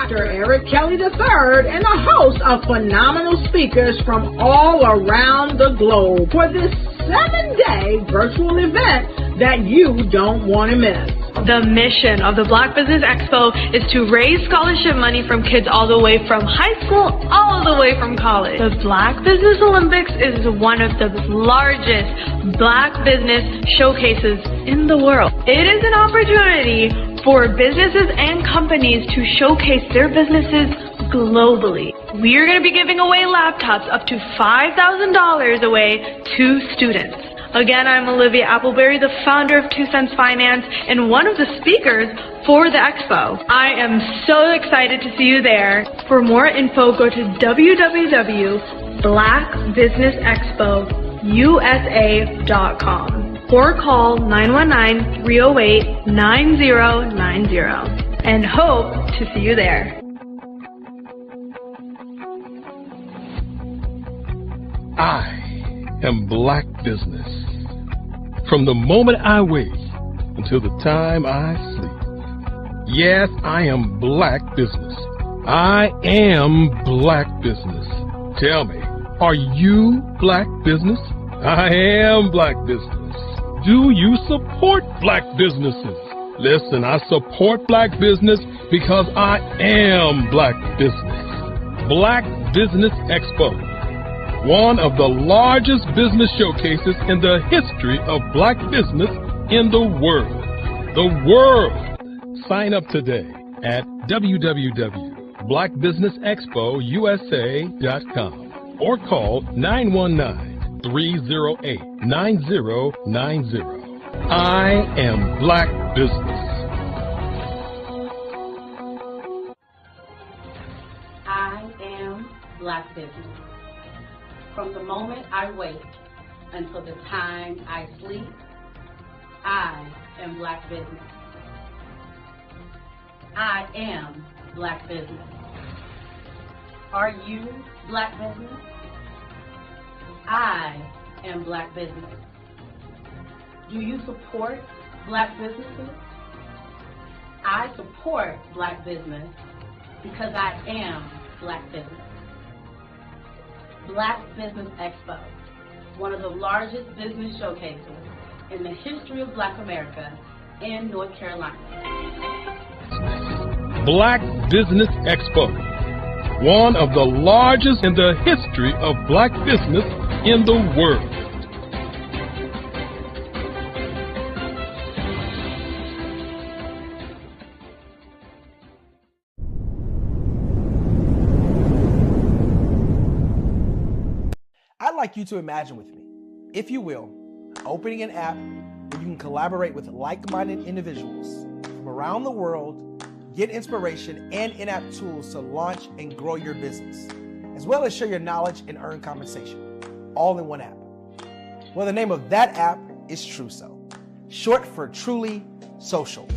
Dr. Eric Kelly III and a host of phenomenal speakers from all around the globe for this 7-day virtual event that you don't want to miss. The mission of the Black Business Expo is to raise scholarship money from kids all the way from high school all the way from college. The Black Business Olympics is one of the largest Black business showcases in the world. It is an opportunity for businesses and companies to showcase their businesses globally. We are going to be giving away laptops up to $5,000 away to students. Again, I'm Olivia Appleberry, the founder of 2 Cents Finance and one of the speakers for the expo. I am so excited to see you there. For more info, go to www.blackbusinessexpousa.com or call 919-308-9090 and hope to see you there. I am Black Business. From the moment I wake until the time I sleep. Yes, I am Black Business. I am Black Business. Tell me, are you Black Business? I am Black Business. Do you support Black businesses? Listen, I support Black business because I am Black Business. Black Business Expo, one of the largest business showcases in the history of Black business in the world. The world! Sign up today at www.blackbusinessexpousa.com or call 919-308-9090. I am Black Business. I am Black Business. From the moment I wake until the time I sleep, I am Black Business. I am Black Business. Are you Black Business? I am Black Business. Do you support Black businesses? I support Black business because I am Black Business. Black Business Expo, one of the largest business showcases in the history of Black America in North Carolina. Black Business Expo, one of the largest in the history of Black business in the world. I'd like you to imagine with me, if you will, opening an app where you can collaborate with like-minded individuals from around the world, get inspiration and in-app tools to launch and grow your business, as well as share your knowledge and earn compensation, all in one app. Well, the name of that app is Truso, short for Truly Social.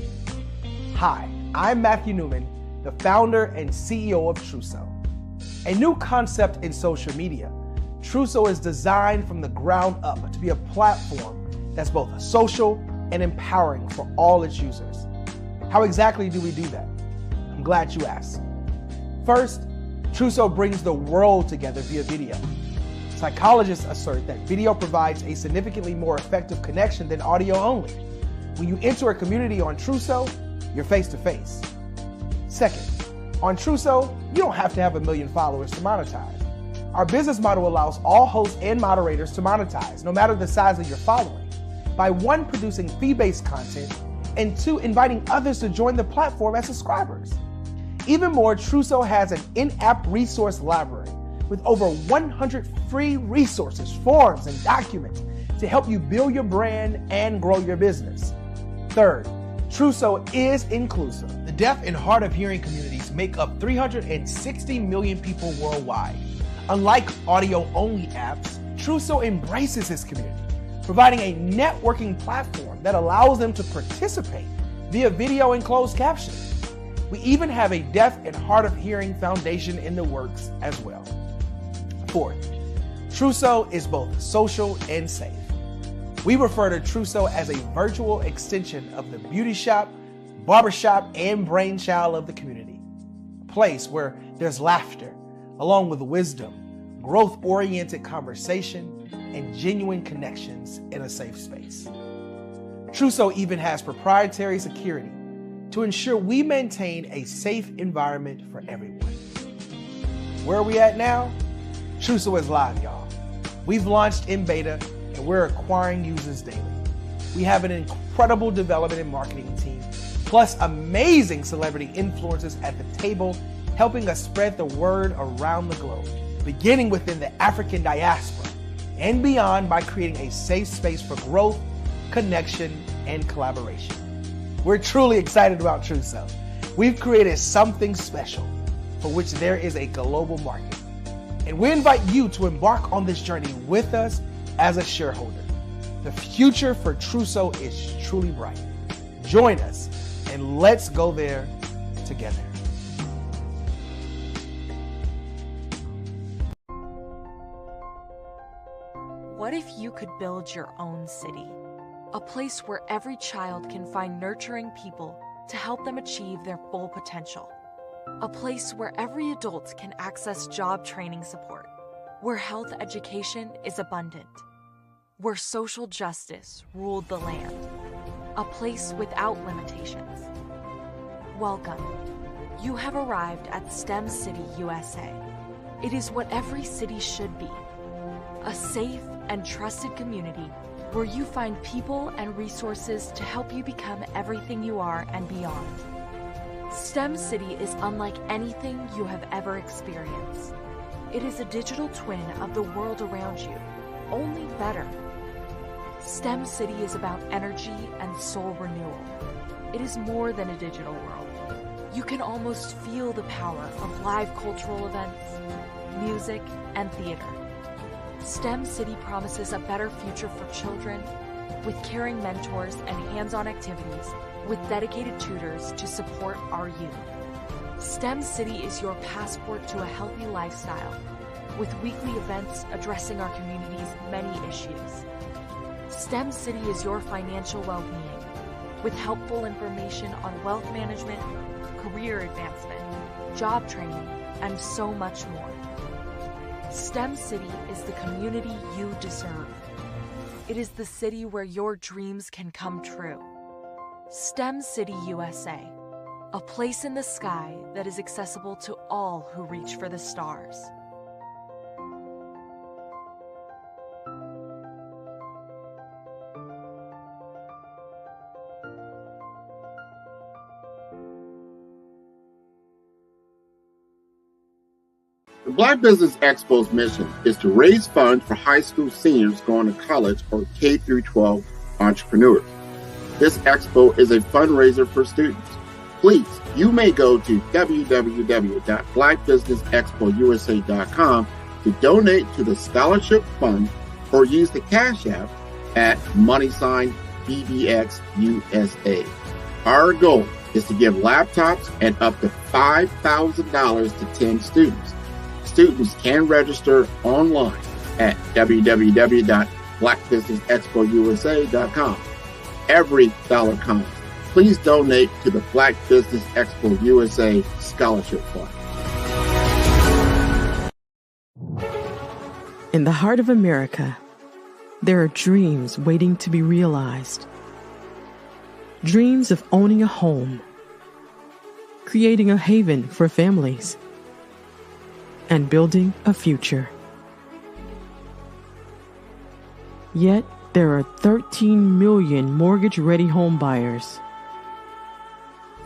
Hi, I'm Matthew Newman, the founder and CEO of Truso, a new concept in social media. Truso is designed from the ground up to be a platform that's both social and empowering for all its users. How exactly do we do that? I'm glad you asked. First, Truso brings the world together via video. Psychologists assert that video provides a significantly more effective connection than audio only. When you enter a community on Truso, you're face to face. Second, on Truso, you don't have to have 1 million followers to monetize. Our business model allows all hosts and moderators to monetize, no matter the size of your following, by 1, producing fee-based content, and 2, inviting others to join the platform as subscribers. Even more, Truso has an in-app resource library with over 100 free resources, forms, and documents to help you build your brand and grow your business. Third, Truso is inclusive. The deaf and hard of hearing communities make up 360 million people worldwide. Unlike audio-only apps, Truso embraces its community, providing a networking platform that allows them to participate via video and closed captioning. We even have a deaf and hard of hearing foundation in the works as well. Fourth, Truso is both social and safe. We refer to Truso as a virtual extension of the beauty shop, barbershop, and brainchild of the community. A place where there's laughter, along with wisdom, growth-oriented conversation, and genuine connections in a safe space. Trousseau even has proprietary security to ensure we maintain a safe environment for everyone. Where are we at now? Trousseau is live, y'all. We've launched in beta and we're acquiring users daily. We have an incredible development and marketing team, plus amazing celebrity influencers at the table, helping us spread the word around the globe, beginning within the African diaspora and beyond by creating a safe space for growth, connection, and collaboration. We're truly excited about Trousseau. We've created something special for which there is a global market. And we invite you to embark on this journey with us as a shareholder. The future for Trousseau is truly bright. Join us and let's go there together. What if you could build your own city? A place where every child can find nurturing people to help them achieve their full potential. A place where every adult can access job training support. Where health education is abundant. Where social justice ruled the land. A place without limitations. Welcome. You have arrived at STEM City USA. It is what every city should be. A safe and trusted community where you find people and resources to help you become everything you are and beyond. STEM City is unlike anything you have ever experienced. It is a digital twin of the world around you, only better. STEM City is about energy and soul renewal. It is more than a digital world. You can almost feel the power of live cultural events, music, and theater. STEM City promises a better future for children with caring mentors and hands-on activities with dedicated tutors to support our youth. STEM City is your passport to a healthy lifestyle with weekly events addressing our community's many issues. STEM City is your financial well-being with helpful information on wealth management, career advancement, job training, and so much more. STEM City is the community you deserve. It is the city where your dreams can come true. STEM City USA, a place in the sky that is accessible to all who reach for the stars. The Black Business Expo's mission is to raise funds for high school seniors going to college or K-12 entrepreneurs. This expo is a fundraiser for students. Please, you may go to www.blackbusinessexpousa.com to donate to the scholarship fund or use the Cash App at $BBXUSA. Our goal is to give laptops and up to $5,000 to 10 students. Students can register online at www.blackbusinessexpousa.com. Every dollar counts. Please donate to the Black Business Expo USA Scholarship Fund. In the heart of America, there are dreams waiting to be realized. Dreams of owning a home, creating a haven for families, and building a future. Yet, there are 13 million mortgage-ready home buyers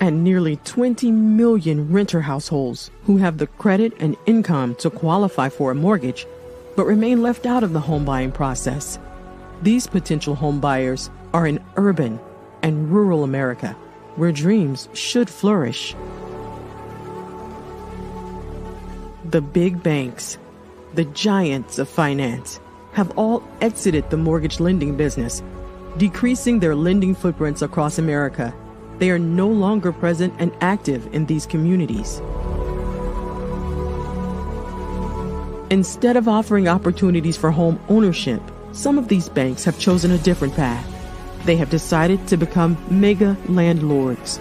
and nearly 20 million renter households who have the credit and income to qualify for a mortgage but remain left out of the home buying process. These potential home buyers are in urban and rural America, where dreams should flourish. The big banks, the giants of finance, have all exited the mortgage lending business, decreasing their lending footprints across America. They are no longer present and active in these communities. Instead of offering opportunities for home ownership, some of these banks have chosen a different path. They have decided to become mega landlords.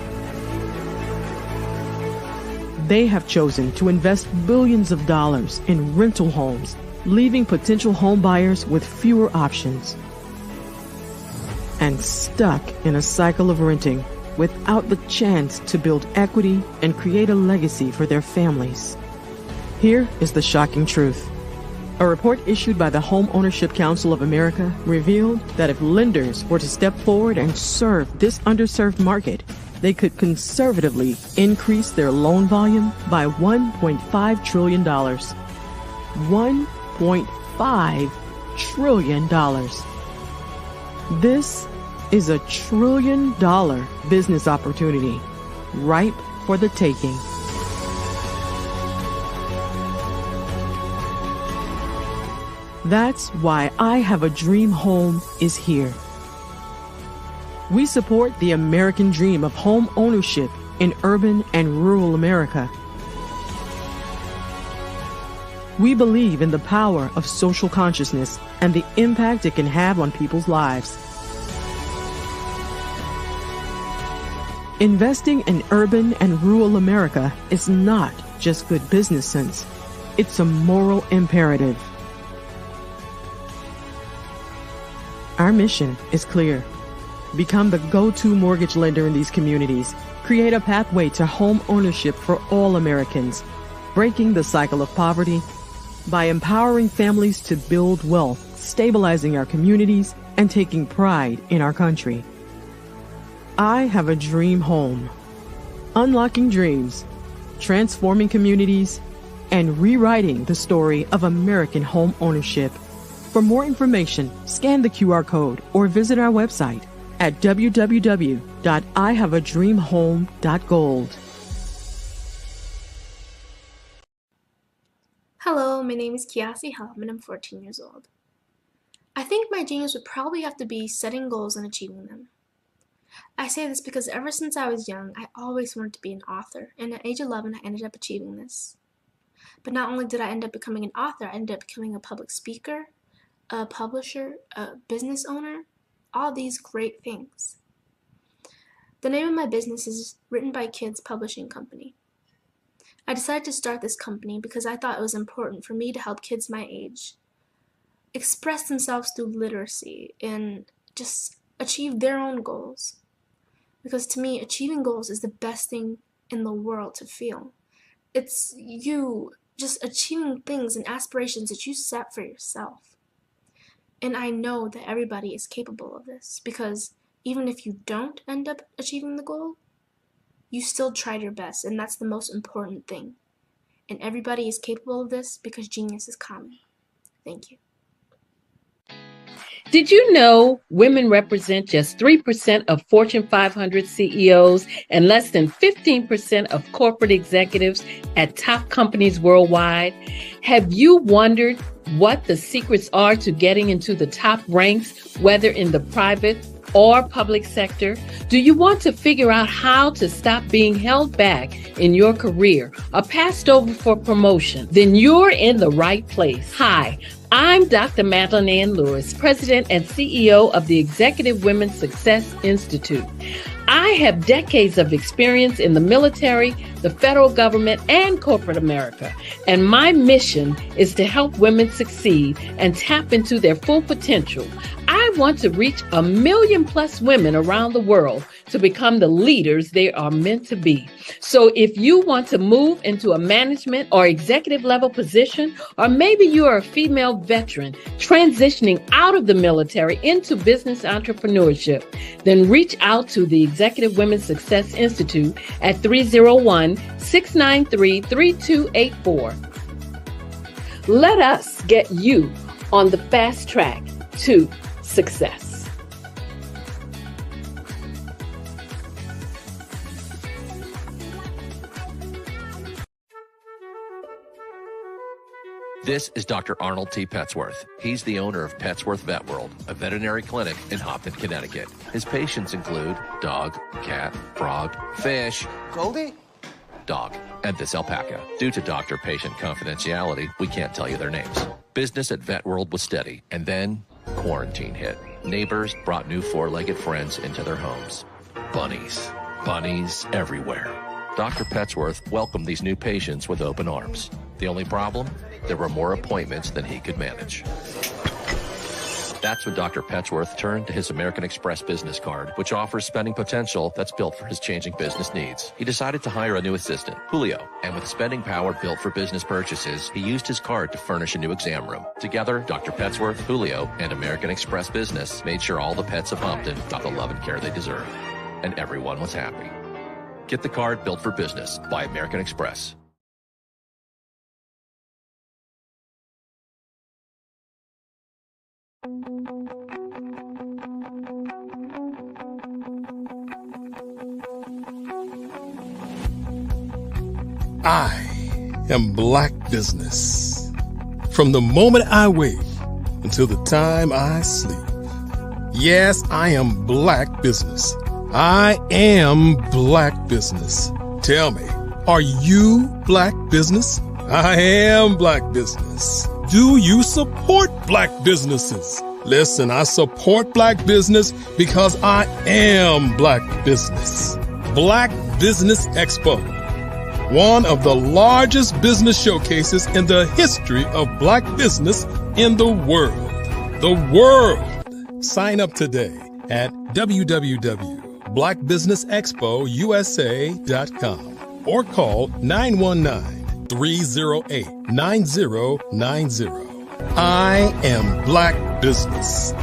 They have chosen to invest billions of dollars in rental homes, leaving potential home buyers with fewer options and stuck in a cycle of renting without the chance to build equity and create a legacy for their families. Here is the shocking truth. A report issued by the Home Ownership Council of America revealed that if lenders were to step forward and serve this underserved market, they could conservatively increase their loan volume by $1.5 trillion. $1.5 trillion. This is $1 trillion business opportunity, ripe for the taking. That's why I Have a Dream Home is here. We support the American dream of home ownership in urban and rural America. We believe in the power of social consciousness and the impact it can have on people's lives. Investing in urban and rural America is not just good business sense. It's a moral imperative. Our mission is clear. Become the go-to mortgage lender in these communities. Create a pathway to home ownership for all Americans, breaking the cycle of poverty by empowering families to build wealth, stabilizing our communities, and taking pride in our country. I Have a Dream Home. Unlocking dreams, transforming communities, and rewriting the story of American home ownership. For more information, scan the QR code or visit our website at www.ihaveadreamhome.gold. Hello, my name is Kiasi Helm and I'm 14 years old. I think my dreams would probably have to be setting goals and achieving them. I say this because ever since I was young, I always wanted to be an author, and at age 11, I ended up achieving this. But not only did I end up becoming an author, I ended up becoming a public speaker, a publisher, a business owner, all these great things. The name of my business is Written by Kids Publishing Company. I decided to start this company because I thought it was important for me to help kids my age express themselves through literacy and just achieve their own goals. Because to me, achieving goals is the best thing in the world to feel. It's you just achieving things and aspirations that you set for yourself. And I know that everybody is capable of this because even if you don't end up achieving the goal, you still tried your best, and that's the most important thing. And everybody is capable of this because genius is common. Thank you. Did you know women represent just 3% of Fortune 500 CEOs and less than 15% of corporate executives at top companies worldwide? Have you wondered what the secrets are to getting into the top ranks, whether in the private or public sector? Do you want to figure out how to stop being held back in your career or passed over for promotion? Then you're in the right place. Hi, I'm Dr. Madeline Ann Lewis, President and CEO of the Executive Women's Success Institute. I have decades of experience in the military, the federal government, and corporate America, and my mission is to help women succeed and tap into their full potential. I want to reach 1 million plus women around the world to become the leaders they are meant to be. So if you want to move into a management or executive level position, or maybe you are a female veteran transitioning out of the military into business entrepreneurship, then reach out to the Executive Women's Success Institute at 301-693-3284. Let us get you on the fast track to success. This is Dr. Arnold T. Petsworth. He's the owner of Petsworth Vet World, a veterinary clinic in Hopton, Connecticut. His patients include dog, cat, frog, fish, Goldie, dog, and this alpaca. Due to doctor-patient confidentiality, we can't tell you their names. Business at Vet World was steady, and then quarantine hit. Neighbors brought new four-legged friends into their homes. Bunnies. Bunnies everywhere. Dr. Petsworth welcomed these new patients with open arms. The only problem? There were more appointments than he could manage. That's when Dr. Petsworth turned to his American Express business card, which offers spending potential that's built for his changing business needs. He decided to hire a new assistant, Julio, and with spending power built for business purchases, he used his card to furnish a new exam room. Together, Dr. Petsworth, Julio, and American Express Business made sure all the pets of Humpton got the love and care they deserved. And everyone was happy. Get the card built for business by American Express. I am Black Business. From the moment I wake until the time I sleep. Yes, I am Black Business. I am Black Business. Tell me, are you Black Business? I am Black Business. Do you support Black businesses? Listen, I support Black business because I am Black Business. Black Business Expo, one of the largest business showcases in the history of Black business in the world. The world. Sign up today at www.blackbusinessexpousa.com or call 919-308-9090. I am Black Business.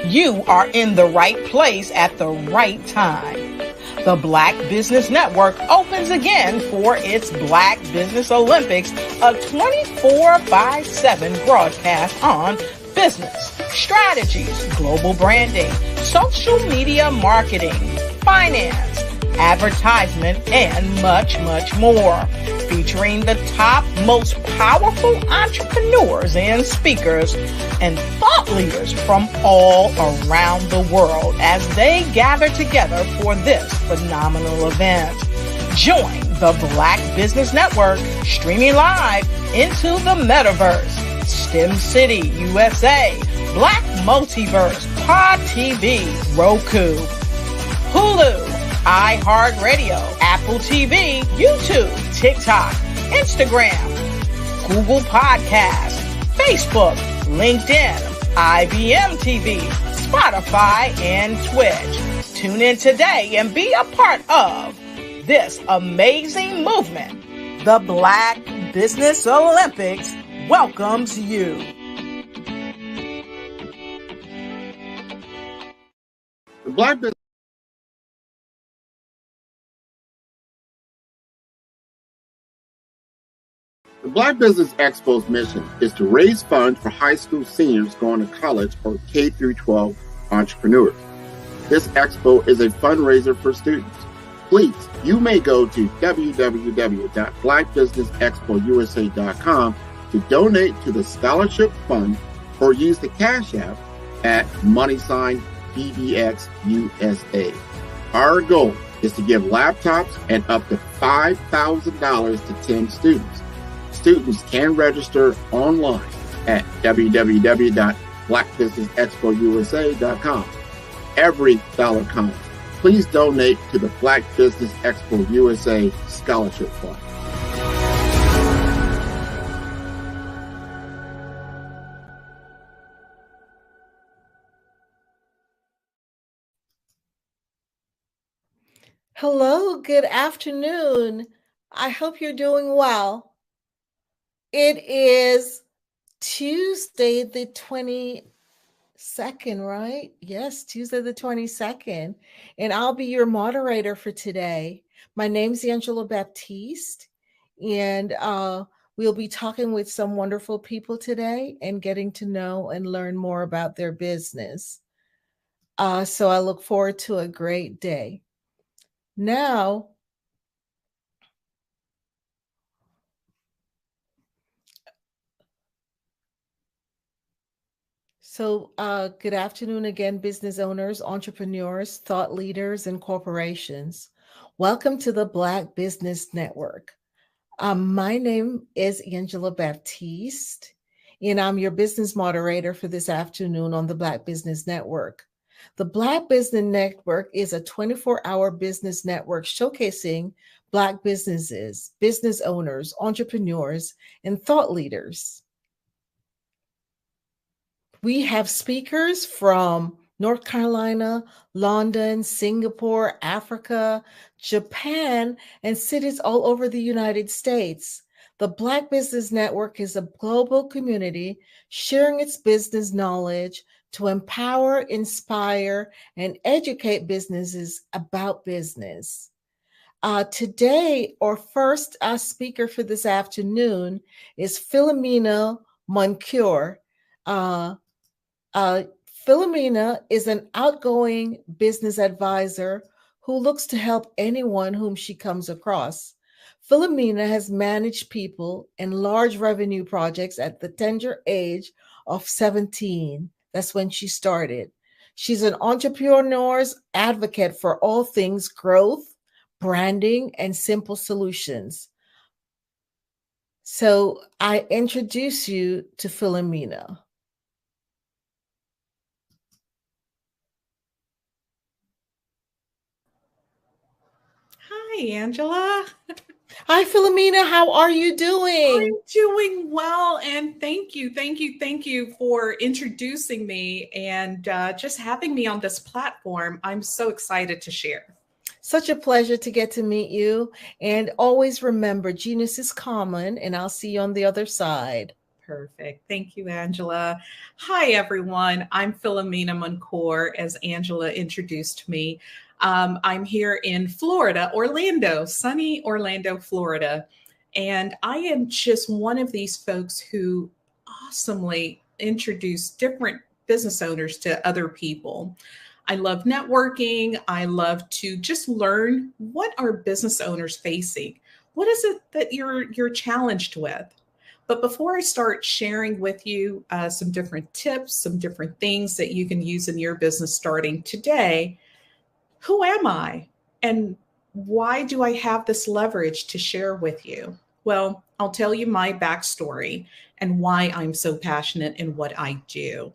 You are in the right place at the right time. The Black Business Network opens again for its Black Business Olympics, a 24/7 broadcast on business, strategies, global branding, social media marketing, finance, advertisement, and much, much more. Featuring the top, most powerful entrepreneurs and speakers and thought leaders from all around the world as they gather together for this phenomenal event. Join the Black Business Network streaming live into the metaverse, STEM City USA, Black Multiverse, Pod TV, Roku, Hulu, iHeartRadio, Apple TV, YouTube, TikTok, Instagram, Google Podcasts, Facebook, LinkedIn, IBM TV, Spotify, and Twitch. Tune in today and be a part of this amazing movement. The Black Business Olympics welcomes you. The Black Business The Black Business Expo's mission is to raise funds for high school seniors going to college or K through 12 entrepreneurs. This expo is a fundraiser for students. Please, you may go to www.blackbusinessexpousa.com to donate to the scholarship fund or use the Cash App at $BBXUSA. Our goal is to give laptops and up to $5,000 to 10 students. Students can register online at www.blackbusinessexpousa.com. Every dollar counts. Please donate to the Black Business Expo USA Scholarship Fund. Hello, good afternoon. I hope you're doing well. It is Tuesday the 22nd, right? Yes, Tuesday the 22nd. And I'll be your moderator for today. My name's Angela Baptiste, and we'll be talking with some wonderful people today and getting to know and learn more about their business. So I look forward to a great day. Now, Good afternoon again, business owners, entrepreneurs, thought leaders, and corporations. Welcome to the Black Business Network. My name is Angela Baptiste, and I'm your business moderator for this afternoon on the Black Business Network. The Black Business Network is a 24-hour business network showcasing Black businesses, business owners, entrepreneurs, and thought leaders. We have speakers from North Carolina, London, Singapore, Africa, Japan, and cities all over the United States. The Black Business Network is a global community sharing its business knowledge to empower, inspire, and educate businesses about business. Today, our first speaker for this afternoon is Philomena Moncure. Philomena is an outgoing business advisor who looks to help anyone whom she comes across. Philomena has managed people in large revenue projects at the tender age of 17. That's when she started. She's an entrepreneur's advocate for all things growth, branding, and simple solutions. So I introduce you to Philomena. Hi, Angela. Hi, Philomena. How are you doing? I'm doing well, and thank you for introducing me and just having me on this platform. I'm so excited to share. Such a pleasure to get to meet you. And always remember, genius is common, and I'll see you on the other side. Perfect. Thank you, Angela. Hi, everyone. I'm Philomena Moncure, as Angela introduced me. I'm here in Florida, Orlando, sunny Orlando, Florida. And I am just one of these folks who awesomely introduce different business owners to other people. I love networking. I love to just learn what are business owners facing. What is it that you're challenged with? But before I start sharing with you some different tips, some different things that you can use in your business starting today, who am I? And why do I have this leverage to share with you? Well, I'll tell you my backstory and why I'm so passionate in what I do.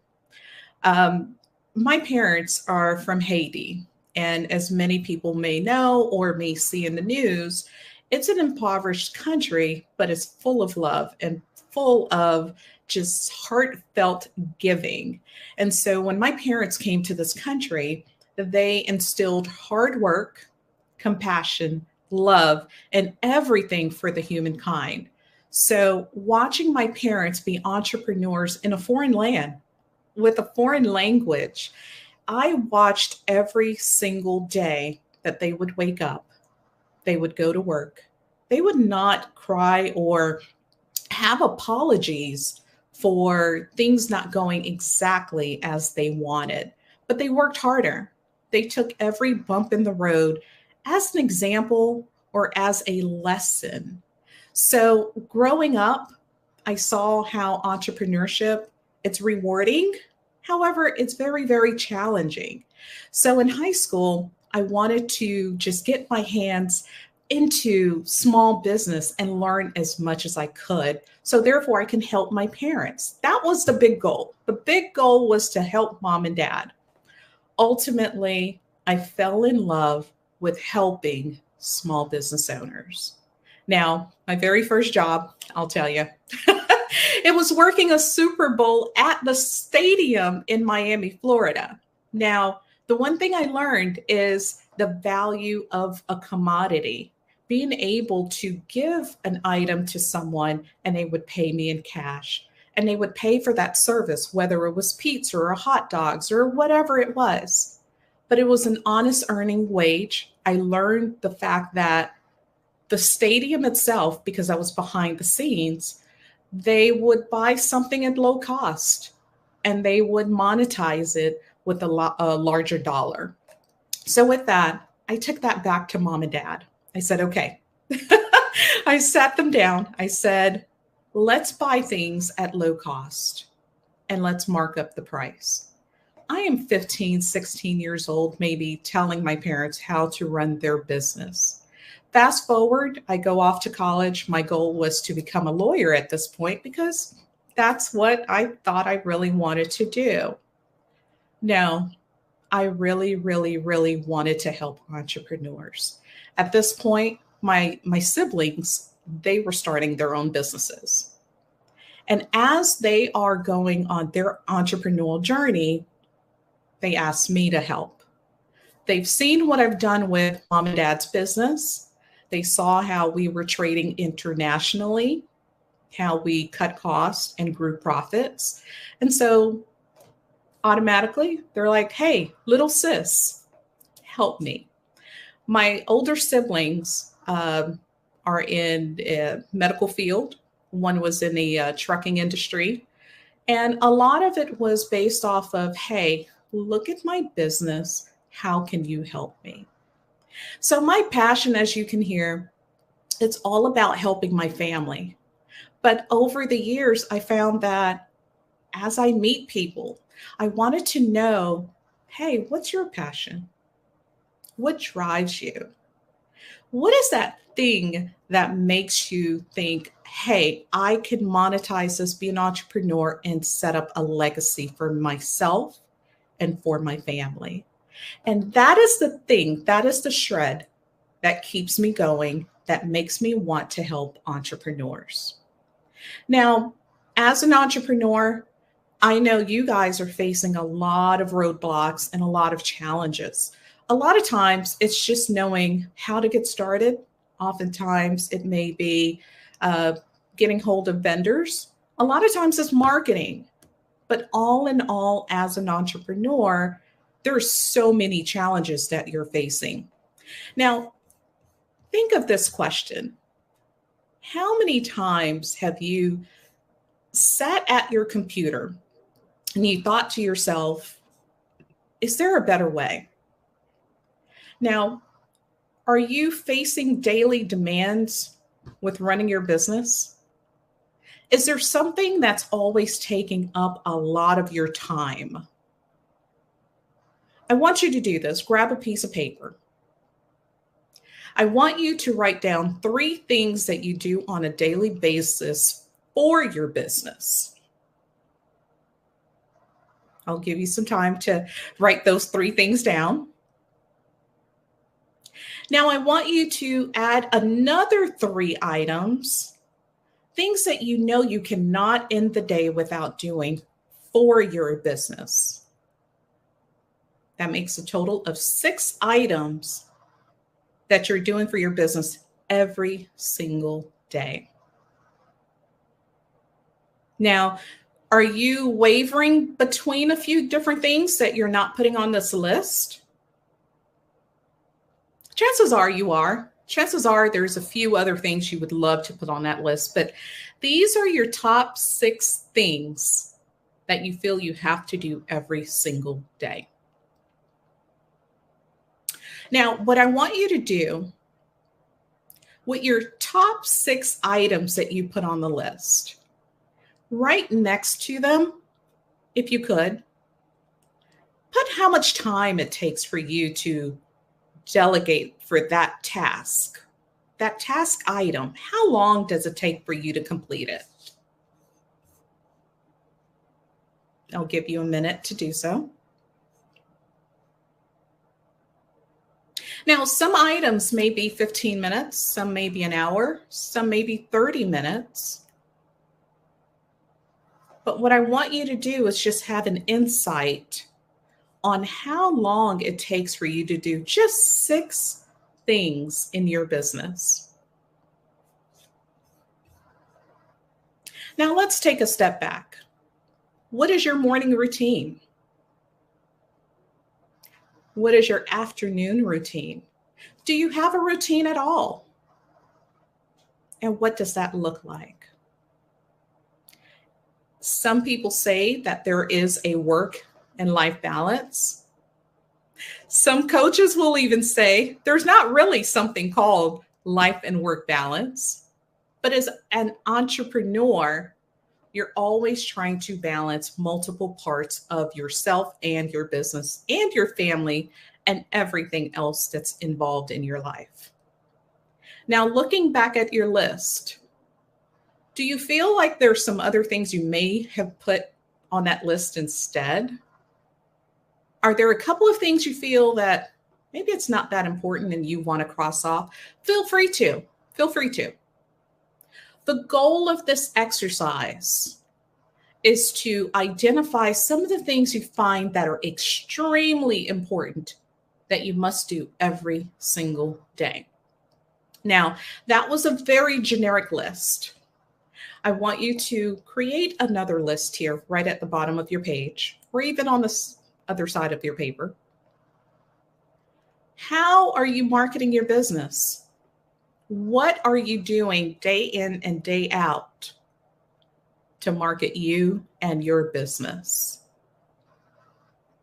My parents are from Haiti. And as many people may know or may see in the news, it's an impoverished country, but it's full of love and full of just heartfelt giving. And so when my parents came to this country, they instilled hard work, compassion, love, and everything for the humankind. So watching my parents be entrepreneurs in a foreign land with a foreign language, I watched every single day that they would wake up, they would go to work. They would not cry or have apologies for things not going exactly as they wanted, but they worked harder. They took every bump in the road as an example or as a lesson. So growing up, I saw how entrepreneurship, it's rewarding. However, it's very, very challenging. So in high school, I wanted to just get my hands into small business and learn as much as I could. So therefore I can help my parents. That was the big goal. The big goal was to help mom and dad. Ultimately, I fell in love with helping small business owners. Now, my very first job, I'll tell you, it was working a Super Bowl at the stadium in Miami, Florida. Now, the one thing I learned is the value of a commodity, being able to give an item to someone and they would pay me in cash. And they would pay for that service, whether it was pizza or hot dogs or whatever it was. But it was an honest earning wage. I learned the fact that the stadium itself, because I was behind the scenes, they would buy something at low cost and they would monetize it with a larger dollar. So with that, I took that back to mom and dad. I said, okay. I sat them down. I said, let's buy things at low cost. and let's mark up the price. I am 15, 16 years old, maybe telling my parents how to run their business. Fast forward, I go off to college. My goal was to become a lawyer at this point because that's what I thought I really wanted to do. No, I really, really, really wanted to help entrepreneurs. At this point, my siblings, they were starting their own businesses. And as they are going on their entrepreneurial journey, they asked me to help. They've seen what I've done with mom and dad's business. They saw how we were trading internationally, how we cut costs and grew profits. And so automatically they're like, hey, little sis, help me. My older siblings are in a medical field. One was in the trucking industry. And a lot of it was based off of, hey, look at my business. How can you help me? So my passion, as you can hear, it's all about helping my family. But over the years, I found that as I meet people, I wanted to know, hey, what's your passion? What drives you? What is that thing that makes you think, hey, I can monetize this, be an entrepreneur, and set up a legacy for myself and for my family? And that is the thing, that is the shred that keeps me going, that makes me want to help entrepreneurs. Now, as an entrepreneur, I know you guys are facing a lot of roadblocks and a lot of challenges. A lot of times it's just knowing how to get started. Oftentimes it may be getting hold of vendors. A lot of times it's marketing. But all in all, as an entrepreneur, there are so many challenges that you're facing. Now, think of this question. How many times have you sat at your computer and you thought to yourself, is there a better way? Now, are you facing daily demands with running your business? Is there something that's always taking up a lot of your time? I want you to do this. Grab a piece of paper. I want you to write down 3 things that you do on a daily basis for your business. I'll give you some time to write those 3 things down. Now, I want you to add another 3 items, things that you know you cannot end the day without doing for your business. That makes a total of 6 items that you're doing for your business every single day. Now, are you wavering between a few different things that you're not putting on this list? Chances are you are. Chances are there's a few other things you would love to put on that list, but these are your top 6 things that you feel you have to do every single day. Now, what I want you to do with your top 6 items that you put on the list, right next to them, if you could, put how much time it takes for you to delegate for that task item. How long does it take for you to complete it? I'll give you a minute to do so. Now, some items may be 15 minutes, some may be an hour, some may be 30 minutes. But what I want you to do is just have an insight on how long it takes for you to do just 6 things in your business. Now, let's take a step back. What is your morning routine? What is your afternoon routine? Do you have a routine at all? And what does that look like? Some people say that there is a work and life balance. Some coaches will even say there's not really something called life and work balance. But as an entrepreneur, You're always trying to balance multiple parts of yourself and your business and your family and everything else that's involved in your life. Now, looking back at your list, do you feel like there's some other things you may have put on that list instead? Are there a couple of things you feel that maybe it's not that important and you want to cross off? Feel free to. Feel free to. The goal of this exercise is to identify some of the things you find that are extremely important that you must do every single day. Now, that was a very generic list. I want you to create another list here right at the bottom of your page, or even on the other side of your paper. How are you marketing your business? What are you doing day in and day out to market you and your business?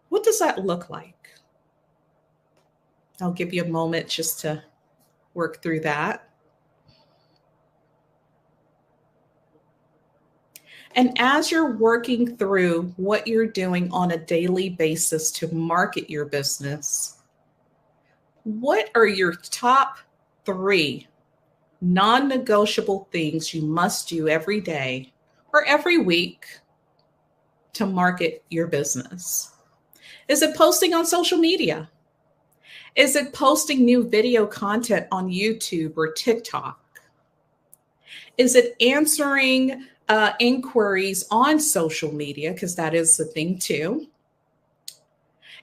What does that look like? I'll give you a moment just to work through that. And as you're working through what you're doing on a daily basis to market your business, what are your top 3 non-negotiable things you must do every day or every week to market your business? Is it posting on social media? Is it posting new video content on YouTube or TikTok? Is it answering inquiries on social media? Because that is the thing too.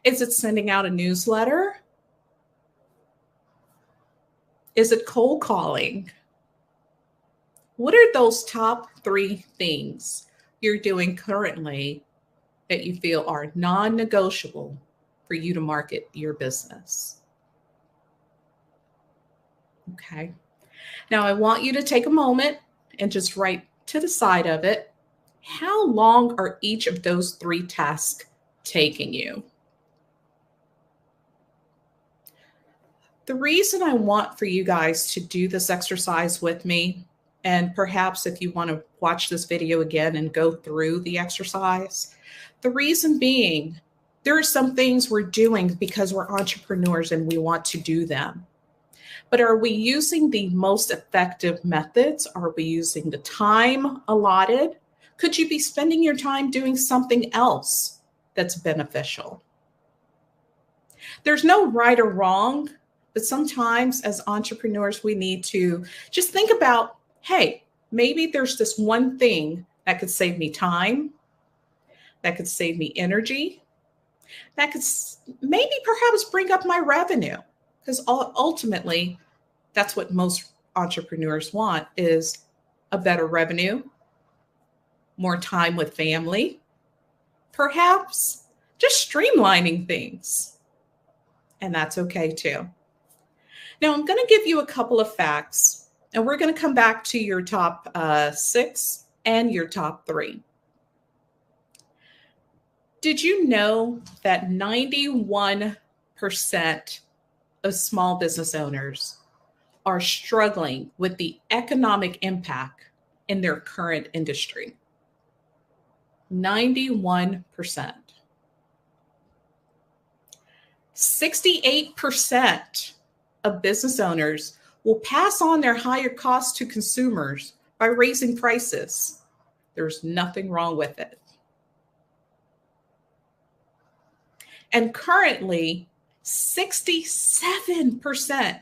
Is it sending out a newsletter? Is it cold calling? What are those top 3 things you're doing currently that you feel are non-negotiable for you to market your business? Okay. Now I want you to take a moment and just write to the side of it, how long are each of those 3 tasks taking you? The reason I want for you guys to do this exercise with me, and perhaps if you want to watch this video again and go through the exercise, the reason being, there are some things we're doing because we're entrepreneurs and we want to do them. But are we using the most effective methods? Are we using the time allotted? Could you be spending your time doing something else that's beneficial? There's no right or wrong, but sometimes as entrepreneurs, we need to just think about, hey, maybe there's this one thing that could save me time, that could save me energy, that could maybe perhaps bring up my revenue. Because ultimately, that's what most entrepreneurs want, is a better revenue, more time with family, perhaps just streamlining things. And that's okay too. Now, I'm going to give you a couple of facts, and we're going to come back to your top 6 and your top 3. Did you know that 91% of small business owners are struggling with the economic impact in their current industry? 91%. 68% of business owners will pass on their higher costs to consumers by raising prices. There's nothing wrong with it. And currently, 67%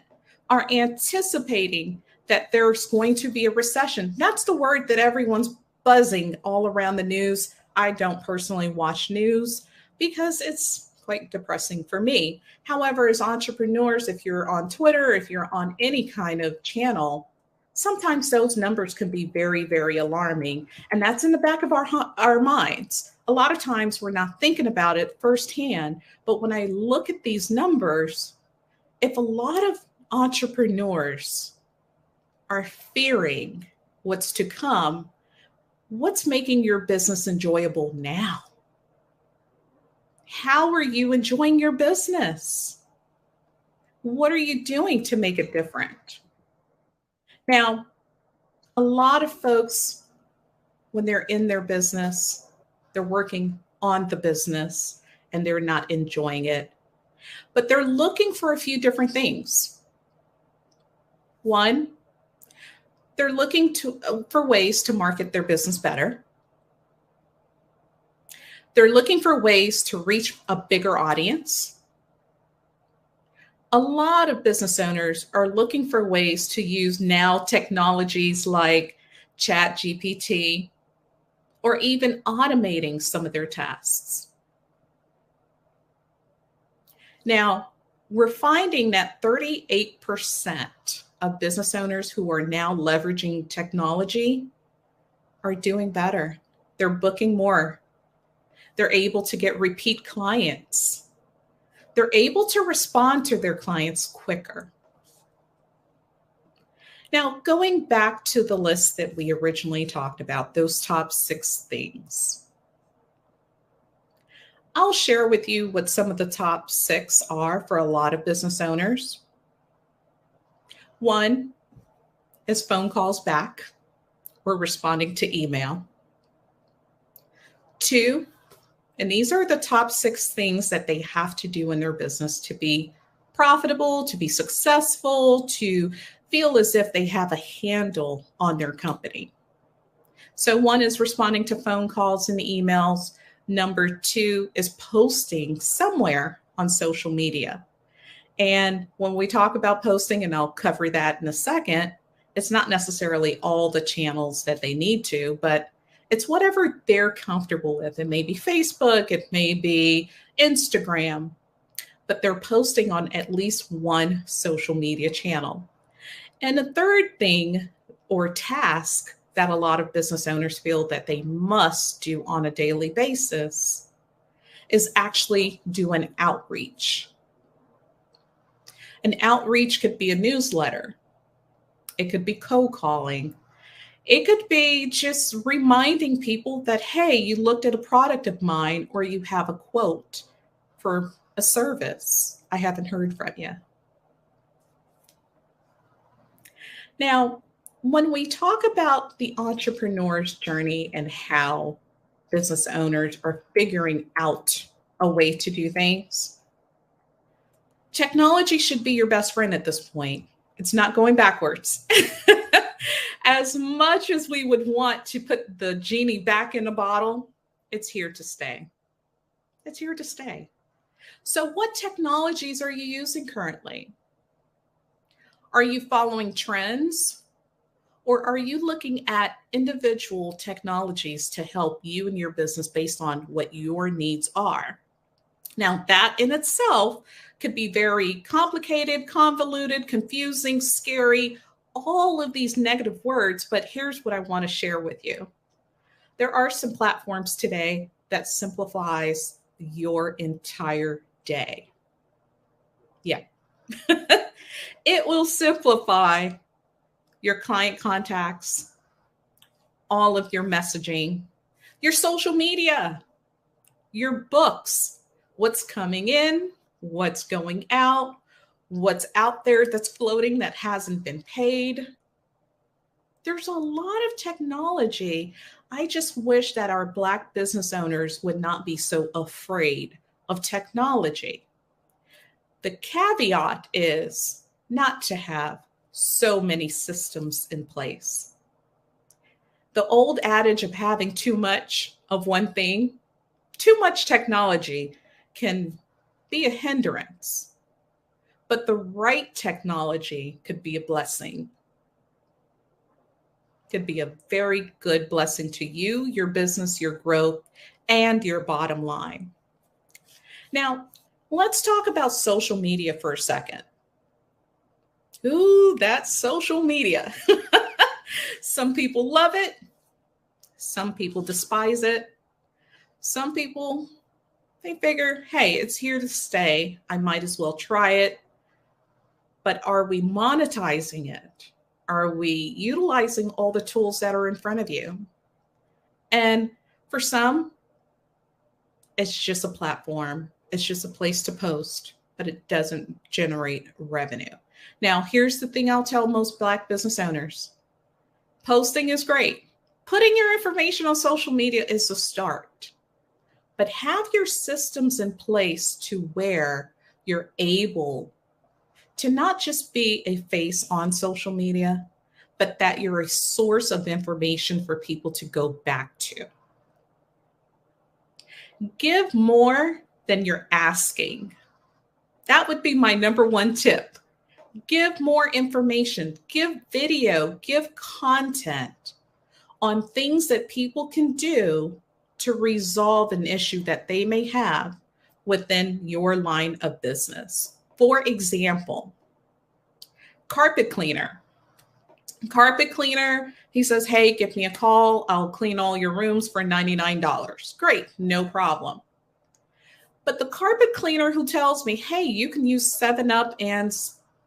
are anticipating that there's going to be a recession. That's the word that everyone's buzzing all around the news. I don't personally watch news because it's quite depressing for me. However, as entrepreneurs, if you're on Twitter, if you're on any kind of channel, sometimes those numbers can be very, very alarming. And that's in the back of our minds. A lot of times we're not thinking about it firsthand, but when I look at these numbers, if a lot of entrepreneurs are fearing what's to come, what's making your business enjoyable now? How are you enjoying your business? What are you doing to make it different? Now, a lot of folks when they're in their business, they're working on the business and they're not enjoying it. But they're looking for a few different things. One, they're looking for ways to market their business better. They're looking for ways to reach a bigger audience. A lot of business owners are looking for ways to use now technologies like ChatGPT or even automating some of their tasks. Now, we're finding that 38% of business owners who are now leveraging technology are doing better. They're booking more. They're able to get repeat clients. They're able to respond to their clients quicker. Now, going back to the list that we originally talked about, those top 6 things, I'll share with you what some of the top 6 are for a lot of business owners. 1 is phone calls back or responding to email. 2, and these are the top 6 things that they have to do in their business to be profitable, to be successful, to feel as if they have a handle on their company. So 1 is responding to phone calls and emails. Number 2 is posting somewhere on social media. And when we talk about posting, and I'll cover that in a second, it's not necessarily all the channels that they need to, but it's whatever they're comfortable with. It may be Facebook, it may be Instagram, but they're posting on at least one social media channel. And the third thing or task that a lot of business owners feel that they must do on a daily basis is actually do an outreach. An outreach could be a newsletter. It could be cold calling. It could be just reminding people that, hey, you looked at a product of mine or you have a quote for a service. I haven't heard from you. Now, when we talk about the entrepreneur's journey and how business owners are figuring out a way to do things, technology should be your best friend at this point. It's not going backwards. As much as we would want to put the genie back in the bottle, it's here to stay. It's here to stay. So what technologies are you using currently? Are you following trends? Or are you looking at individual technologies to help you and your business based on what your needs are? Now, that in itself could be very complicated, convoluted, confusing, scary, all of these negative words, but here's what I want to share with you. There are some platforms today that simplifies your entire day. Yeah. It will simplify your client contacts, all of your messaging, your social media, your books, what's coming in, what's going out, what's out there that's floating that hasn't been paid. There's a lot of technology. I just wish that our Black business owners would not be so afraid of technology. The caveat is not to have so many systems in place. The old adage of having too much of one thing, too much technology can be a hindrance, but the right technology could be a blessing. Could be a very good blessing to you, your business, your growth, and your bottom line. Now, let's talk about social media for a second. Ooh, that's social media. Some people love it. Some people despise it. Some people, they figure, hey, it's here to stay. I might as well try it. But are we monetizing it? Are we utilizing all the tools that are in front of you? And for some, it's just a platform. It's just a place to post, but it doesn't generate revenue. Now, here's the thing I'll tell most Black business owners. Posting is great. Putting your information on social media is the start, but have your systems in place to where you're able to not just be a face on social media, but that you're a source of information for people to go back to. Give more than you're asking. That would be my number one tip. Give more information, give video, give content on things that people can do to resolve an issue that they may have within your line of business. For example, carpet cleaner. Carpet cleaner, he says, hey, give me a call. I'll clean all your rooms for $99. Great, no problem. But the carpet cleaner who tells me, hey, you can use 7-Up and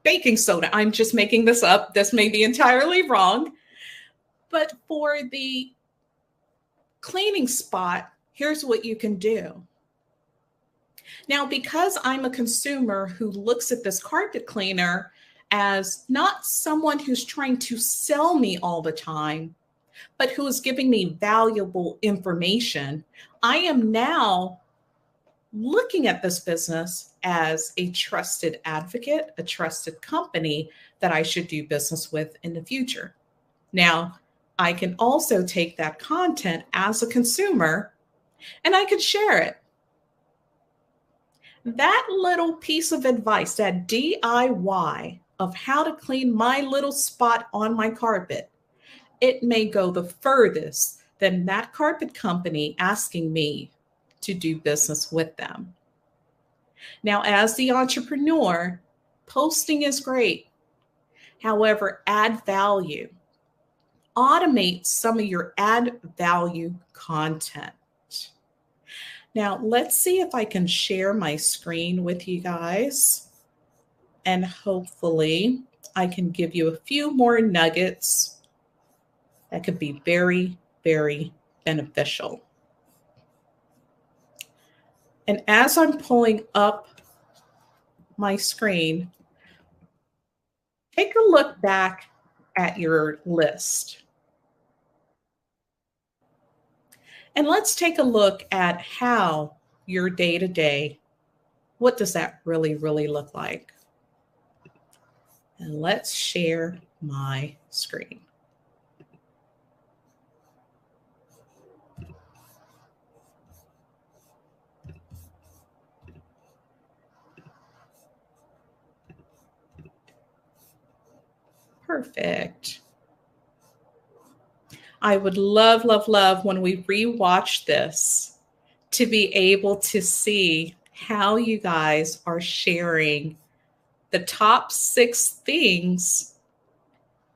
baking soda. I'm just making this up. This may be entirely wrong. But for the cleaning spot, here's what you can do. Now, because I'm a consumer who looks at this carpet cleaner as not someone who's trying to sell me all the time, but who is giving me valuable information, I am now looking at this business as a trusted advocate, a trusted company that I should do business with in the future. Now, I can also take that content as a consumer and I can share it. That little piece of advice, that DIY of how to clean my little spot on my carpet, it may go the furthest than that carpet company asking me to do business with them. Now, as the entrepreneur, posting is great. However, add value. Automate some of your add value content. Now, let's see if I can share my screen with you guys. And hopefully I can give you a few more nuggets that could be very, very beneficial. And as I'm pulling up my screen, take a look back at your list. And let's take a look at how your day-to-day, what does that really look like? And let's share my screen. Perfect. I would love when we rewatch this to be able to see how you guys are sharing the top 6 things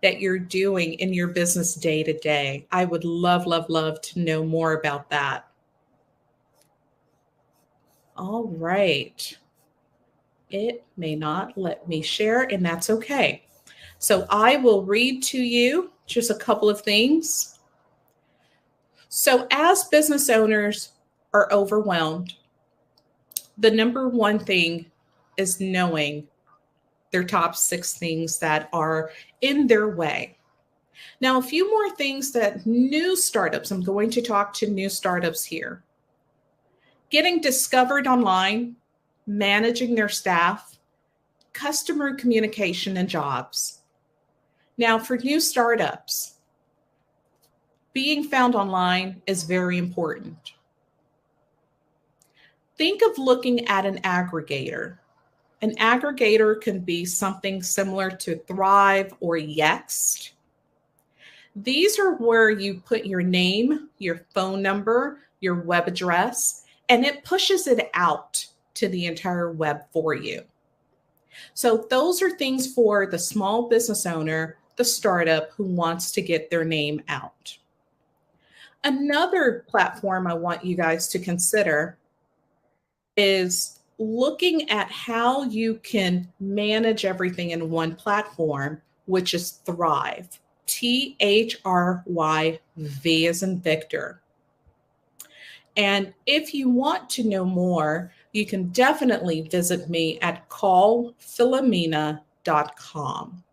that you're doing in your business day to day. I would love to know more about that. All right. It may not let me share, and that's okay. So I will read to you just a couple of things. So as business owners are overwhelmed, the number one thing is knowing their top 6 things that are in their way. Now, a few more things that new startups, I'm going to talk to new startups here. Getting discovered online, managing their staff, customer communication, and jobs. Now, for new startups, being found online is very important. Think of looking at an aggregator. An aggregator can be something similar to Thrive or Yext. These are where you put your name, your phone number, your web address, and it pushes it out to the entire web for you. So those are things for the small business owner, the startup who wants to get their name out. Another platform I want you guys to consider is looking at how you can manage everything in one platform, which is Thrive. Thrive, as in Victor. And if you want to know more, you can definitely visit me at callphilomena.com,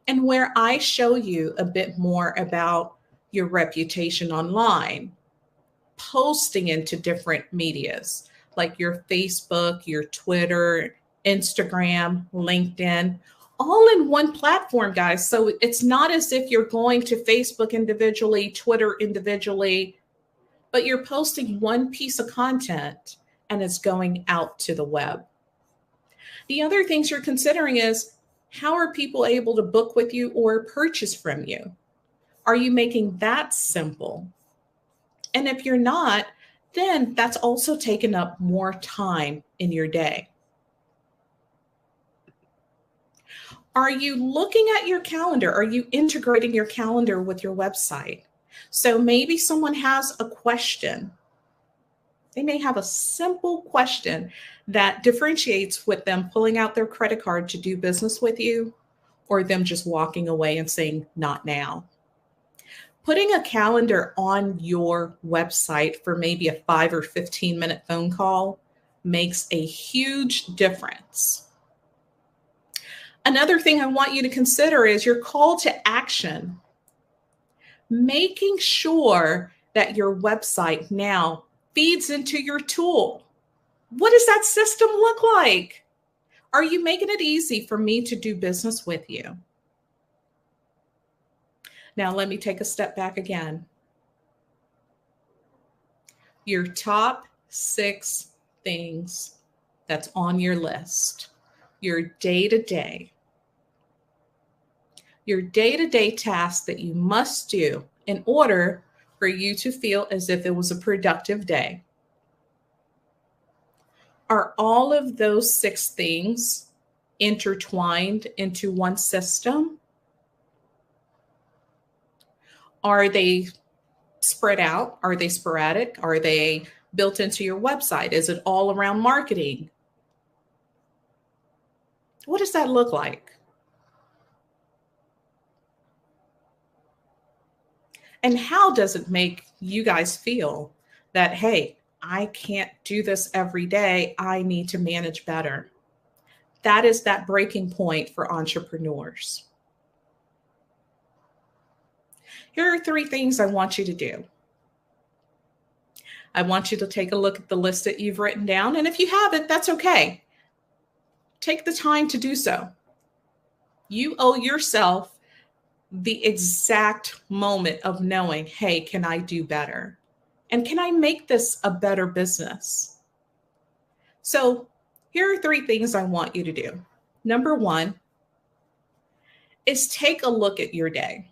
and where I show you a bit more about your reputation online, posting into different medias like your Facebook, your Twitter, Instagram, LinkedIn, all in one platform, guys. So it's not as if you're going to Facebook individually, Twitter individually, but you're posting one piece of content and it's going out to the web. The other things you're considering is, how are people able to book with you or purchase from you? Are you making that simple? And if you're not, then that's also taken up more time in your day. Are you looking at your calendar? Are you integrating your calendar with your website? So maybe someone has a question. They may have a simple question that differentiates with them pulling out their credit card to do business with you, or them just walking away and saying, not now. Putting a calendar on your website for maybe a 5 or 15-minute phone call makes a huge difference. Another thing I want you to consider is your call to action. Making sure that your website now feeds into your tool. What does that system look like? Are you making it easy for me to do business with you? Now, let me take a step back again. Your top 6 things that's on your list, your day-to-day tasks that you must do in order for you to feel as if it was a productive day. Are all of those 6 things intertwined into one system? Are they spread out? Are they sporadic? Are they built into your website? Is it all around marketing? What does that look like? And how does it make you guys feel that, hey, I can't do this every day. I need to manage better. That is that breaking point for entrepreneurs. Here are 3 things I want you to do. I want you to take a look at the list that you've written down. And if you haven't, that's okay. Take the time to do so. You owe yourself the exact moment of knowing, hey, can I do better? And can I make this a better business? So here are 3 things I want you to do. Number 1 is take a look at your day.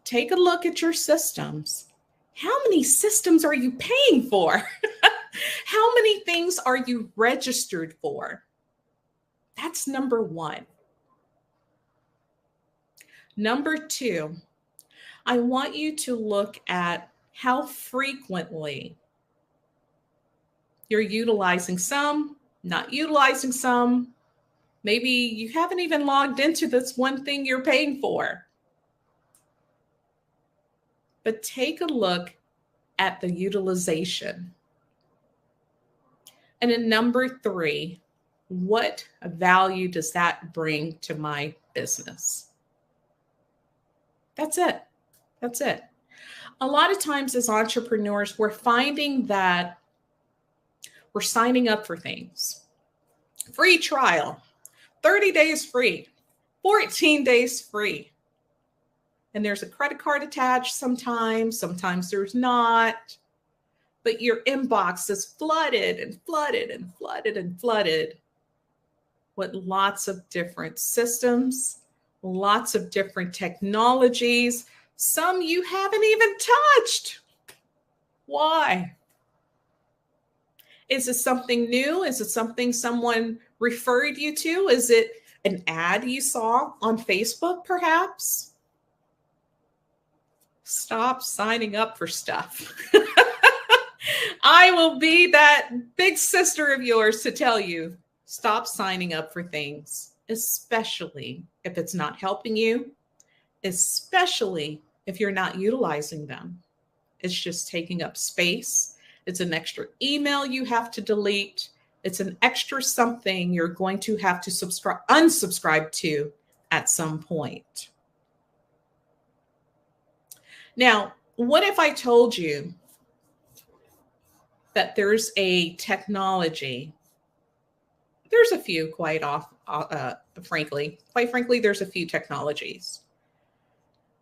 Take a look at your systems. How many systems are you paying for? How many things are you registered for? That's number 1. Number 2, I want you to look at how frequently you're utilizing some, not utilizing some. Maybe you haven't even logged into this one thing you're paying for. But take a look at the utilization. And then number 3, what value does that bring to my business? That's it. That's it. A lot of times as entrepreneurs, we're finding that we're signing up for things. Free trial, 30 days free, 14 days free. And there's a credit card attached sometimes there's not. But your inbox is flooded and flooded and flooded and flooded with lots of different systems, lots of different technologies. Some you haven't even touched. Why? Is it something new? Is it something someone referred you to? Is it an ad you saw on Facebook, perhaps? Stop signing up for stuff. I will be that big sister of yours to tell you, stop signing up for things, especially if it's not helping you, especially if you're not utilizing them. It's just taking up space. It's an extra email you have to delete. It's an extra something you're going to have to unsubscribe to at some point. Now, what if I told you that there's a technology? There's a few, quite frankly, there's a few technologies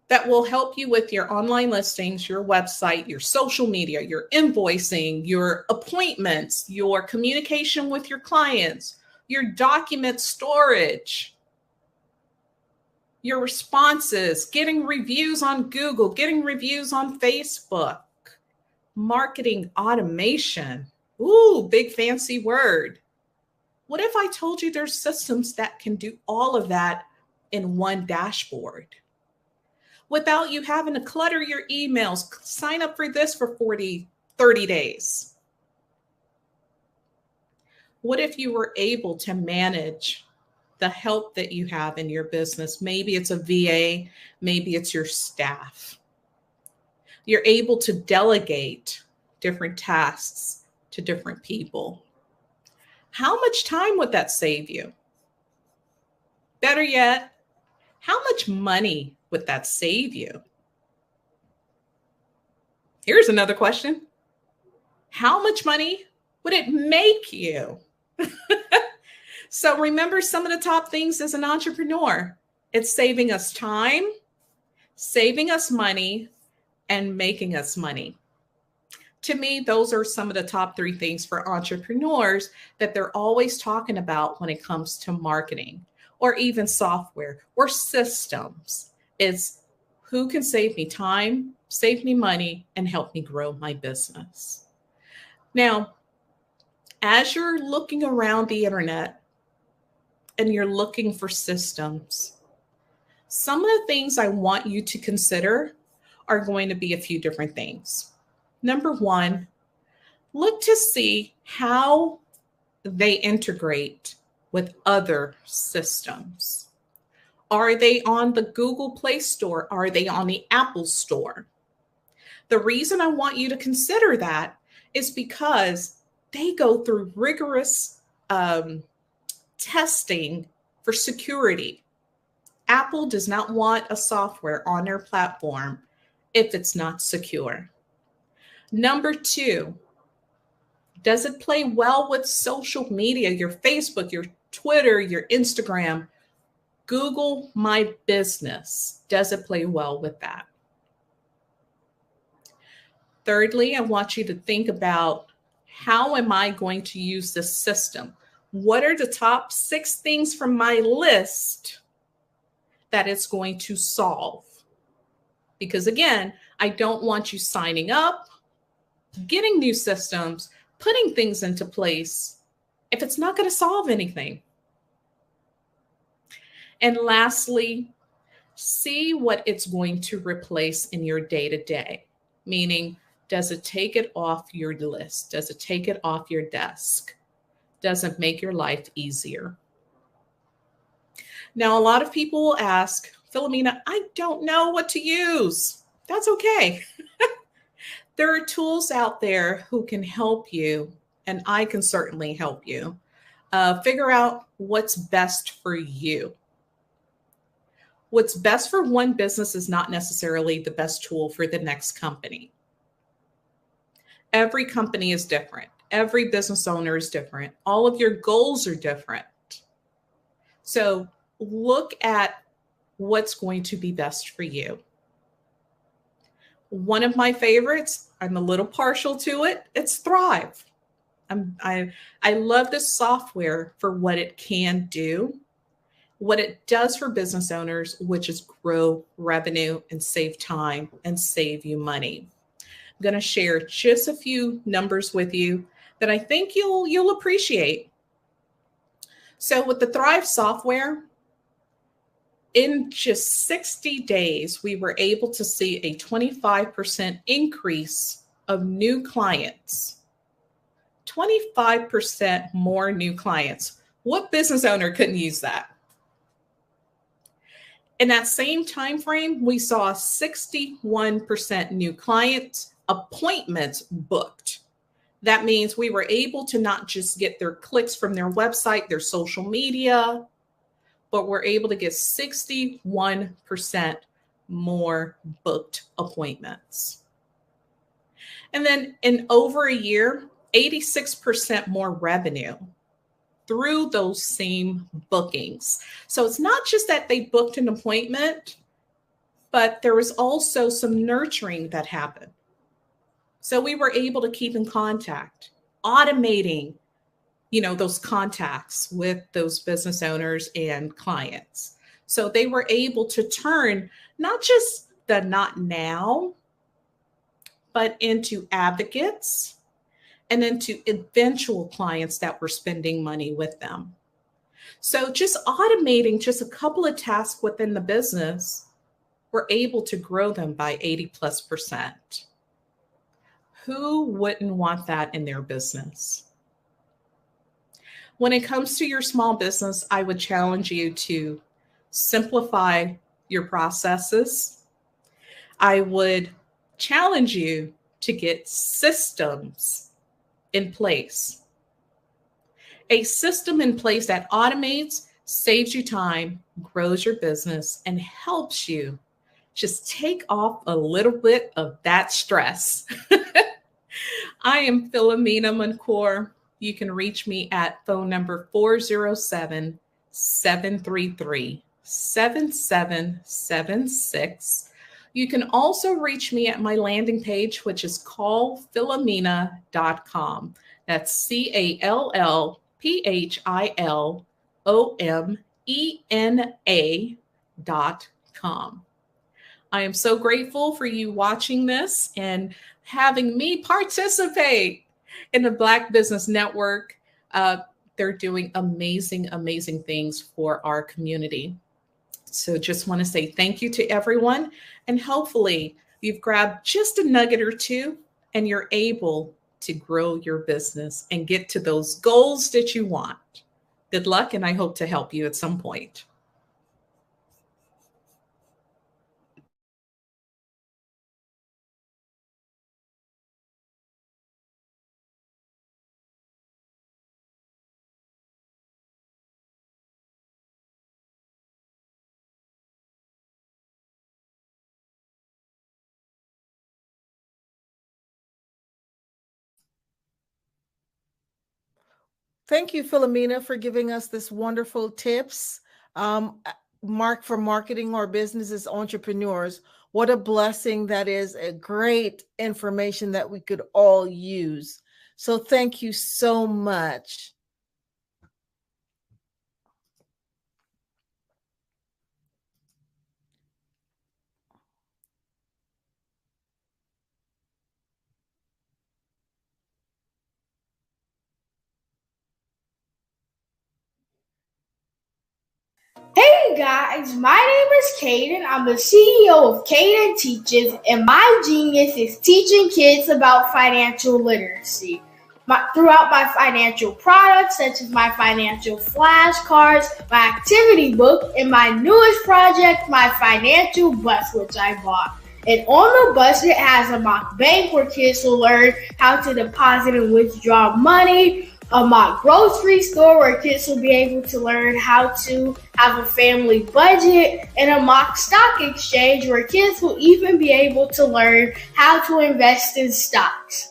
that will help you with your online listings, your website, your social media, your invoicing, your appointments, your communication with your clients, your document storage, your responses, getting reviews on Google, getting reviews on Facebook, marketing automation. Ooh, big fancy word. What if I told you there's systems that can do all of that in one dashboard without you having to clutter your emails, sign up for this for 30 days? What if you were able to manage the help that you have in your business? Maybe it's a VA, maybe it's your staff. You're able to delegate different tasks to different people. How much time would that save you? Better yet, how much money would that save you? Here's another question. How much money would it make you? So remember some of the top things as an entrepreneur. It's saving us time, saving us money, and making us money. To me, those are some of the top 3 things for entrepreneurs that they're always talking about when it comes to marketing or even software or systems. Is who can save me time, save me money, and help me grow my business. Now, as you're looking around the internet and you're looking for systems, some of the things I want you to consider are going to be a few different things. Number 1, look to see how they integrate with other systems. Are they on the Google Play Store? Are they on the Apple Store? The reason I want you to consider that is because they go through rigorous testing for security. Apple does not want a software on their platform if it's not secure. Number 2, does it play well with social media, your Facebook, your Twitter, your Instagram? Google My Business. Does it play well with that? Thirdly, I want you to think about, how am I going to use this system? What are the top 6 things from my list that it's going to solve? Because again, I don't want you signing up, getting new systems, putting things into place if it's not going to solve anything. And lastly, see what it's going to replace in your day-to-day. Meaning, does it take it off your list? Does it take it off your desk? Does it make your life easier? Now, a lot of people will ask, Philomena, I don't know what to use. That's okay. There are tools out there who can help you, and I can certainly help you figure out what's best for you. What's best for one business is not necessarily the best tool for the next company. Every company is different. Every business owner is different. All of your goals are different. So look at what's going to be best for you. One of my favorites, I'm a little partial to it, it's Thrive. I love this software for what it can do, what it does for business owners, which is grow revenue and save time and save you money. I'm going to share just a few numbers with you that I think you'll appreciate. So with the Thrive software, in just 60 days, we were able to see a 25% increase of new clients. 25% more new clients. What business owner couldn't use that? In that same time frame, we saw 61% new clients, appointments booked. That means we were able to not just get their clicks from their website, their social media, but we're able to get 61% more booked appointments. And then in over a year, 86% more revenue through those same bookings. So it's not just that they booked an appointment, but there was also some nurturing that happened. So we were able to keep in contact, automating, those contacts with those business owners and clients. So they were able to turn not just the not now, but into advocates and into eventual clients that were spending money with them. So just automating just a couple of tasks within the business, we're able to grow them by 80+%. Who wouldn't want that in their business? When it comes to your small business, I would challenge you to simplify your processes. I would challenge you to get systems in place. A system in place that automates, saves you time, grows your business, and helps you just take off a little bit of that stress. I am Philomena Mancour. You can reach me at phone number 407-733-7776. You can also reach me at my landing page, which is callphilomena.com. That's callphilomena.com. I am so grateful for you watching this and having me participate in the Black Business Network. They're doing amazing, amazing things for our community. So just want to say thank you to everyone. And hopefully you've grabbed just a nugget or two and you're able to grow your business and get to those goals that you want. Good luck, and I hope to help you at some point. Thank you, Philomena, for giving us this wonderful tips. Mark for marketing our business as entrepreneurs. What a blessing that is, a great information that we could all use. So thank you so much. Hey guys, my name is Caden. I'm the CEO of Caden Teaches, and my genius is teaching kids about financial literacy. Throughout my financial products, such as my financial flashcards, my activity book, and my newest project, my financial bus, which I bought. And on the bus, it has a mock bank where kids will learn how to deposit and withdraw money, a mock grocery store where kids will be able to learn how to have a family budget, and a mock stock exchange where kids will even be able to learn how to invest in stocks.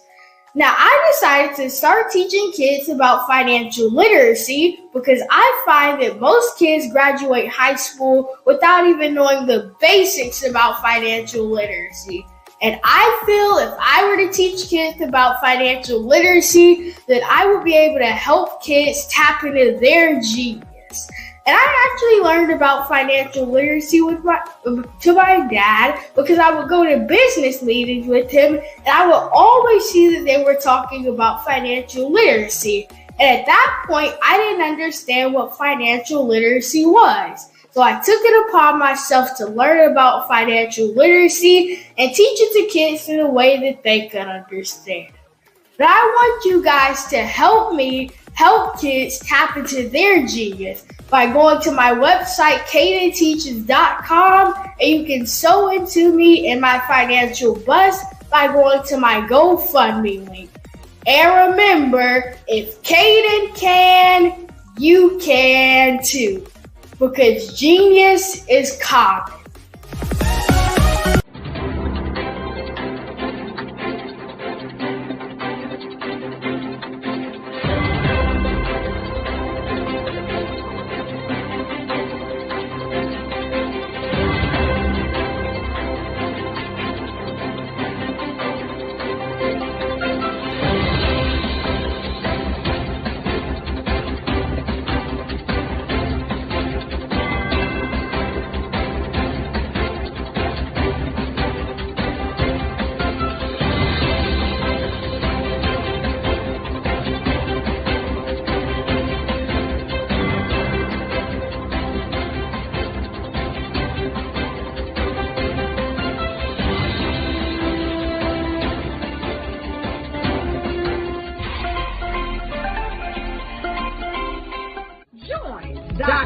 Now, I decided to start teaching kids about financial literacy because I find that most kids graduate high school without even knowing the basics about financial literacy. And I feel if I were to teach kids about financial literacy, that I would be able to help kids tap into their genius. And I actually learned about financial literacy to my dad because I would go to business meetings with him, and I would always see that they were talking about financial literacy. And at that point, I didn't understand what financial literacy was. So I took it upon myself to learn about financial literacy and teach it to kids in a way that they can understand. But I want you guys to help me help kids tap into their genius by going to my website, cadenteaches.com, and you can sew into me in my financial bus by going to my GoFundMe link. And remember, if Caden can, you can too. Because genius is common.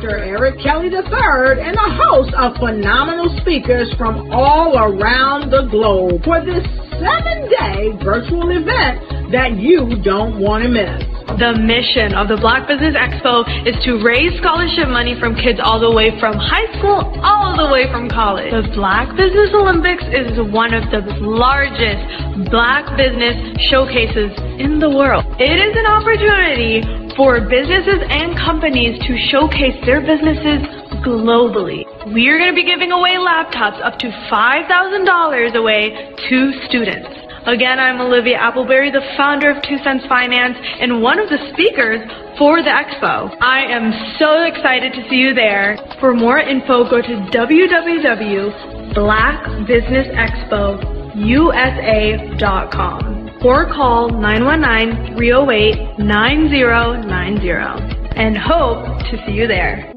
Dr. Eric Kelly III and a host of phenomenal speakers from all around the globe for this 7-day virtual event that you don't want to miss. The mission of the Black Business Expo is to raise scholarship money from kids all the way from high school, all the way from college. The Black Business Olympics is one of the largest Black business showcases in the world. It is an opportunity for businesses and companies to showcase their businesses globally. We are going to be giving away laptops up to $5,000 away to students. Again, I'm Olivia Appleberry, the founder of 2 Cents Finance and one of the speakers for the expo. I am so excited to see you there. For more info, go to www.blackbusinessexpousa.com or call 919-308-9090 and hope to see you there.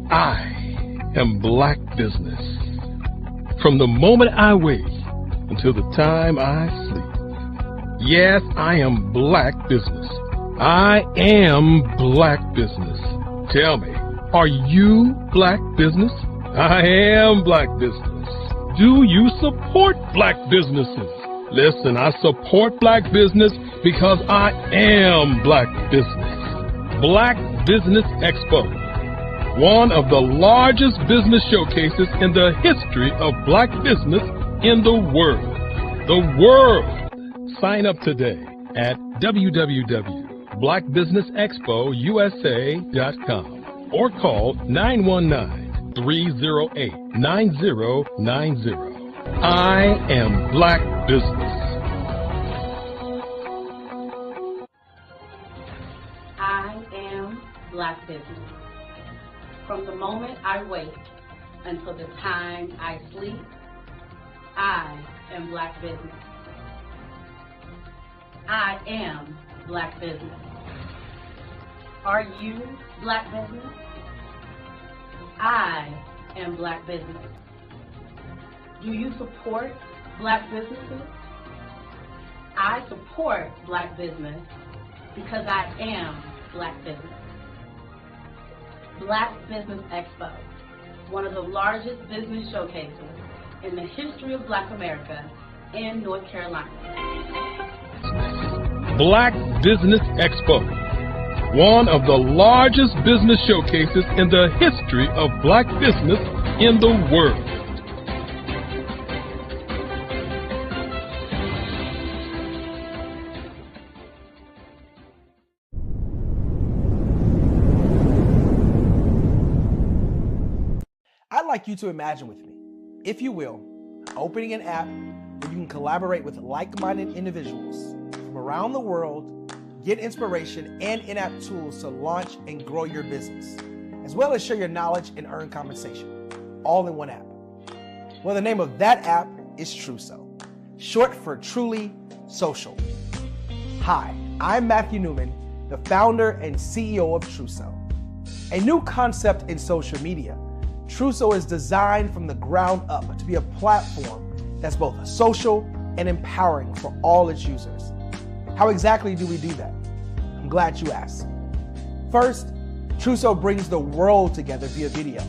I am Black Business. From the moment I wake until the time I sleep. Yes, I am Black Business. I am Black Business. Tell me, are you Black Business? I am Black Business. Do you support Black businesses? Listen, I support Black business because I am Black Business. Black Business Expo, one of the largest business showcases in the history of Black business in the world. The world! Sign up today at www.blackbusinessexpousa.com or call 919-308-9090. I am Black Business. I am Black Business. From the moment I wake until the time I sleep, I am Black Business. I am Black Business. Are you Black Business? I am Black Business. Do you support Black businesses? I support Black business because I am Black Business. Black Business Expo, one of the largest business showcases in the history of Black America in North Carolina. Black Business Expo, one of the largest business showcases in the history of Black business in the world. I'd like you to imagine with me, if you will, opening an app where you can collaborate with like-minded individuals from around the world, get inspiration and in-app tools to launch and grow your business, as well as share your knowledge and earn compensation, all in one app. Well, the name of that app is Truso, short for Truly Social. Hi, I'm Matthew Newman, the founder and CEO of Truso, a new concept in social media. Truso is designed from the ground up to be a platform that's both social and empowering for all its users. How exactly do we do that? I'm glad you asked. First, Truso brings the world together via video.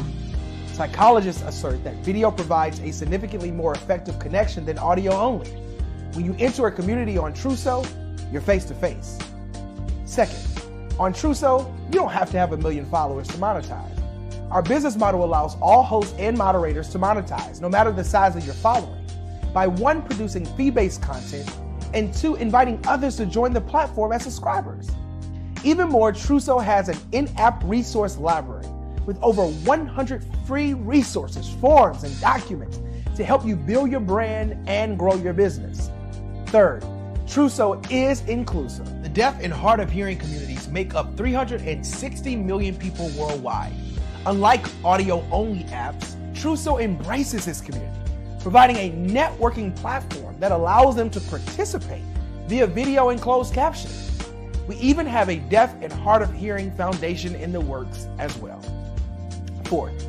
Psychologists assert that video provides a significantly more effective connection than audio only. When you enter a community on Truso, you're face-to-face. Second, on Truso, you don't have to have 1 million followers to monetize. Our business model allows all hosts and moderators to monetize, no matter the size of your following, by 1, producing fee-based content, and 2, inviting others to join the platform as subscribers. Even more, Truso has an in-app resource library with over 100 free resources, forms, and documents to help you build your brand and grow your business. Third, Truso is inclusive. The deaf and hard of hearing communities make up 360 million people worldwide. Unlike audio-only apps, Truso embraces this community, providing a networking platform that allows them to participate via video and closed captioning. We even have a deaf and hard of hearing foundation in the works as well. Fourth,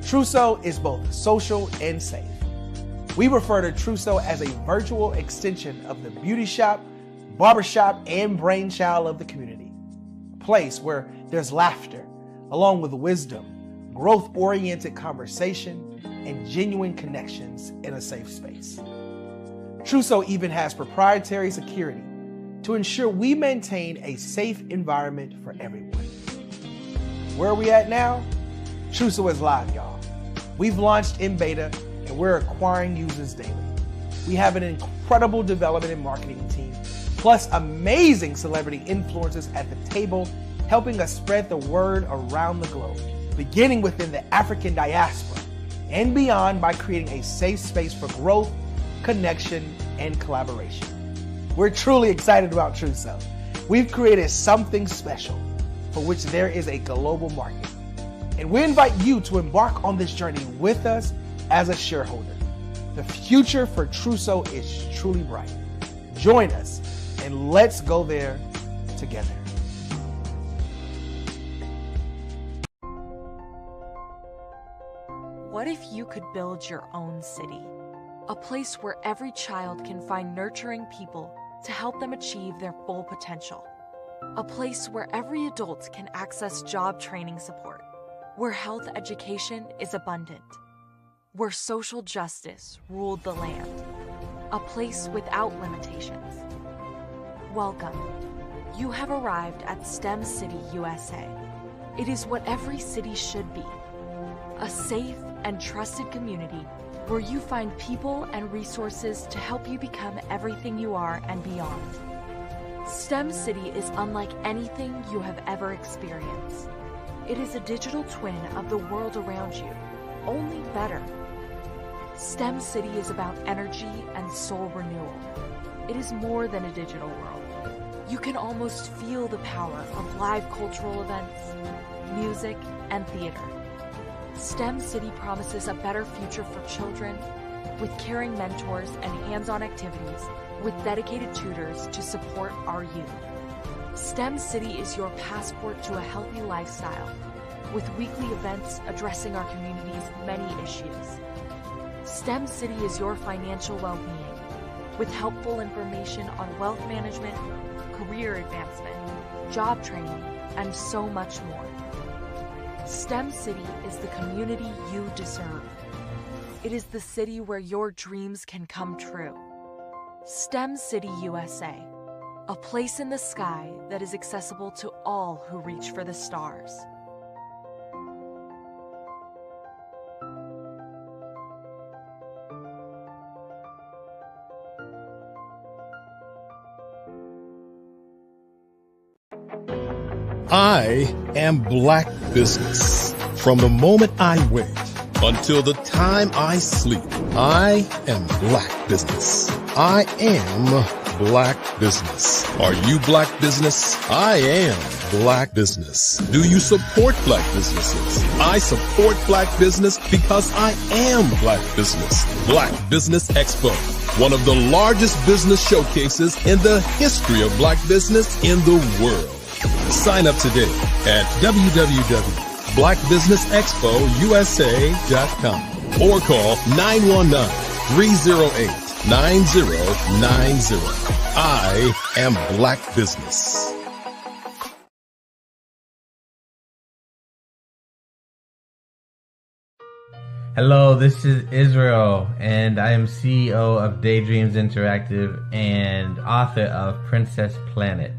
Truso is both social and safe. We refer to Truso as a virtual extension of the beauty shop, barbershop and brainchild of the community. A place where there's laughter, along with wisdom, growth-oriented conversation, and genuine connections in a safe space. Trousseau even has proprietary security to ensure we maintain a safe environment for everyone. Where are we at now? Trousseau is live, y'all. We've launched in beta and we're acquiring users daily. We have an incredible development and marketing team, plus amazing celebrity influencers at the table, helping us spread the word around the globe, beginning within the African diaspora and beyond by creating a safe space for growth, connection, and collaboration. We're truly excited about Trousseau. We've created something special for which there is a global market. And we invite you to embark on this journey with us as a shareholder. The future for Trousseau is truly bright. Join us and let's go there together. What if you could build your own city? A place where every child can find nurturing people to help them achieve their full potential. A place where every adult can access job training support. Where health education is abundant. Where social justice ruled the land. A place without limitations. Welcome. You have arrived at STEM City USA. It is what every city should be. A safe and trusted community where you find people and resources to help you become everything you are and beyond. STEM City is unlike anything you have ever experienced. It is a digital twin of the world around you, only better. STEM City is about energy and soul renewal. It is more than a digital world. You can almost feel the power of live cultural events, music, and theater. STEM City promises a better future for children with caring mentors and hands-on activities with dedicated tutors to support our youth. STEM City is your passport to a healthy lifestyle with weekly events addressing our community's many issues. STEM City is your financial well-being with helpful information on wealth management, career advancement, job training, and so much more. STEM City is the community you deserve. It is the city where your dreams can come true. STEM City USA, a place in the sky that is accessible to all who reach for the stars. I am Black Business. From the moment I wake until the time I sleep, I am Black Business. I am Black Business. Are you Black Business? I am Black Business. Do you support Black businesses? I support Black business because I am Black Business. Black Business Expo, one of the largest business showcases in the history of Black business in the world. Sign up today at www.blackbusinessexpousa.com or call 919-308-9090. I am Black Business. Hello, this is Israel, and I am CEO of Daydreams Interactive and author of Princess Planet.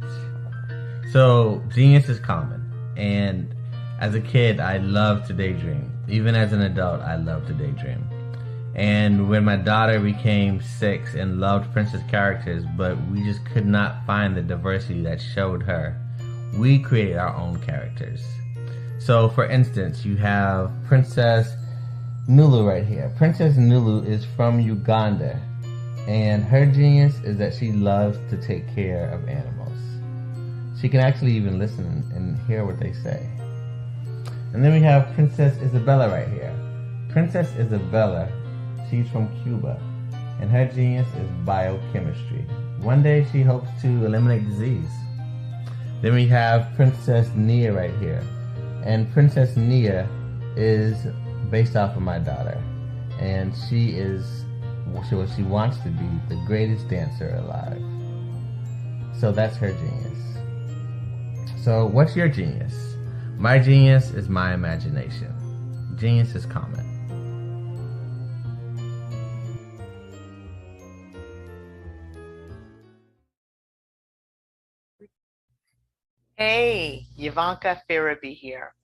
So, genius is common, and as a kid, I loved to daydream. Even as an adult, I loved to daydream. And when my daughter became 6 and loved princess characters, but we just could not find the diversity that showed her, we created our own characters. So, for instance, you have Princess Nulu right here. Princess Nulu is from Uganda, and her genius is that she loves to take care of animals. She can actually even listen and hear what they say. And then we have Princess Isabella right here. Princess Isabella, she's from Cuba, and her genius is biochemistry. One day she hopes to eliminate disease. Then we have Princess Nia right here. And Princess Nia is based off of my daughter. And she is what she wants to be, the greatest dancer alive. So that's her genius. So what's your genius? My genius is my imagination. Genius is common. Hey, Ivanka Farabi here.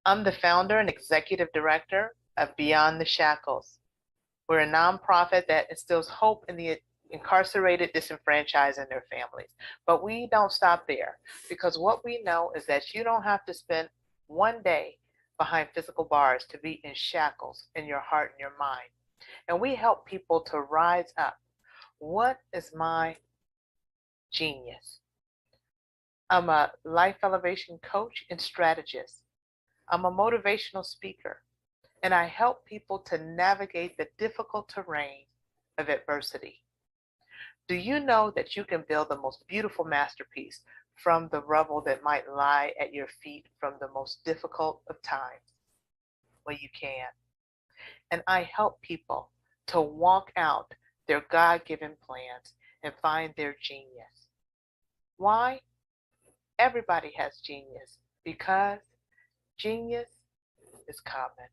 I'm the founder and executive director of Beyond the Shackles. We're a nonprofit that instills hope in the incarcerated, disenfranchised, and their families. But we don't stop there, because what we know is that you don't have to spend one day behind physical bars to be in shackles in your heart and your mind. And we help people to rise up. What is my genius? I'm a life elevation coach and strategist. I'm a motivational speaker, and I help people to navigate the difficult terrain of adversity. Do you know that you can build the most beautiful masterpiece from the rubble that might lie at your feet from the most difficult of times? Well, you can. And I help people to walk out their God-given plans and find their genius. Why? Everybody has genius, because genius is common.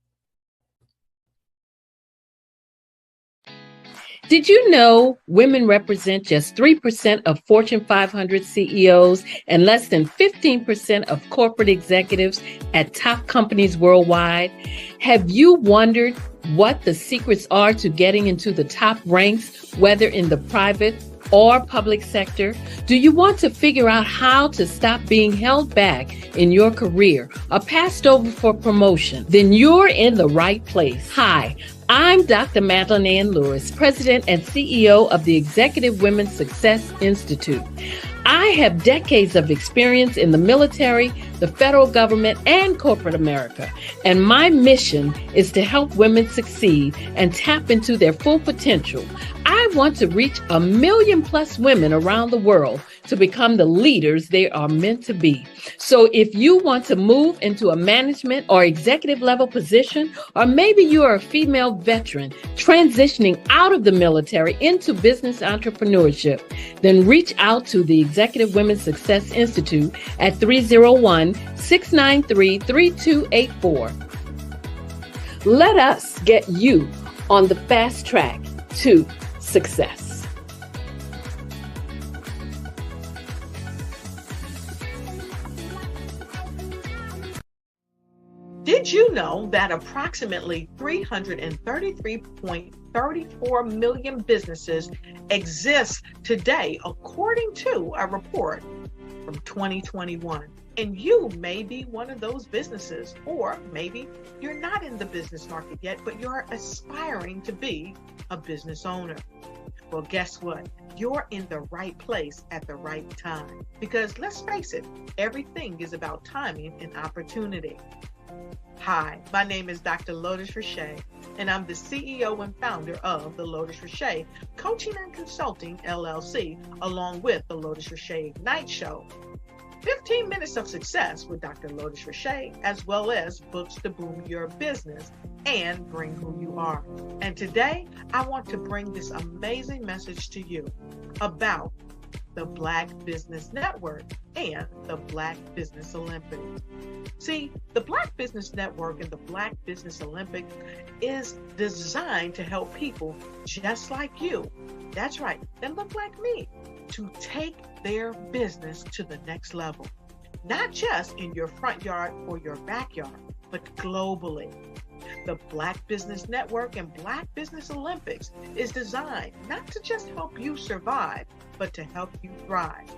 Did you know women represent just 3% of Fortune 500 CEOs and less than 15% of corporate executives at top companies worldwide? Have you wondered what the secrets are to getting into the top ranks, whether in the private or public sector? Do you want to figure out how to stop being held back in your career or passed over for promotion? Then you're in the right place. Hi, I'm Dr. Madeline Ann Lewis, President and CEO of the Executive Women's Success Institute. I have decades of experience in the military, the federal government, and corporate America. And my mission is to help women succeed and tap into their full potential. I want to reach 1 million+ women around the world to become the leaders they are meant to be. So if you want to move into a management or executive level position, or maybe you are a female veteran transitioning out of the military into business entrepreneurship, then reach out to the Executive Women's Success Institute at 301-693-3284. Let us get you on the fast track to success. Did you know that approximately 333.34 million businesses exist today, according to a report from 2021? And you may be one of those businesses, or maybe you're not in the business market yet, but you're aspiring to be a business owner. Well, guess what? You're in the right place at the right time. Because let's face it, everything is about timing and opportunity. Hi, my name is Dr. Lotus Richey, and I'm the CEO and founder of the Lotus Richey Coaching and Consulting LLC, along with the Lotus Richey Ignite Show. 15 minutes of success with Dr. Lotus Richey, as well as books to boom your business and bring who you are. And today, I want to bring this amazing message to you about the Black Business Network and the Black Business Olympics. See, the Black Business Network and the Black Business Olympics is designed to help people just like you, that's right, that look like me, to take their business to the next level. Not just in your front yard or your backyard, but globally. The Black Business Network and Black Business Olympics is designed not to just help you survive, but to help you thrive.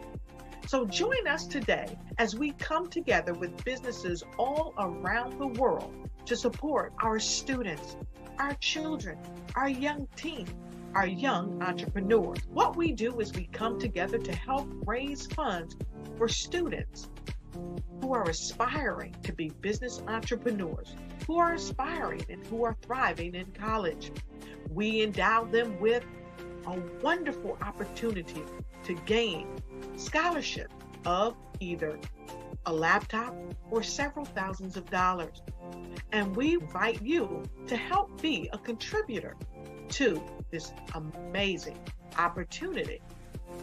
So join us today as we come together with businesses all around the world to support our students, our children, our young teens, our young entrepreneurs. What we do is we come together to help raise funds for students who are aspiring to be business entrepreneurs, who are aspiring and who are thriving in college. We endow them with a wonderful opportunity to gain scholarship of either a laptop or several thousands of dollars. And we invite you to help be a contributor to this amazing opportunity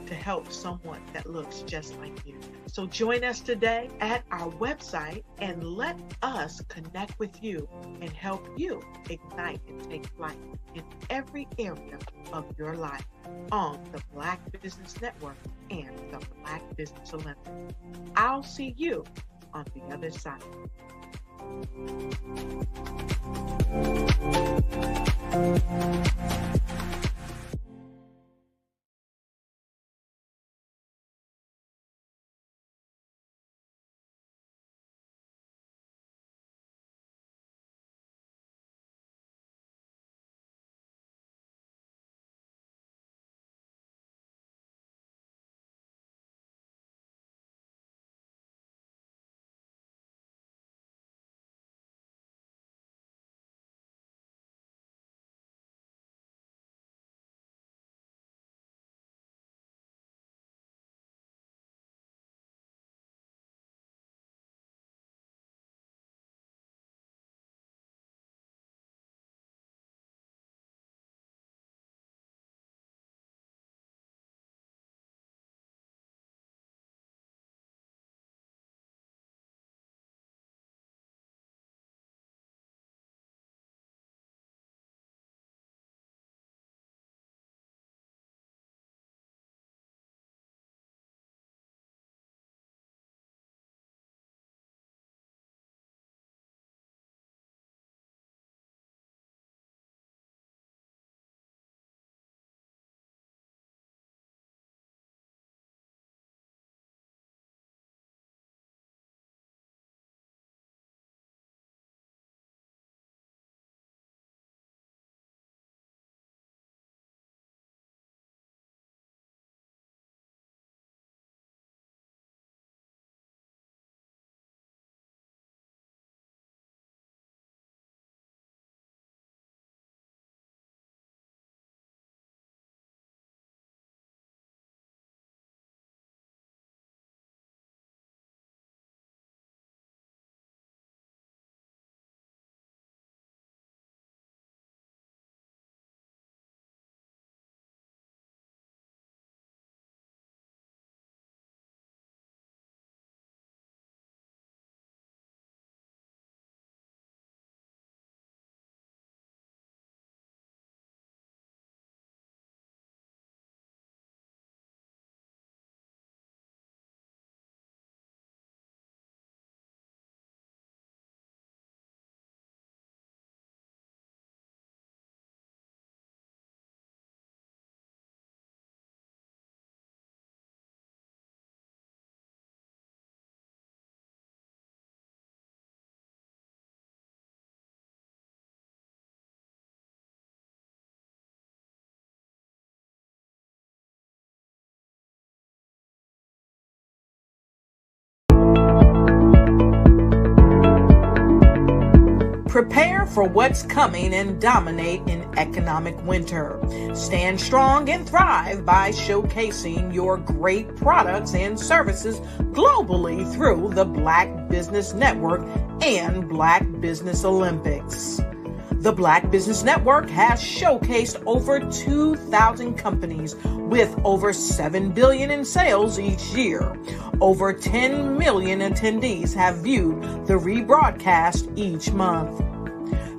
to help someone that looks just like you. So join us today at our website and let us connect with you and help you ignite and take flight in every area of your life on the Black Business Network and the Black Business Olympics. I'll see you on the other side. Prepare for what's coming and dominate in economic winter. Stand strong and thrive by showcasing your great products and services globally through the Black Business Network and Black Business Olympics. The Black Business Network has showcased over 2,000 companies with over $7 billion in sales each year. Over 10 million attendees have viewed the rebroadcast each month.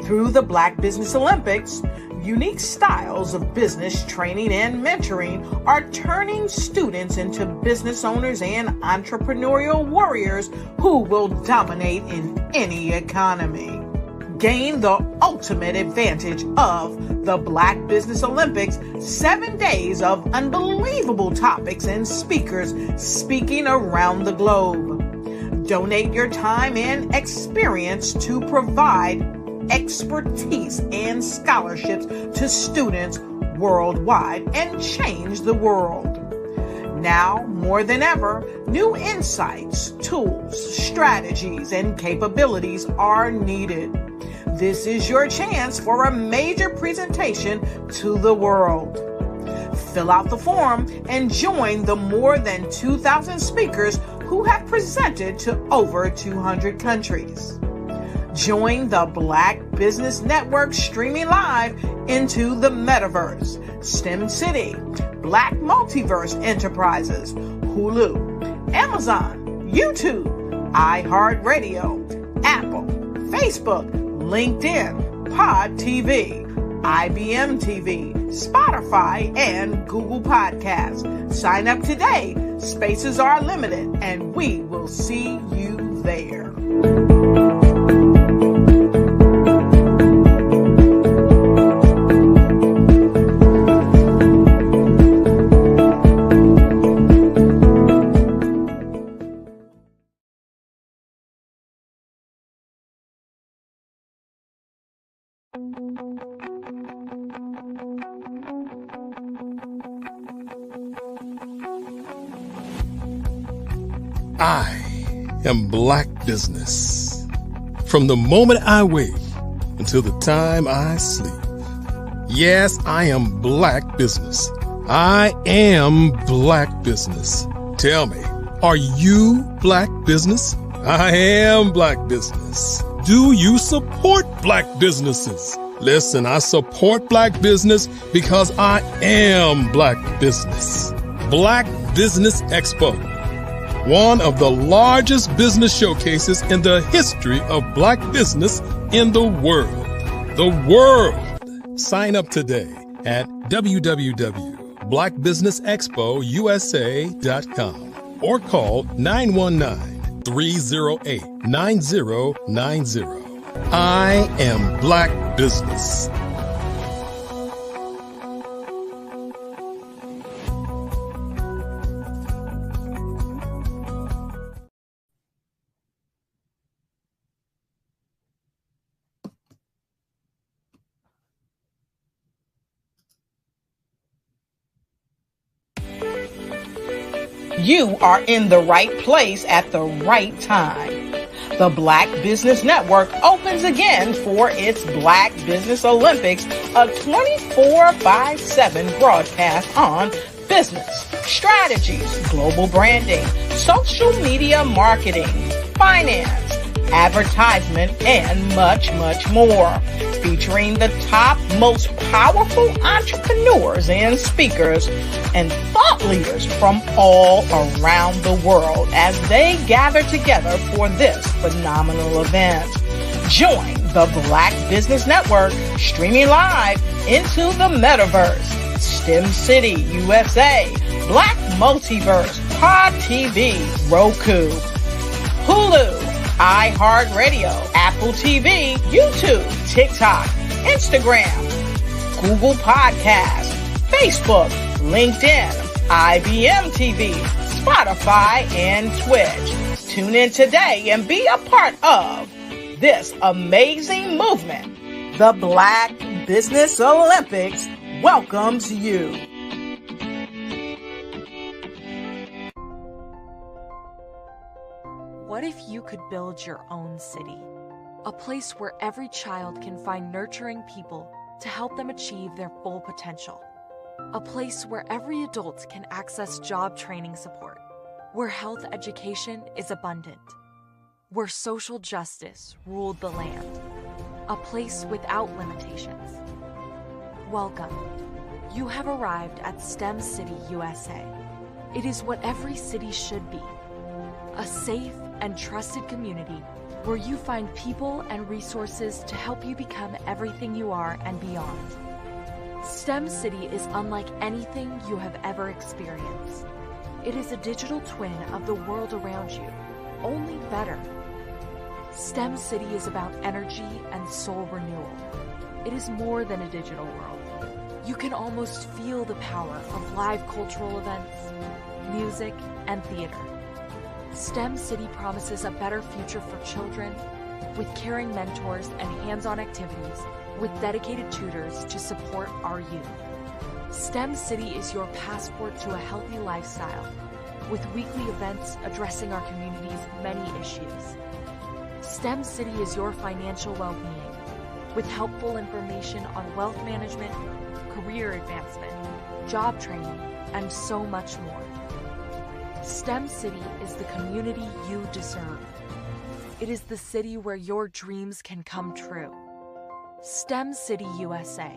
Through the Black Business Olympics, unique styles of business training and mentoring are turning students into business owners and entrepreneurial warriors who will dominate in any economy. Gain the ultimate advantage of the Black Business Olympics, 7 days of unbelievable topics and speakers speaking around the globe. Donate your time and experience to provide expertise and scholarships to students worldwide and change the world. Now, more than ever, new insights, tools, strategies, and capabilities are needed. This is your chance for a major presentation to the world. Fill out the form and join the more than 2,000 speakers who have presented to over 200 countries. Join the Black Business Network streaming live into the metaverse. STEM City, Black Multiverse Enterprises, Hulu, Amazon, YouTube, iHeartRadio, Apple, Facebook, LinkedIn, Pod TV, IBM TV, Spotify, and Google Podcasts. Sign up today. Spaces are limited, and we will see you there. I am Black Business. From the moment I wake until the time I sleep. Yes, I am Black Business. I am Black Business. Tell me, are you Black Business? I am Black Business. Do you support Black businesses? Listen, I support Black business because I am Black Business. Black Business Expo, one of the largest business showcases in the history of Black business in the world. The world! Sign up today at www.blackbusinessexpousa.com or call 919-308-9090. I am Black Business. You are in the right place at the right time. The Black Business Network opens again for its Black Business Olympics, a 24/7 broadcast on business, strategies, global branding, social media marketing, finance, advertisement, and much, much more. Featuring the top, most powerful entrepreneurs and speakers and thought leaders from all around the world as they gather together for this phenomenal event. Join the Black Business Network streaming live into the metaverse. STEM City USA, Black Multiverse, Pod TV, Roku, Hulu, iHeartRadio, Apple TV, YouTube, TikTok, Instagram, Google Podcasts, Facebook, LinkedIn, IBM TV, Spotify, and Twitch. Tune in today and be a part of this amazing movement. The Black Business Olympics welcomes you. What if you could build your own city? A place where every child can find nurturing people to help them achieve their full potential. A place where every adult can access job training support. Where health education is abundant. Where social justice ruled the land. A place without limitations. Welcome. You have arrived at STEM City USA. It is what every city should be. A safe and trusted community where you find people and resources to help you become everything you are and beyond. STEM City is unlike anything you have ever experienced. It is a digital twin of the world around you, only better. STEM City is about energy and soul renewal. It is more than a digital world. You can almost feel the power of live cultural events, music, and theater. STEM City promises a better future for children with caring mentors and hands-on activities with dedicated tutors to support our youth. STEM City is your passport to a healthy lifestyle with weekly events addressing our community's many issues. STEM City is your financial well-being with helpful information on wealth management, career advancement, job training, and so much more. STEM City is the community you deserve. It is the city where your dreams can come true. STEM City USA,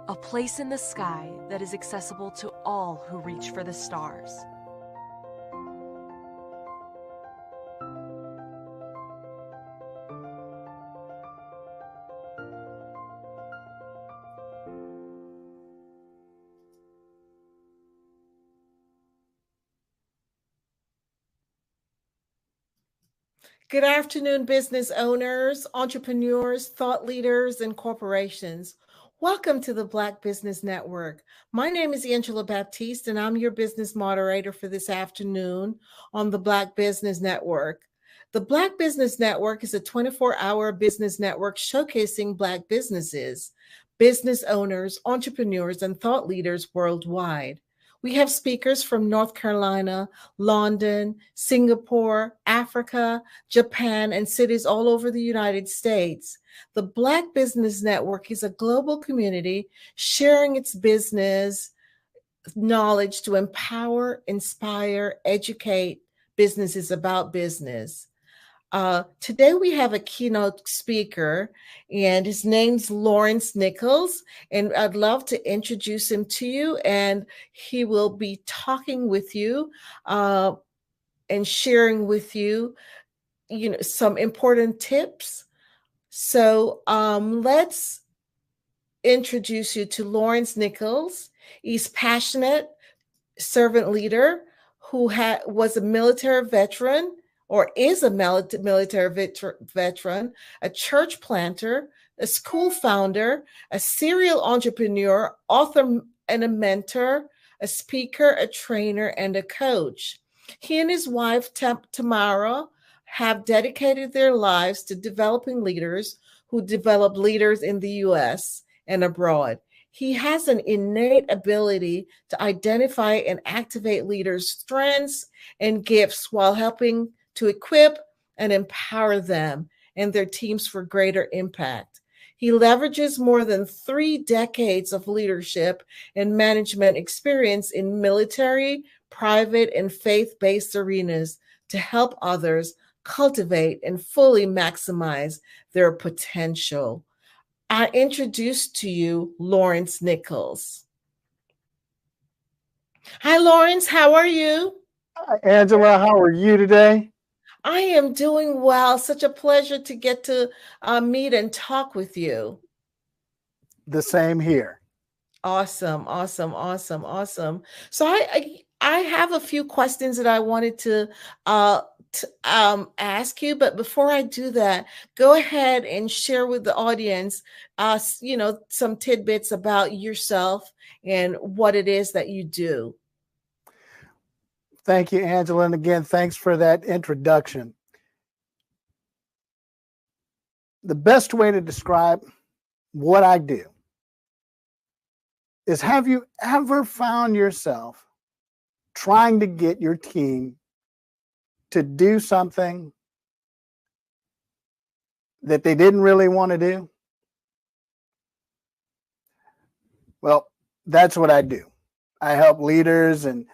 a place in the sky that is accessible to all who reach for the stars. Good afternoon, business owners, entrepreneurs, thought leaders, and corporations. Welcome to the Black Business Network. My name is Angela Baptiste, and I'm your business moderator for this afternoon on the Black Business Network. The Black Business Network is a 24-hour business network showcasing Black businesses, business owners, entrepreneurs, and thought leaders worldwide. We have speakers from North Carolina, London, Singapore, Africa, Japan, and cities all over the United States. The Black Business Network is a global community sharing its business knowledge to empower, inspire, educate businesses about business. Today we have a keynote speaker, and his name's Lawrence Nichols, and I'd love to introduce him to you, and he will be talking with you and sharing with you, some important tips. So let's introduce you to Lawrence Nichols. He's passionate servant leader who was a military veteran, or is a military veteran, a church planter, a school founder, a serial entrepreneur, author and a mentor, a speaker, a trainer, and a coach. He and his wife, Tamara, have dedicated their lives to developing leaders who develop leaders in the U.S. and abroad. He has an innate ability to identify and activate leaders' strengths and gifts while helping to equip and empower them and their teams for greater impact. He leverages more than 3 decades of leadership and management experience in military, private, and faith-based arenas to help others cultivate and fully maximize their potential. I introduce to you Lawrence Nichols. Hi, Lawrence. How are you? Hi, Angela. How are you today? I am doing well. Such a pleasure to get to meet and talk with you. The same here. Awesome. So I have a few questions that I wanted to ask you, but before I do that, go ahead and share with the audience, some tidbits about yourself and what it is that you do. Thank you, Angela. And again, thanks for that introduction. The best way to describe what I do is, have you ever found yourself trying to get your team to do something that they didn't really want to do? Well, that's what I do. I help leaders and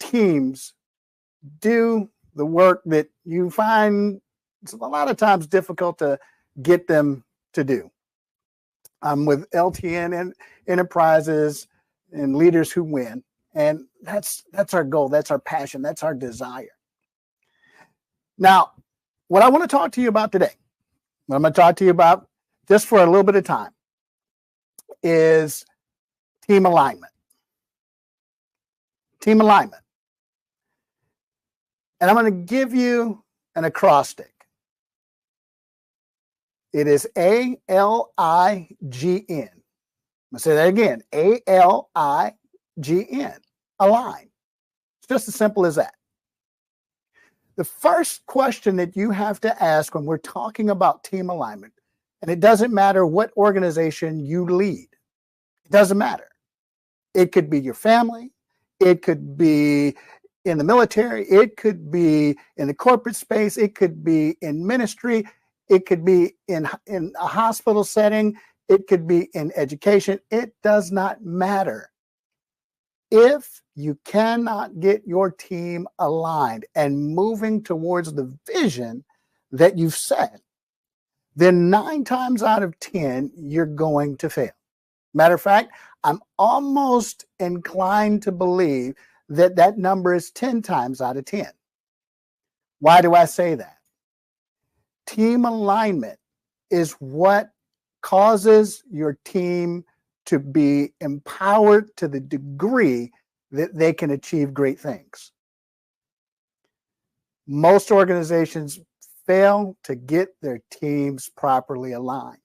teams do the work that you find it's a lot of times difficult to get them to do. I'm with LTN Enterprises and Leaders Who Win, and that's our goal, that's our passion, that's our desire. Now, what I want to talk to you about today, what I'm going to talk to you about just for a little bit of time, is team alignment. Team alignment. And I'm going to give you an acrostic. It is ALIGN. I'm going to say that again. ALIGN. Align. It's just as simple as that. The first question that you have to ask when we're talking about team alignment, and it doesn't matter what organization you lead, it doesn't matter. It could be your family, it could be in the military, it could be in the corporate space, it could be in ministry, it could be in a hospital setting, it could be in education. It does not matter. If you cannot get your team aligned and moving towards the vision that you've set, then 9 times out of 10, you're going to fail. Matter of fact, I'm almost inclined to believe that that number is 10 times out of 10. Why do I say that? Team alignment is what causes your team to be empowered to the degree that they can achieve great things. Most organizations fail to get their teams properly aligned,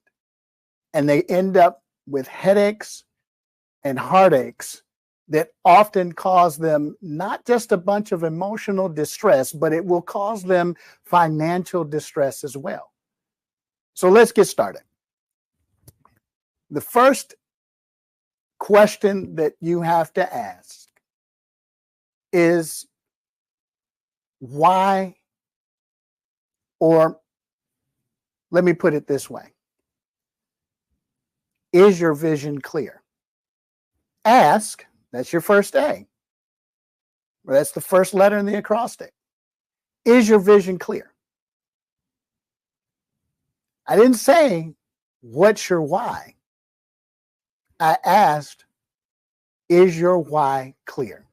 and they end up with headaches and heartaches that often cause them not just a bunch of emotional distress, but it will cause them financial distress as well. So let's get started. The first question that you have to ask is why, or let me put it this way. Is your vision clear? Ask, that's your first A. That's the first letter in the acrostic. Is your vision clear? I didn't say, what's your why? I asked, is your why clear?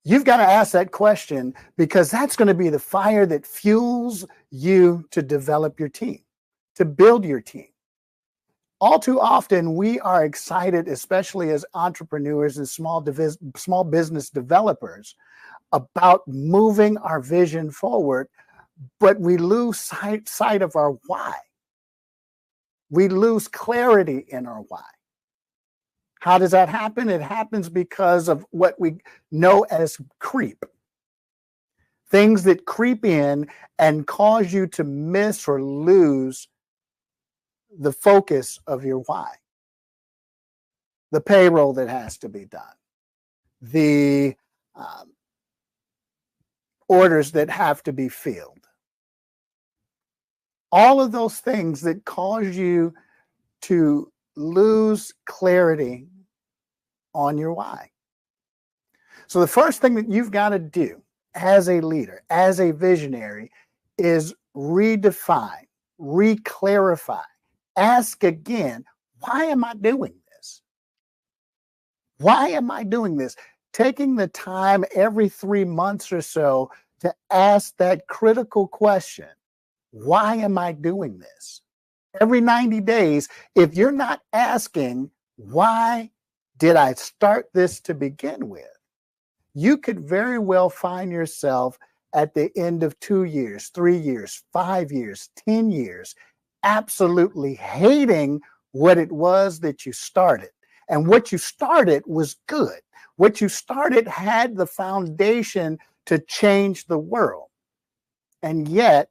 You've got to ask that question because that's going to be the fire that fuels you to develop your team, to build your team. All too often, we are excited, especially as entrepreneurs and small business developers, about moving our vision forward, but we lose sight of our why. We lose clarity in our why. How does that happen? It happens because of what we know as creep. Things that creep in and cause you to miss or lose the focus of your why. The payroll that has to be done. The orders that have to be filled. All of those things that cause you to lose clarity on your why. So the first thing that you've got to do as a leader, as a visionary, is redefine, reclarify, ask again, why am I doing this? Why am I doing this? Taking the time every 3 months or so to ask that critical question, why am I doing this? Every 90 days, if you're not asking, why did I start this to begin with? You could very well find yourself at the end of 2 years, 3 years, 5 years, 10 years, absolutely hating what it was that you started. And what you started was good. What you started had the foundation to change the world. And yet,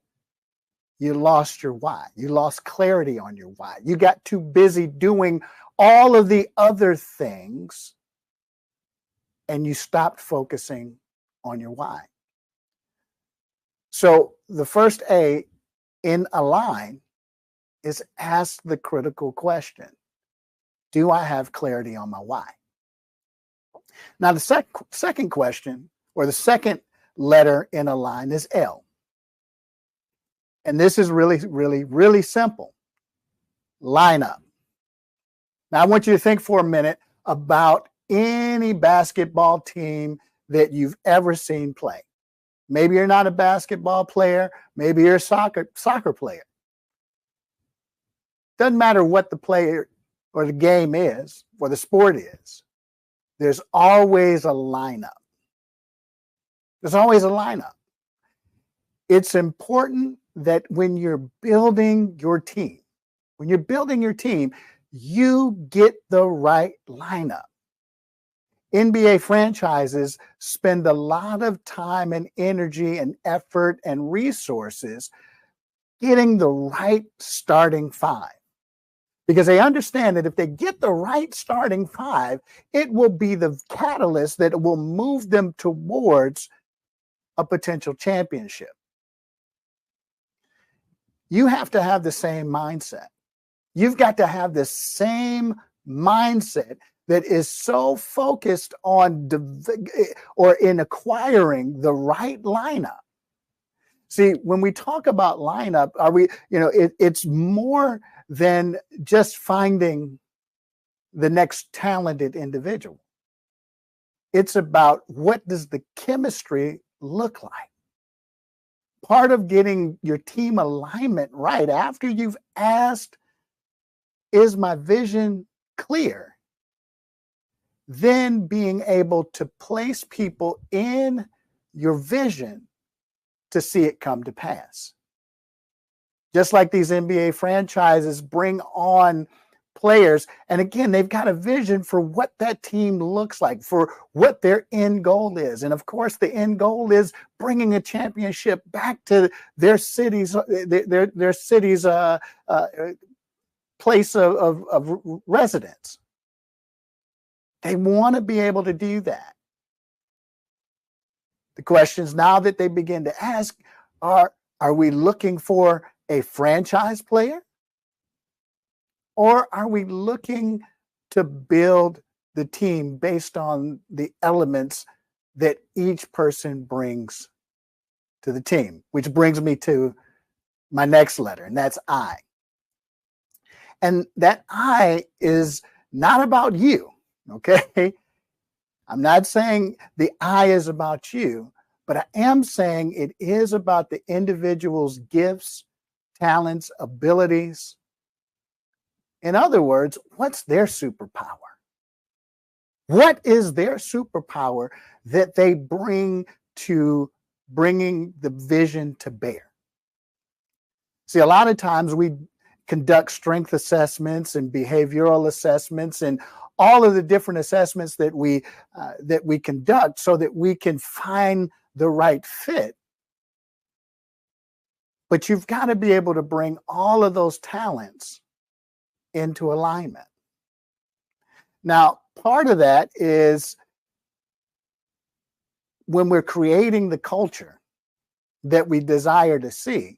you lost your why. You lost clarity on your why. You got too busy doing all of the other things, and you stopped focusing on your why. So the first A in align is ask the critical question. Do I have clarity on my why? Now, the second question, or the second letter in align, is L. And this is really, really, really simple. Line up. Now, I want you to think for a minute about any basketball team that you've ever seen play. Maybe you're not a basketball player. Maybe you're a soccer player. Doesn't matter what the player or the game is, or the sport is. There's always a lineup. There's always a lineup. It's important that when you're building your team, you get the right lineup. NBA franchises spend a lot of time and energy and effort and resources getting the right starting five, because they understand that if they get the right starting five, it will be the catalyst that will move them towards a potential championship. You have to have the same mindset. You've got to have the same mindset that is so focused on in acquiring the right lineup See, when we talk about lineup, it's more than just finding the next talented individual. It's about what does the chemistry look like. Part of getting your team alignment right after you've asked, is my vision clear? Then being able to place people in your vision to see it come to pass. Just like these NBA franchises bring on players, and again, they've got a vision for what that team looks like, for what their end goal is. And of course, the end goal is bringing a championship back to their city's place of residence. They want to be able to do that. The questions now that they begin to ask are we looking for a franchise player? Or are we looking to build the team based on the elements that each person brings to the team? Which brings me to my next letter, and that's I. And that I is not about you, okay? I'm not saying the I is about you, but I am saying it is about the individual's gifts, talents, abilities. In other words, what's their superpower? What is their superpower that they bring to bringing the vision to bear? See, a lot of times we conduct strength assessments and behavioral assessments and all of the different assessments that we conduct so that we can find the right fit. But you've got to be able to bring all of those talents into alignment. Now, part of that is when we're creating the culture that we desire to see,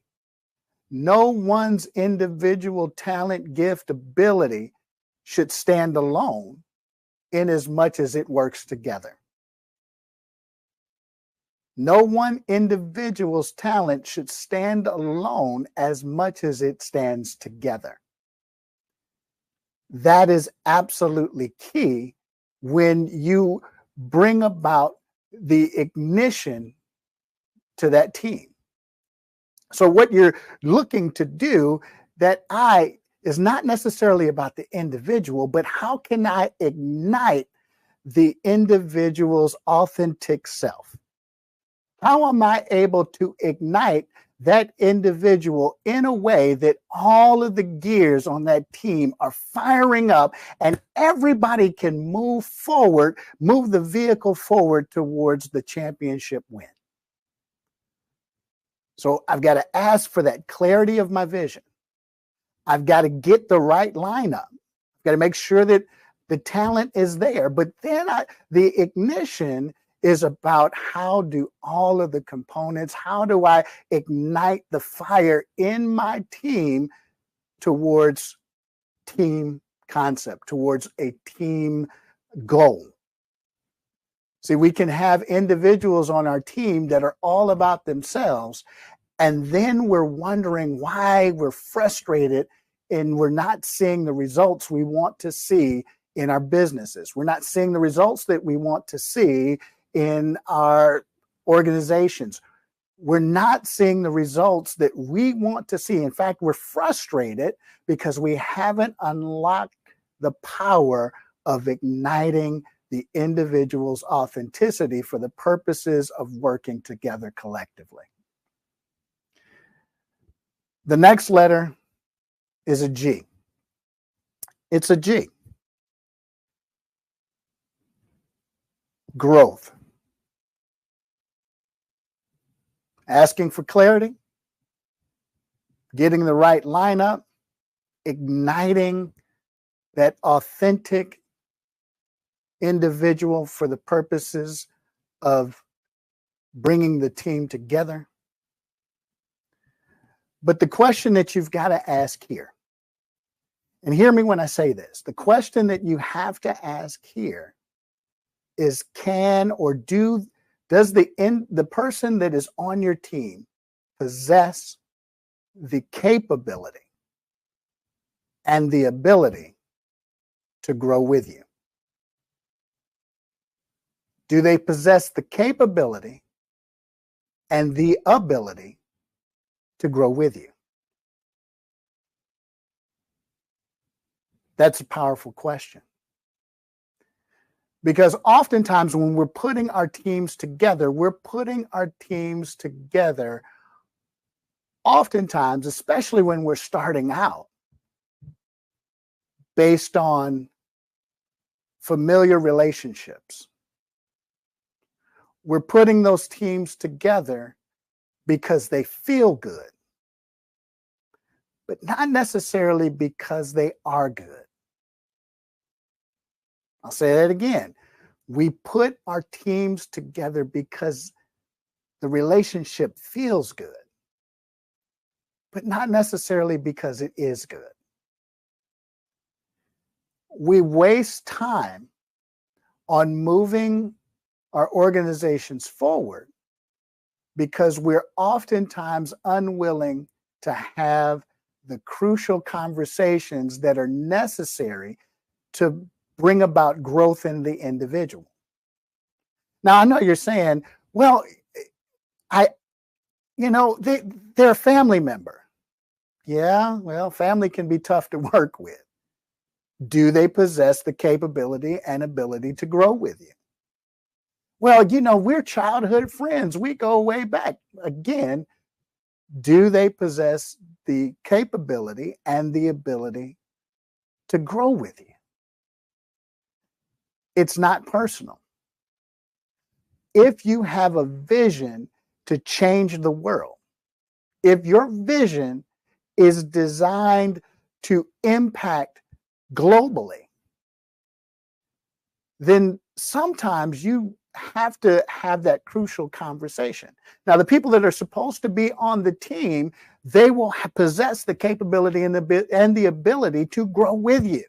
no one's individual talent, gift, ability should stand alone in as much as it works together. No one individual's talent should stand alone as much as it stands together. That is absolutely key when you bring about the ignition to that team. So what you're looking to do, that I is not necessarily about the individual, but how can I ignite the individual's authentic self? How am I able to ignite that individual in a way that all of the gears on that team are firing up and everybody can move forward, move the vehicle forward towards the championship win? So I've got to ask for that clarity of my vision. I've got to get the right lineup. I've got to make sure that the talent is there. But then the ignition is about how do all of the components, how do I ignite the fire in my team towards team concept, towards a team goal. See, we can have individuals on our team that are all about themselves, and then we're wondering why we're frustrated and we're not seeing the results we want to see in our businesses. We're not seeing the results that we want to see in our organizations. We're not seeing the results that we want to see. In fact, we're frustrated because we haven't unlocked the power of igniting the individual's authenticity for the purposes of working together collectively. The next letter is a G. It's a G. Growth. Asking for clarity, getting the right lineup, igniting that authentic individual for the purposes of bringing the team together. But the question that you've got to ask here, and hear me when I say this, the question that you have to ask here is does the person that is on your team possess the capability and the ability to grow with you? Do they possess the capability and the ability to grow with you? That's a powerful question. Because oftentimes when we're putting our teams together, oftentimes, especially when we're starting out, based on familiar relationships. We're putting those teams together because they feel good, but not necessarily because they are good. I'll say that again. We put our teams together because the relationship feels good, but not necessarily because it is good. We waste time on moving our organizations forward because we're oftentimes unwilling to have the crucial conversations that are necessary to bring about growth in the individual. Now, I know you're saying, well, they're a family member. Yeah, well, family can be tough to work with. Do they possess the capability and ability to grow with you? Well, we're childhood friends. We go way back. Again, do they possess the capability and the ability to grow with you? It's not personal. If you have a vision to change the world, if your vision is designed to impact globally, then sometimes you have to have that crucial conversation. Now, the people that are supposed to be on the team, they will possess the capability and the ability to grow with you.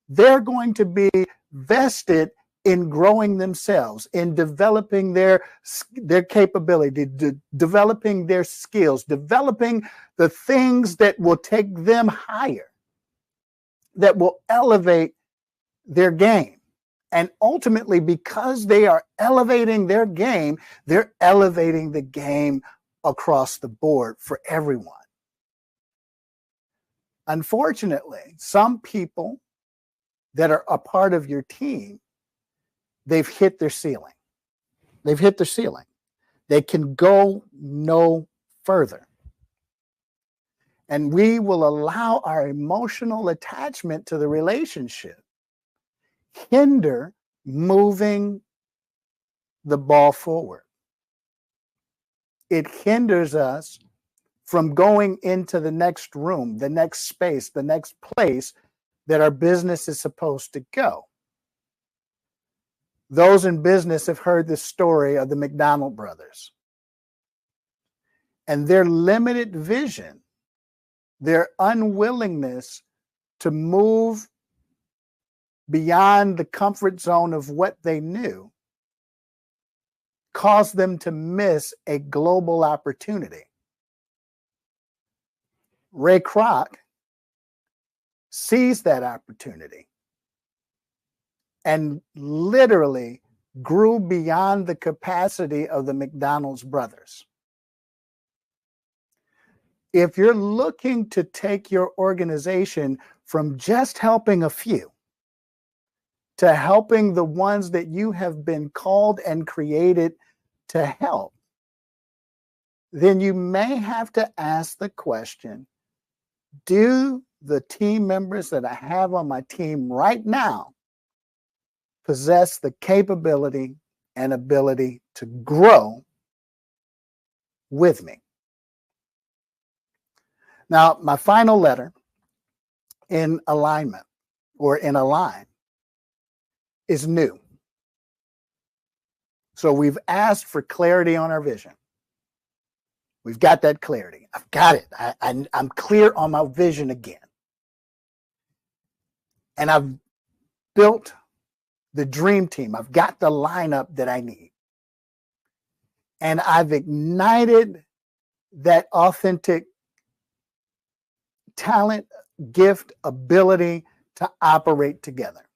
They're going to be vested in growing themselves, in developing their capability, developing their skills, developing the things that will take them higher, that will elevate their game. And ultimately, because they are elevating their game, they're elevating the game across the board for everyone. Unfortunately, some people that are a part of your team, they've hit their ceiling. They've hit their ceiling. They can go no further. And we will allow our emotional attachment to the relationship hinder moving the ball forward. It hinders us from going into the next room, the next space, the next place that our business is supposed to go. Those in business have heard the story of the McDonald brothers and their limited vision, their unwillingness to move beyond the comfort zone of what they knew caused them to miss a global opportunity. Ray Kroc seized that opportunity and literally grew beyond the capacity of the McDonald's brothers. If you're looking to take your organization from just helping a few to helping the ones that you have been called and created to help, then you may have to ask the question, do the team members that I have on my team right now possess the capability and ability to grow with me? Now, my final letter in alignment or in align is new. So we've asked for clarity on our vision. We've got that clarity. I've got it. I'm clear on my vision again. And I've built the dream team. I've got the lineup that I need. and I've ignited that authentic talent, gift, ability to operate together.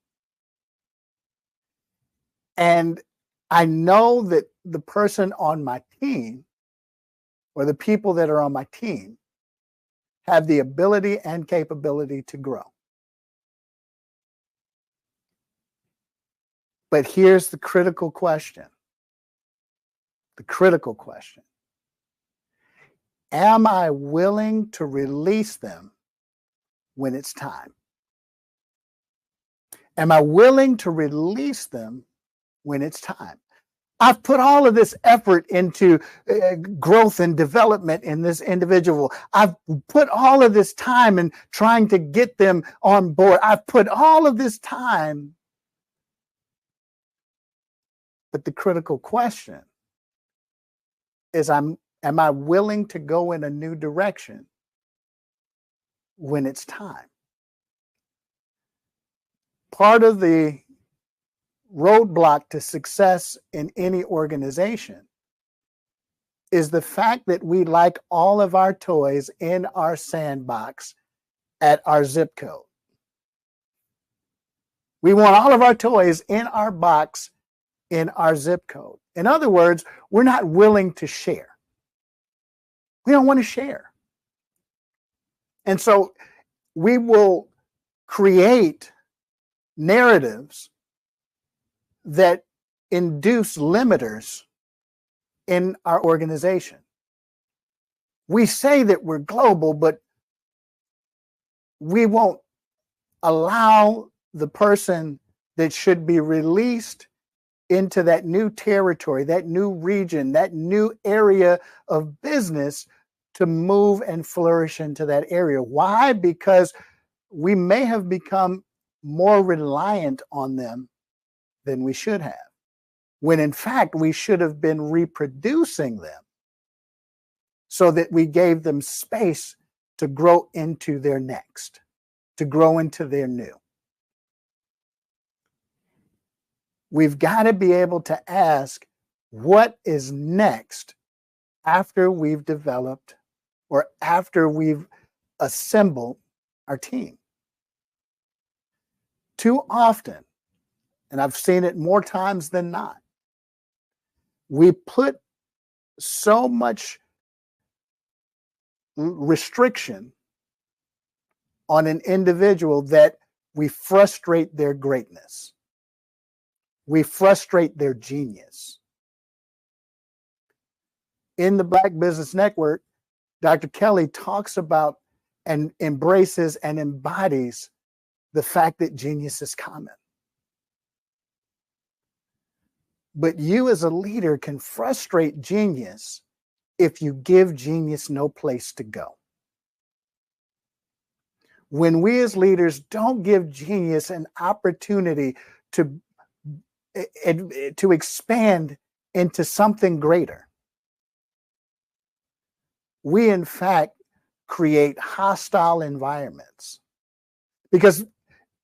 And I know that the person on my team, or the people that are on my team, have the ability and capability to grow. But here's the critical question. The critical question. Am I willing to release them when it's time? Am I willing to release them when it's time? I've put all of this effort into growth and development in this individual. I've put all of this time in trying to get them on board. I've put all of this time. But the critical question is, am I willing to go in a new direction when it's time? Part of the roadblock to success in any organization is the fact that we like all of our toys in our sandbox at our zip code. We want all of our toys in our box in our zip code. In other words, we're not willing to share. We don't want to share. And so we will create narratives that induce limiters in our organization. We say that we're global, but we won't allow the person that should be released into that new territory, that new region, that new area of business to move and flourish into that area. Why? Because we may have become more reliant on them than we should have, when in fact we should have been reproducing them so that we gave them space to grow into their next, to grow into their new. We've got to be able to ask, what is next after we've developed or after we've assembled our team? Too often, and I've seen it more times than not, we put so much restriction on an individual that we frustrate their greatness. We frustrate their genius. In the Black Business Network, Dr. Kelly talks about and embraces and embodies the fact that genius is common. But you as a leader can frustrate genius if you give genius no place to go. When we as leaders don't give genius an opportunity to expand into something greater, we in fact create hostile environments. Because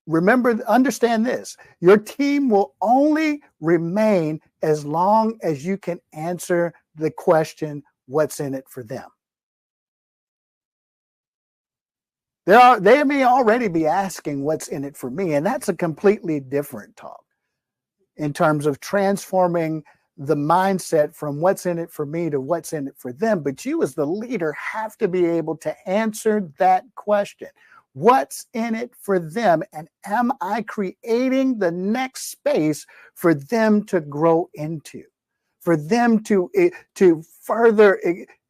remember, understand this, your team will only remain as long as you can answer the question, what's in it for them? They may already be asking what's in it for me, and that's a completely different talk in terms of transforming the mindset from what's in it for me to what's in it for them. But you as the leader have to be able to answer that question. What's in it for them? And am I creating the next space for them to grow into, for them to further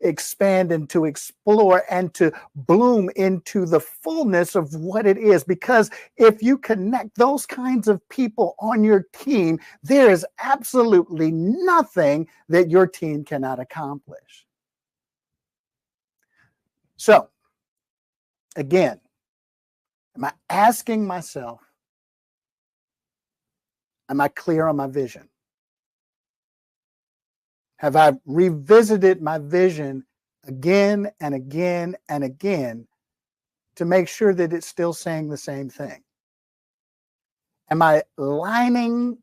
expand and to explore and to bloom into the fullness of what it is? Because if you connect those kinds of people on your team, there is absolutely nothing that your team cannot accomplish. So, again, am I asking myself, am I clear on my vision? Have I revisited my vision again and again and again to make sure that it's still saying the same thing? Am I lining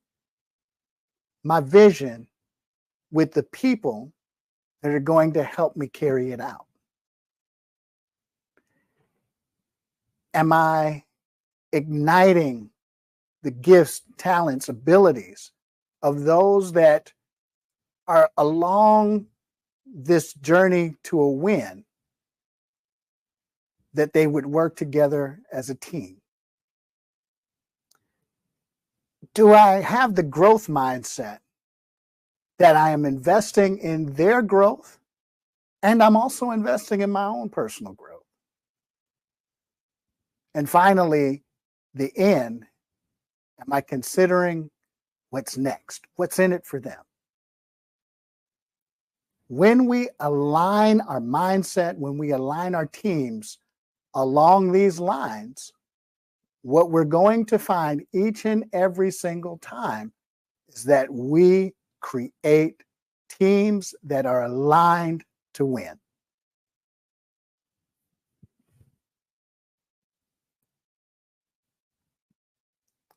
my vision with the people that are going to help me carry it out? Am I igniting the gifts, talents, abilities of those that are along this journey to a win, that they would work together as a team? Do I have the growth mindset that I am investing in their growth and I'm also investing in my own personal growth? And finally, the end, am I considering what's next? What's in it for them? When we align our mindset, when we align our teams along these lines, what we're going to find each and every single time is that we create teams that are aligned to win.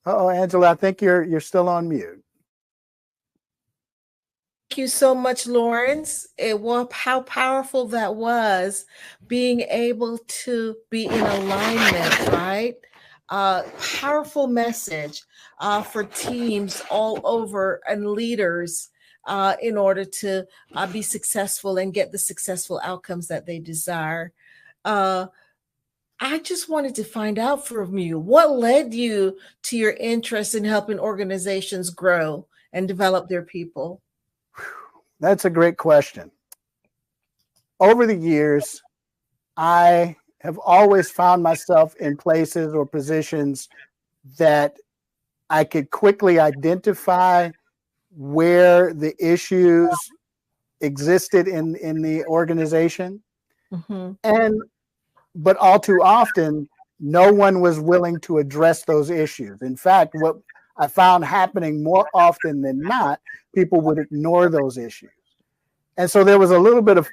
Oh, Angela, I think you're still on mute. Thank you so much, Lawrence. How powerful that was, being able to be in alignment, right? Powerful message for teams all over and leaders in order to be successful and get the successful outcomes that they desire. I just wanted to find out from you, what led you to your interest in helping organizations grow and develop their people? That's a great question. Over the years, I have always found myself in places or positions that I could quickly identify where the issues existed in the organization. Mm-hmm. But all too often, no one was willing to address those issues. In fact, what I found happening more often than not, people would ignore those issues. And so there was a little bit of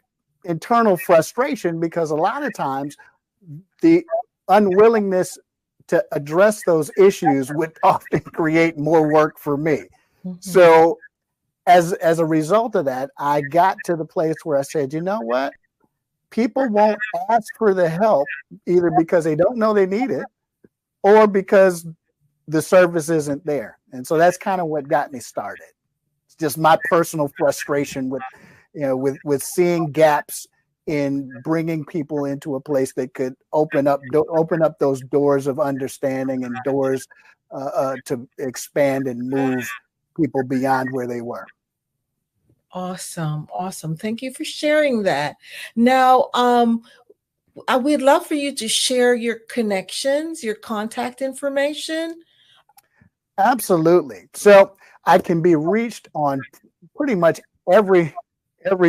internal frustration because a lot of times the unwillingness to address those issues would often create more work for me. Mm-hmm. So as a result of that, I got to the place where I said, you know what? People won't ask for the help either because they don't know they need it or because the service isn't there. And so that's kind of what got me started. It's just my personal frustration with seeing gaps in bringing people into a place that could open up those doors of understanding and doors to expand and move people beyond where they were. Awesome. Thank you for sharing that. Now, we'd love for you to share your connections, your contact information. Absolutely. So I can be reached on pretty much every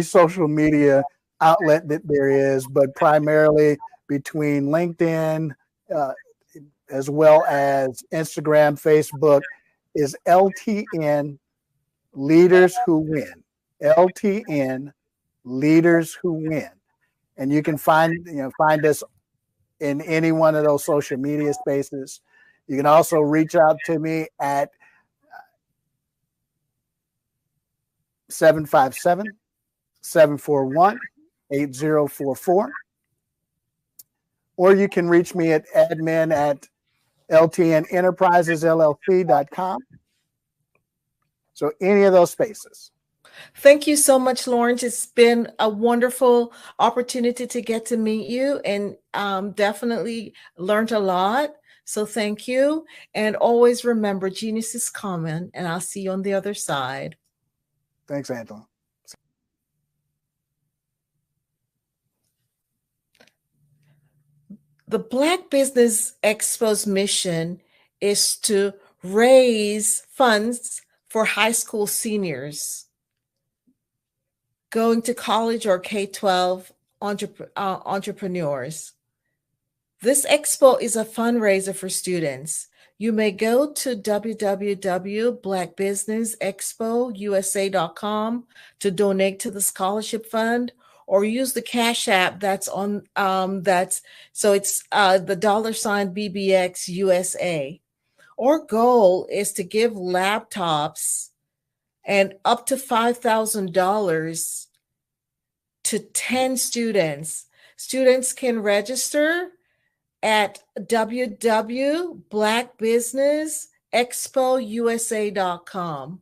social media outlet that there is, but primarily between LinkedIn as well as Instagram, Facebook, is LTN Leaders Who Win. LTN Leaders Who Win. And you can find us in any one of those social media spaces. You can also reach out to me at 757-741-8044. Or you can reach me at admin@ltnenterprisesllc.com. So any of those spaces. Thank you so much, Lawrence. It's been a wonderful opportunity to get to meet you and definitely learned a lot. So thank you. And always remember, genius is common, and I'll see you on the other side. Thanks, Angela. The Black Business Expo's mission is to raise funds for high school seniors going to college or K-12 entrepreneurs. This expo is a fundraiser for students. You may go to www.blackbusinessexpousa.com to donate to the scholarship fund, or use the Cash App that's on it's the $BBX USA. Our goal is to give laptops and up to $5,000 to 10 students. Students can register at www.blackbusinessexpousa.com.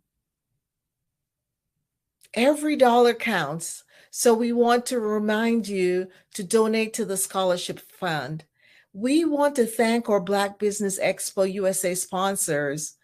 Every dollar counts, so we want to remind you to donate to the scholarship fund. We want to thank our Black Business Expo USA sponsors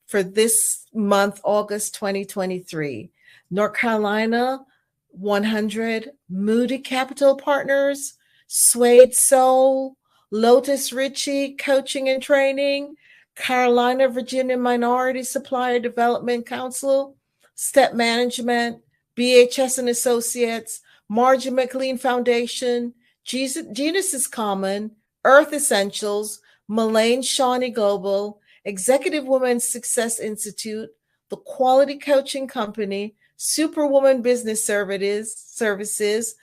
for this month, August 2023. North Carolina 100, Moody Capital Partners, Suede Soul, Lotus Ritchie Coaching and Training, Carolina Virginia Minority Supplier Development Council, Step Management, BHS and Associates, Margie McLean Foundation, Genus is Common, Earth Essentials, Mullane Shawnee Global, Executive Women's Success Institute, The Quality Coaching Company, Superwoman Business Services,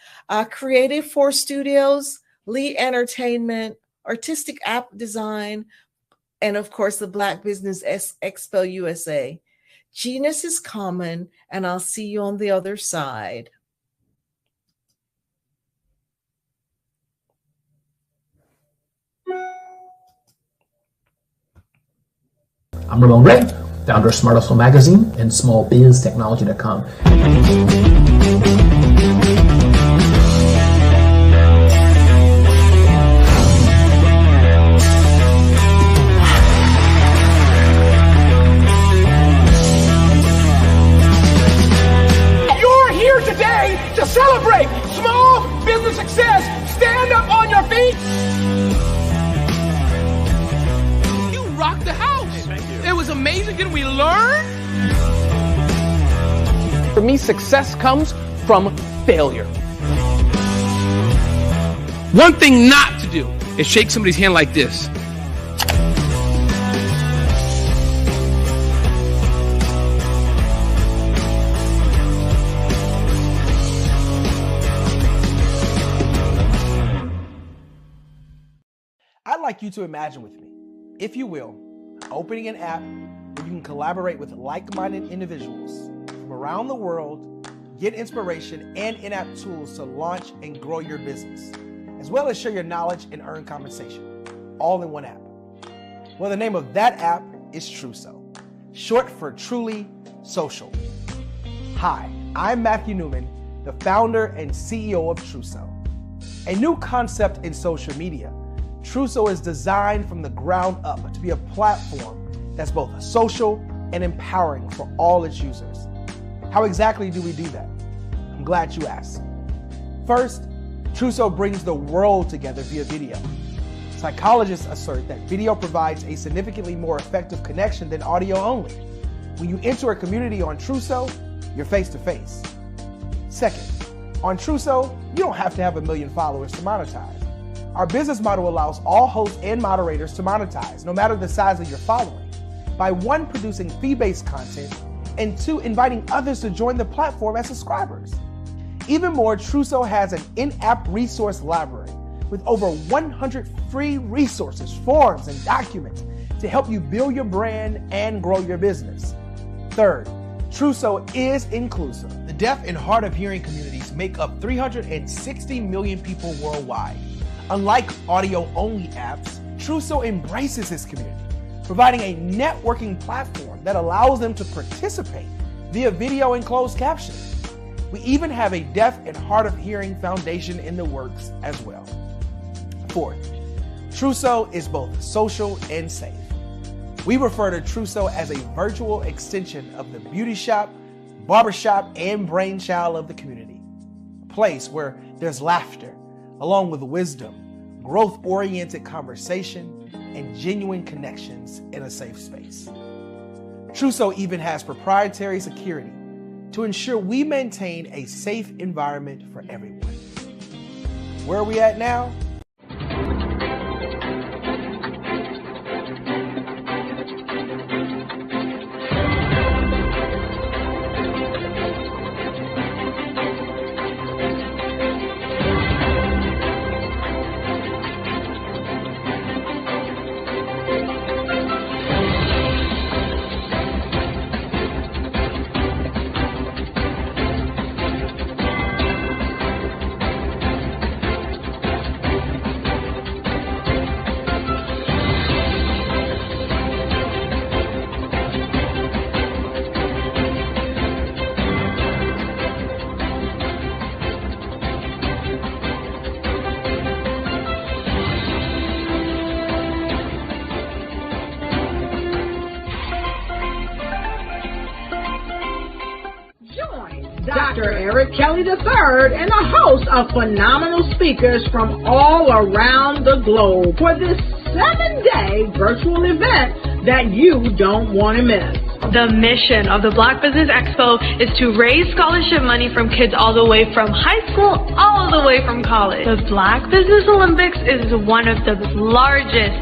Creative Force Studios, Lee Entertainment, Artistic App Design, and of course, the Black Business Expo USA. Genus is Common, and I'll see you on the other side. I'm Ramon Gray, founder of Smart Hustle Magazine and smallbiztechnology.com. You're here today to celebrate small business success. Stand up on your feet. You rocked the house. It was amazing. Didn't we learn? For me, success comes from failure. One thing not to do is shake somebody's hand like this. I'd like you to imagine with me, if you will, opening an app where you can collaborate with like-minded individuals from around the world, get inspiration and in-app tools to launch and grow your business, as well as share your knowledge and earn compensation, all in one app. Well, the name of that app is Truso, short for Truly Social. Hi, I'm Matthew Newman, the founder and CEO of Truso, a new concept in social media. Truso is designed from the ground up to be a platform that's both social and empowering for all its users. How exactly do we do that? I'm glad you asked. First, Truso brings the world together via video. Psychologists assert that video provides a significantly more effective connection than audio only. When you enter a community on Truso, you're face to face. Second, on Truso, you don't have to have 1 million followers to monetize. Our business model allows all hosts and moderators to monetize, no matter the size of your following, by 1, producing fee-based content, and 2, inviting others to join the platform as subscribers. Even more, Truso has an in-app resource library with over 100 free resources, forms, and documents to help you build your brand and grow your business. Third, Truso is inclusive. The deaf and hard of hearing communities make up 360 million people worldwide. Unlike audio-only apps, Truso embraces this community, providing a networking platform that allows them to participate via video and closed captions. We even have a deaf and hard of hearing foundation in the works as well. Fourth, Truso is both social and safe. We refer to Truso as a virtual extension of the beauty shop, barbershop, and brainchild of the community. A place where there's laughter, along with wisdom, growth-oriented conversation, and genuine connections in a safe space. Truso even has proprietary security to ensure we maintain a safe environment for everyone. Where are we at now? Dr. Eric Kelly III and a host of phenomenal speakers from all around the globe for this 7-day virtual event that you don't want to miss. The mission of the Black Business Expo is to raise scholarship money from kids all the way from high school, all the way from college. The Black Business Olympics is one of the largest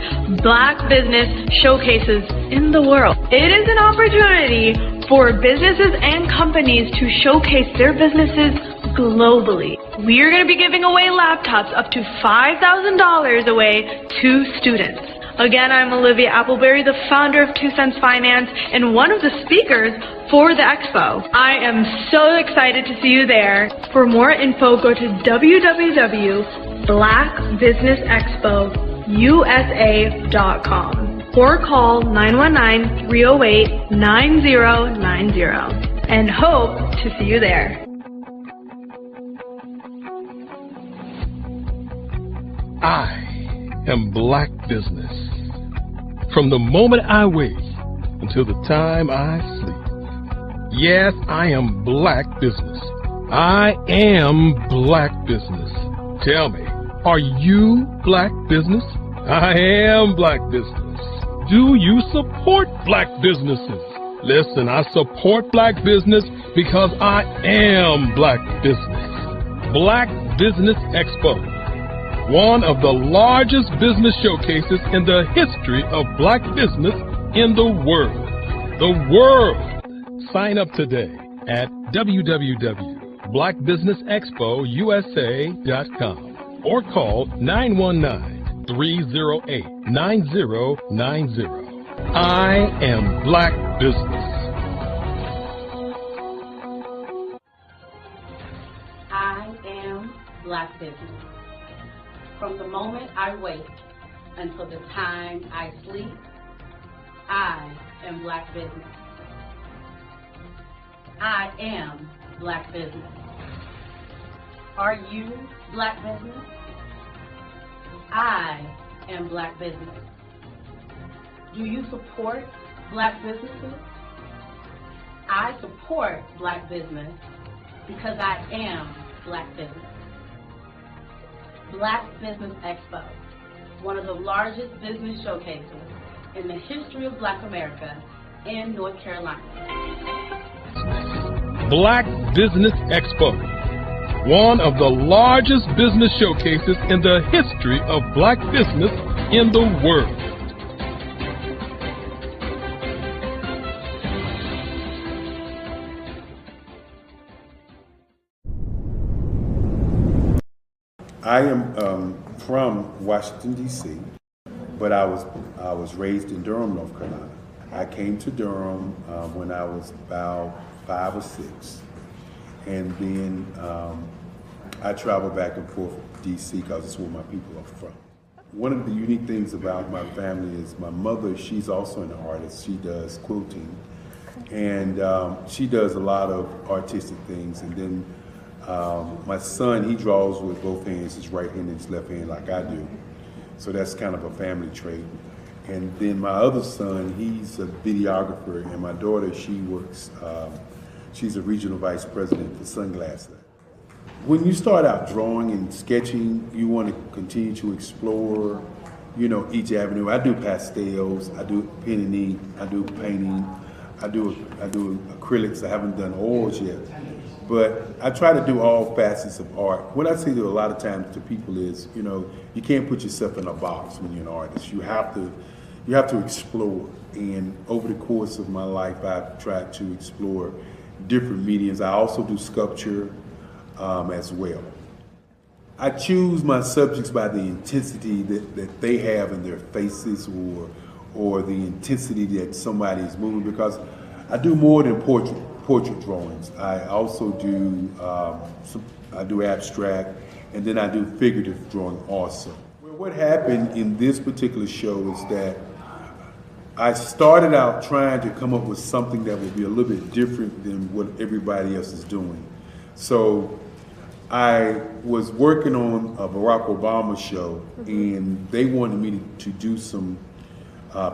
Black business showcases in the world. It is an opportunity for businesses and companies to showcase their businesses globally. We are going to be giving away laptops up to $5,000 away to students. Again, I'm Olivia Appleberry, the founder of 2 Cents Finance and one of the speakers for the expo. I am so excited to see you there. For more info, go to www.blackbusinessexpousa.com or call 919-308-9090 and hope to see you there. I am Black Business. From the moment I wake until the time I sleep. Yes, I am Black Business. I am Black Business. Tell me, are you Black Business? I am Black Business. Do you support Black businesses? Listen, I support Black business because I am Black Business. Black Business Expo, one of the largest business showcases in the history of Black business in the world. The world! Sign up today at www.blackbusinessexpousa.com or call 919-308-9090. I am Black Business. I am Black Business. From the moment I wake until the time I sleep, I am Black Business. I am Black Business. Are you Black Business? I am Black Business. Do you support Black businesses? I support Black business because I am Black Business. Black Business Expo, one of the largest business showcases in the history of Black America in North Carolina. Black Business Expo, one of the largest business showcases in the history of Black business in the world. I am from Washington, D.C., but I was raised in Durham, North Carolina. I came to Durham when I was about 5 or 6, and then I traveled back and forth to D.C. because it's where my people are from. One of the unique things about my family is my mother, she's also an artist. She does quilting, and she does a lot of artistic things, and then my son, he draws with both hands, his right hand and his left hand like I do. So that's kind of a family trait. And then my other son, he's a videographer, and my daughter, she works, she's a regional vice president for Sunglasses. When you start out drawing and sketching, you want to continue to explore, you know, each avenue. I do pastels, I do pen and ink, I do painting, I do acrylics. I haven't done oils yet. But I try to do all facets of art. What I say to a lot of times to people is, you know, you can't put yourself in a box when you're an artist. You have to explore. And over the course of my life, I've tried to explore different mediums. I also do sculpture as well. I choose my subjects by the intensity that they have in their faces, or the intensity that somebody is moving, because I do more than portrait drawings. I also do I do abstract, and then I do figurative drawing also. Well, what happened in this particular show is that I started out trying to come up with something that would be a little bit different than what everybody else is doing. So I was working on a Barack Obama show, and they wanted me to do some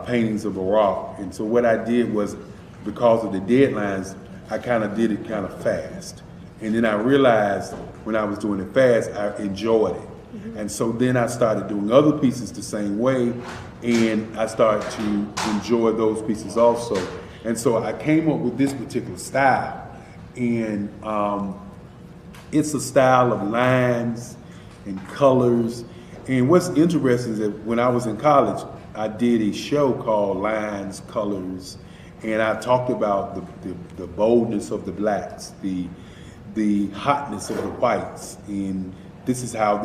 paintings of Barack. And so what I did was, because of the deadlines, I kind of did it kind of fast. And then I realized when I was doing it fast, I enjoyed it. And so then I started doing other pieces the same way, and I started to enjoy those pieces also. And so I came up with this particular style, and it's a style of lines and colors. And what's interesting is that when I was in college, I did a show called Lines, Colors, and I talked about the boldness of the blacks, the hotness of the whites, and this is how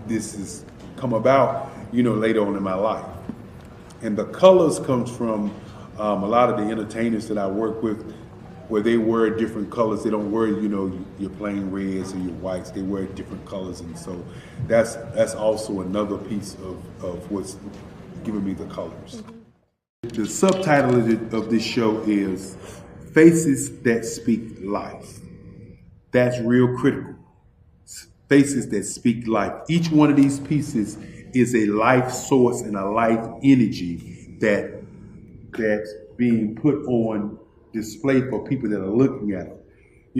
this has come about, later on in my life. And the colors comes from a lot of the entertainers that I work with, where they wear different colors. They don't wear, your plain reds or your whites. They wear different colors, and so that's also another piece of what's giving me the colors. The subtitle of this show is Faces That Speak Life. That's real critical. Faces that speak life. Each one of these pieces is a life source and a life energy that's being put on display for people that are looking at them.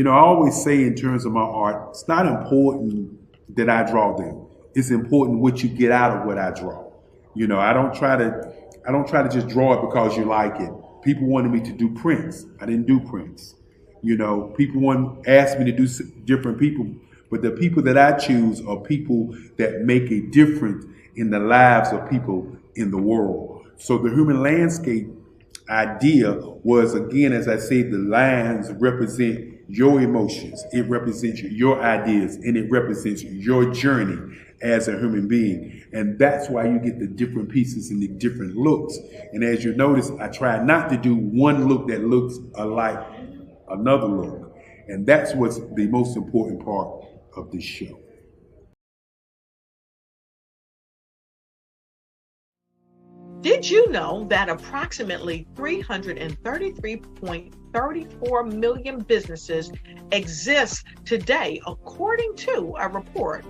I always say in terms of my art, it's not important that I draw them. It's important what you get out of what I draw. I don't try to just draw it because you like it. People wanted me to do prints. I didn't do prints. People asked me to do different people, but the people that I choose are people that make a difference in the lives of people in the world. So the human landscape idea was, again, as I said, the lines represent your emotions, it represents your ideas, and it represents your journey as a human being. And that's why you get the different pieces and the different looks. And as you notice, I try not to do one look that looks alike another look. And that's what's the most important part of this show. Did you know that approximately 333.34 million businesses exist today, according to a report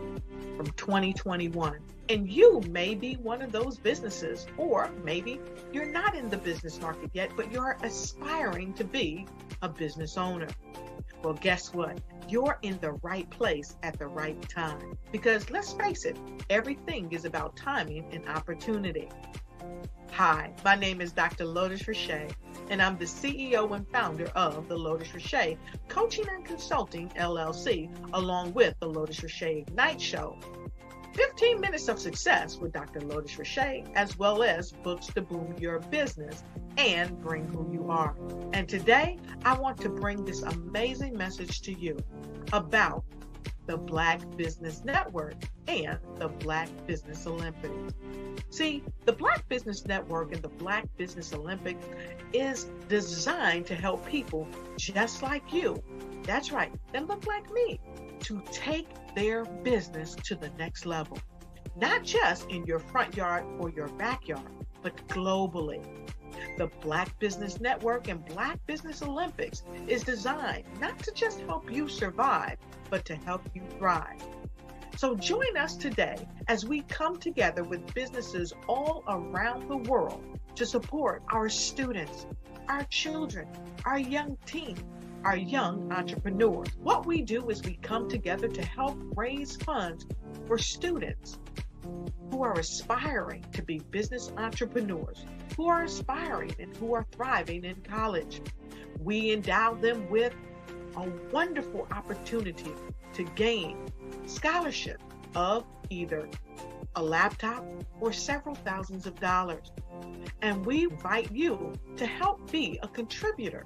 from 2021? And you may be one of those businesses, or maybe you're not in the business market yet, but you're aspiring to be a business owner. Well, guess what? You're in the right place at the right time. Because let's face it, everything is about timing and opportunity. Hi, my name is Dr. Lotus Richey, and I'm the CEO and founder of the Lotus Richey Coaching and Consulting LLC, along with the Lotus Richey Ignite Show. 15 minutes of success with Dr. Lotus Richey, as well as books to boom your business and bring who you are. And today, I want to bring this amazing message to you about the Black Business Network and the Black Business Olympics. See, the Black Business Network and the Black Business Olympics is designed to help people just like you, that's right, that look like me, to take their business to the next level. Not just in your front yard or your backyard, but globally. The Black Business Network and Black Business Olympics is designed not to just help you survive, but to help you thrive. So join us today as we come together with businesses all around the world to support our students, our children, our young teens, our young entrepreneurs. What we do is we come together to help raise funds for students who are aspiring to be business entrepreneurs, who are aspiring and who are thriving in college. We endow them with a wonderful opportunity to gain scholarship of either a laptop or several thousands of dollars. And we invite you to help be a contributor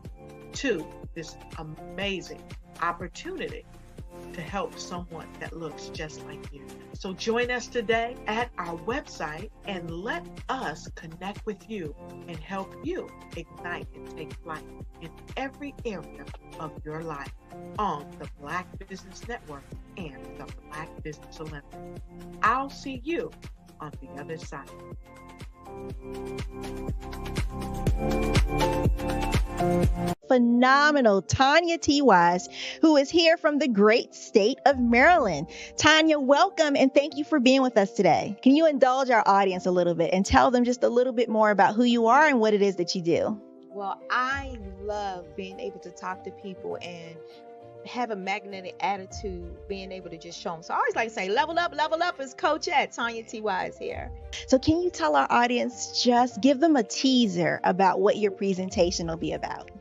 to this amazing opportunity to help someone that looks just like you. So join us today at our website and let us connect with you and help you ignite and take flight in every area of your life on the Black Business Network and the Black Business Olympics. I'll see you on the other side. Phenomenal Tanya T. Wise, who is here from the great state of Maryland. Tanya, welcome and thank you for being with us today. Can you indulge our audience a little bit and tell them just a little bit more about who you are and what it is that you do? Well, I love being able to talk to people and have a magnetic attitude, being able to just show them. So I always like to say, level up is Coach at Tanya T.Y. is here. So can you tell our audience, just give them a teaser about what your presentation will be about?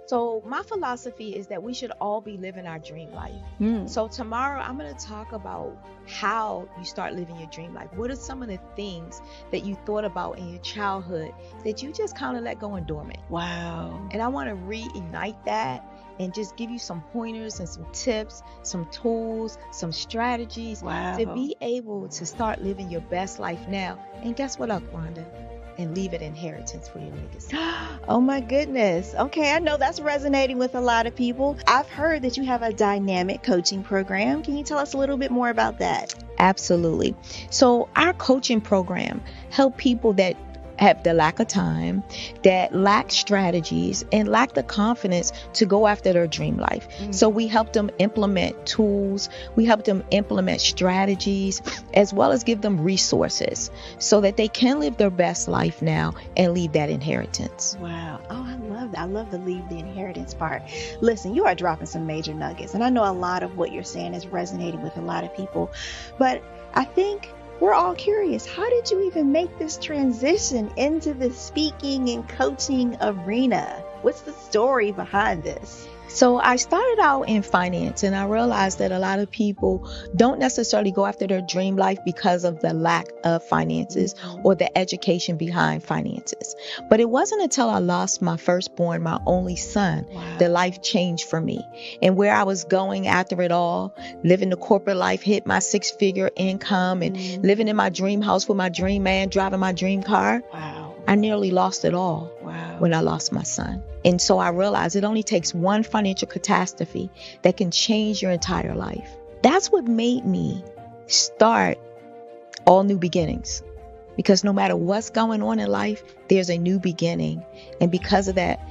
So my philosophy is that we should all be living our dream life. So tomorrow I'm going to talk about how you start living your dream life. What are some of the things that you thought about in your childhood that you just kind of let go and dormant? Wow. And I want to reignite that and just give you some pointers and some tips, some tools, some strategies to be able to start living your best life now. And guess what, Wanda? And leave an inheritance for your legacy. Oh my goodness. Okay, I know that's resonating with a lot of people. I've heard that you have a dynamic coaching program. Can you tell us a little bit more about that? Absolutely. So our coaching program help people that have the lack of time, that lack strategies, and lack the confidence to go after their dream life. So we help them implement tools, we help them implement strategies, as well as give them resources so that they can live their best life now and leave that inheritance. Wow. Oh, I love that. I love the leave the inheritance part. Listen, you are dropping some major nuggets, and I know a lot of what you're saying is resonating with a lot of people, but I think we're all curious. How did you even make this transition into the speaking and coaching arena? What's the story behind this? So I started out in finance, and I realized that a lot of people don't necessarily go after their dream life because of the lack of finances or the education behind finances. But it wasn't until I lost my firstborn, my only son, that life changed for me. And where I was going after it all, living the corporate life, hit my 6-figure income and living in my dream house with my dream man, driving my dream car. I nearly lost it all when I lost my son. And so I realized it only takes one financial catastrophe that can change your entire life. That's what made me start All New Beginnings. Because no matter what's going on in life, there's a new beginning. And because of that,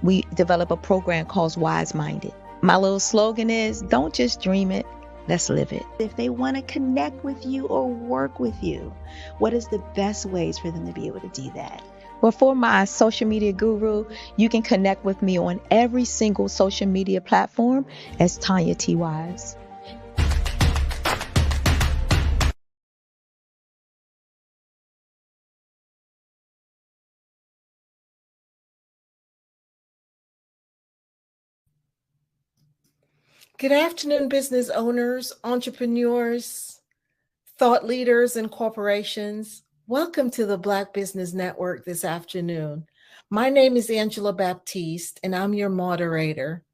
we develop a program called Wise Minded. My little slogan is, don't just dream it, let's live it. If they want to connect with you or work with you, what is the best ways for them to be able to do that? Well, for my social media guru, you can connect with me on every single social media platform as Tanya T. Wise. Good afternoon, business owners, entrepreneurs, thought leaders, and corporations. Welcome to the Black Business Network this afternoon. My name is Angela Baptiste, and I'm your moderator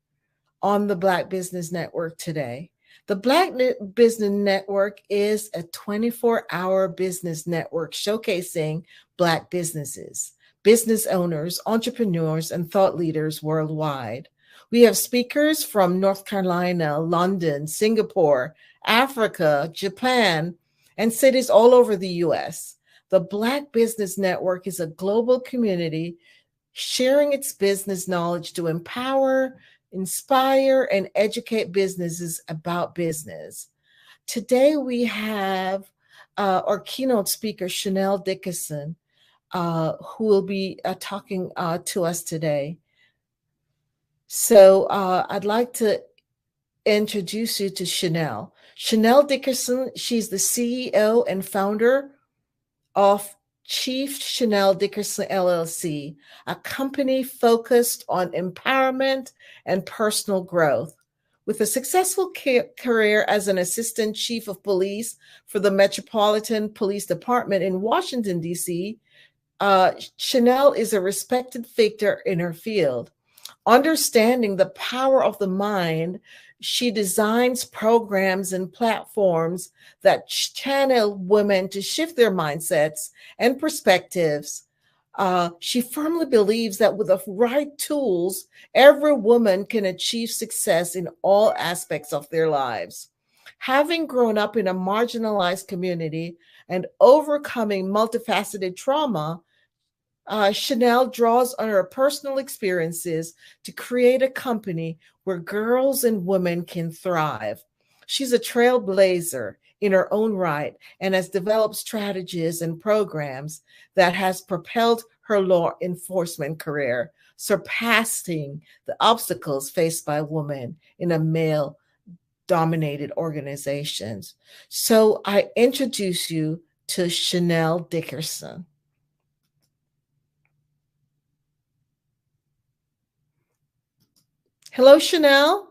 on the Black Business Network today. The Black Business Network is a 24-hour business network showcasing Black businesses, business owners, entrepreneurs, and thought leaders worldwide. We have speakers from North Carolina, London, Singapore, Africa, Japan, and cities all over the U.S. The Black Business Network is a global community sharing its business knowledge to empower, inspire, and educate businesses about business. Today we have our keynote speaker, Chanel Dickerson, who will be talking to us today. So I'd like to introduce you to Chanel. Chanel Dickerson, she's the CEO and founder of Chief Chanel Dickerson LLC, a company focused on empowerment and personal growth. With a successful career as an assistant chief of police for the Metropolitan Police Department in Washington, D.C., Chanel is a respected figure in her field. Understanding the power of the mind, she designs programs and platforms that channel women to shift their mindsets and perspectives. She firmly believes that with the right tools, every woman can achieve success in all aspects of their lives. Having grown up in a marginalized community and overcoming multifaceted trauma, Chanel draws on her personal experiences to create a company where girls and women can thrive. She's a trailblazer in her own right and has developed strategies and programs that has propelled her law enforcement career, surpassing the obstacles faced by women in a male-dominated organizations. So I introduce you to Chanel Dickerson. Hello, Chanel.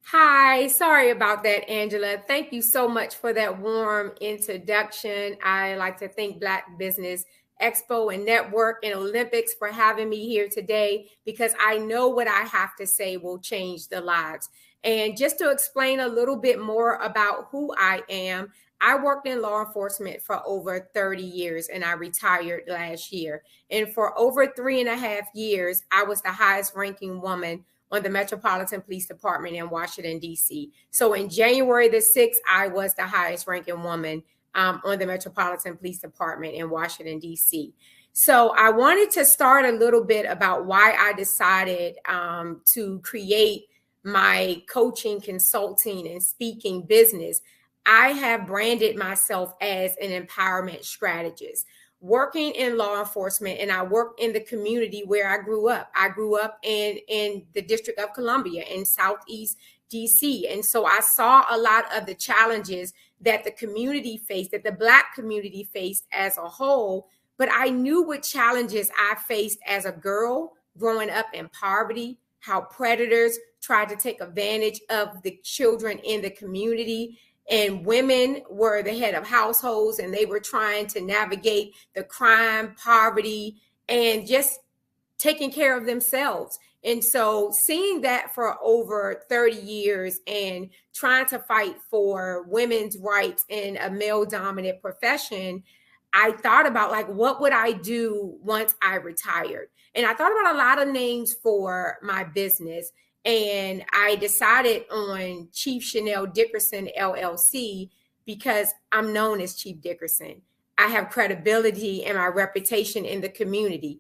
Hi, sorry about that, Angela. Thank you so much for that warm introduction. I like to thank Black Business Expo and Network and Olympics for having me here today, because I know what I have to say will change the lives. And just to explain a little bit more about who I am, I worked in law enforcement for over 30 years and I retired last year. And for over 3.5 years, I was the highest ranking woman on the Metropolitan Police Department in Washington, D.C. So in January the 6th, I was the highest ranking woman on the Metropolitan Police Department in Washington, D.C. So I wanted to start a little bit about why I decided to create my coaching, consulting, and speaking business. I have branded myself as an empowerment strategist, working in law enforcement, and I work in the community where I grew up. I grew up in the District of Columbia in Southeast DC. And so I saw a lot of the challenges that the community faced, that the Black community faced as a whole. But I knew what challenges I faced as a girl growing up in poverty, how predators tried to take advantage of the children in the community. And women were the head of households, and they were trying to navigate the crime, poverty, and just taking care of themselves. And so seeing that for over 30 years and trying to fight for women's rights in a male-dominant profession, I thought about, like, what would I do once I retired? And I thought about a lot of names for my business. And I decided on Chief Chanel Dickerson, LLC, because I'm known as Chief Dickerson. I have credibility and my reputation in the community.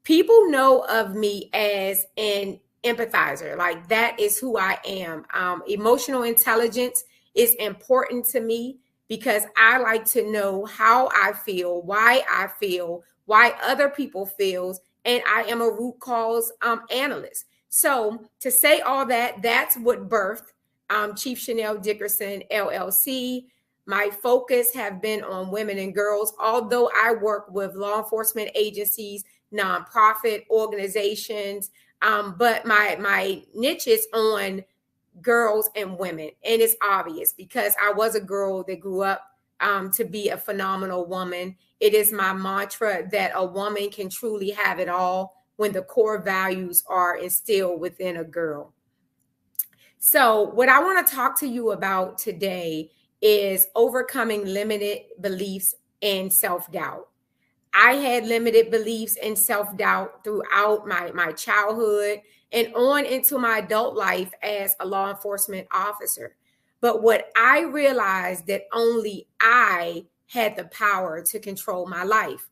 People know of me as an empathizer. Like, that is who I am. Emotional intelligence is important to me because I like to know how I feel, why other people feel, and I am a root cause analyst. So to say all that, that's what birthed Chief Chanel Dickerson, LLC. My focus have been on women and girls, although I work with law enforcement agencies, nonprofit organizations, but my niche is on girls and women. And it's obvious because I was a girl that grew up to be a phenomenal woman. It is my mantra that a woman can truly have it all when the core values are instilled within a girl. So what I want to talk to you about today is overcoming limited beliefs and self-doubt. I had limited beliefs and self-doubt throughout my childhood and on into my adult life as a law enforcement officer. But what I realized that only I had the power to control my life.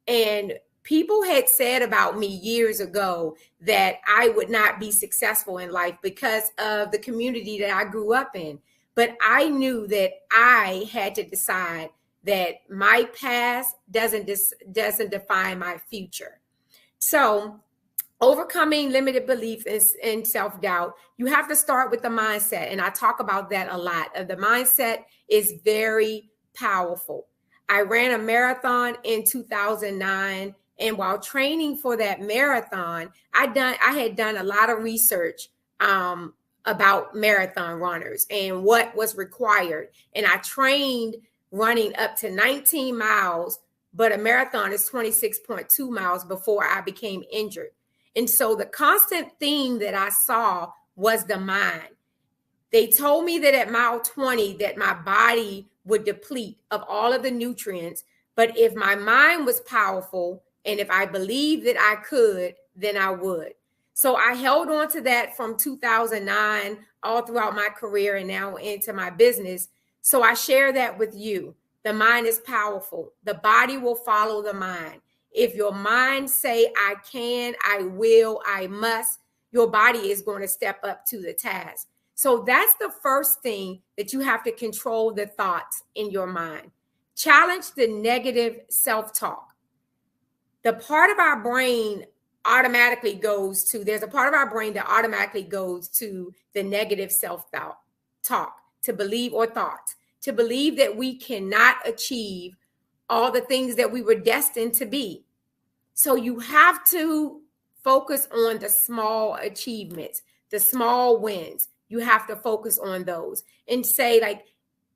And people had said about me years ago that I would not be successful in life because of the community that I grew up in. But I knew that I had to decide that my past doesn't define my future. So overcoming limited belief and self-doubt, you have to start with the mindset. And I talk about that a lot. The mindset is very powerful. I ran a marathon in 2009. And while training for that marathon, I had done a lot of research about marathon runners and what was required. And I trained running up to 19 miles, but a marathon is 26.2 miles before I became injured. And so the constant theme that I saw was the mind. They told me that at mile 20 that my body would deplete of all of the nutrients, but if my mind was powerful and if I believed that I could, then I would. So I held on to that from 2009 all throughout my career and now into my business. So I share that with you. The mind is powerful. The body will follow the mind. If your mind say, I can, I will, I must, your body is going to step up to the task. So that's the first thing that you have to control, the thoughts in your mind. Challenge the negative self-talk. The part of our brain automatically goes to, there's a part of our brain that automatically goes to the negative self-talk, to believe or thoughts, to believe that we cannot achieve all the things that we were destined to be. So you have to focus on the small achievements, the small wins. You have to focus on those and say, like,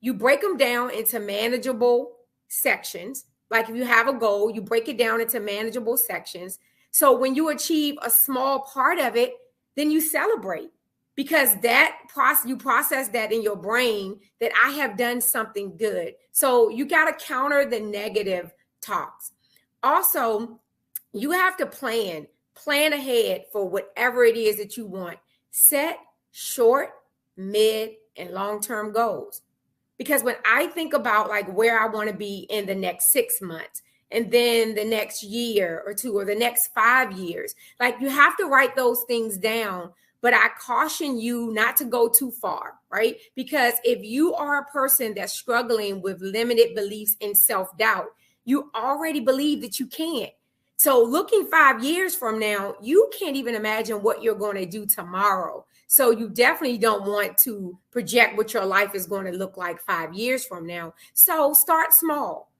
you break them down into manageable sections. Like if you have a goal, you break it down into manageable sections. So when you achieve a small part of it, then you celebrate, because that process, you process that in your brain that I have done something good. So you got to counter the negative talks. Also, you have to plan ahead for whatever it is that you want. Set short, mid, and long-term goals. Because when I think about like where I want to be in the next 6 months, and then the next year or two, or the next 5 years, like you have to write those things down. But I caution you not to go too far, right? Because if you are a person that's struggling with limited beliefs and self-doubt, you already believe that you can't. So looking 5 years from now, you can't even imagine what you're going to do tomorrow. So you definitely don't want to project what your life is going to look like 5 years from now. So start small.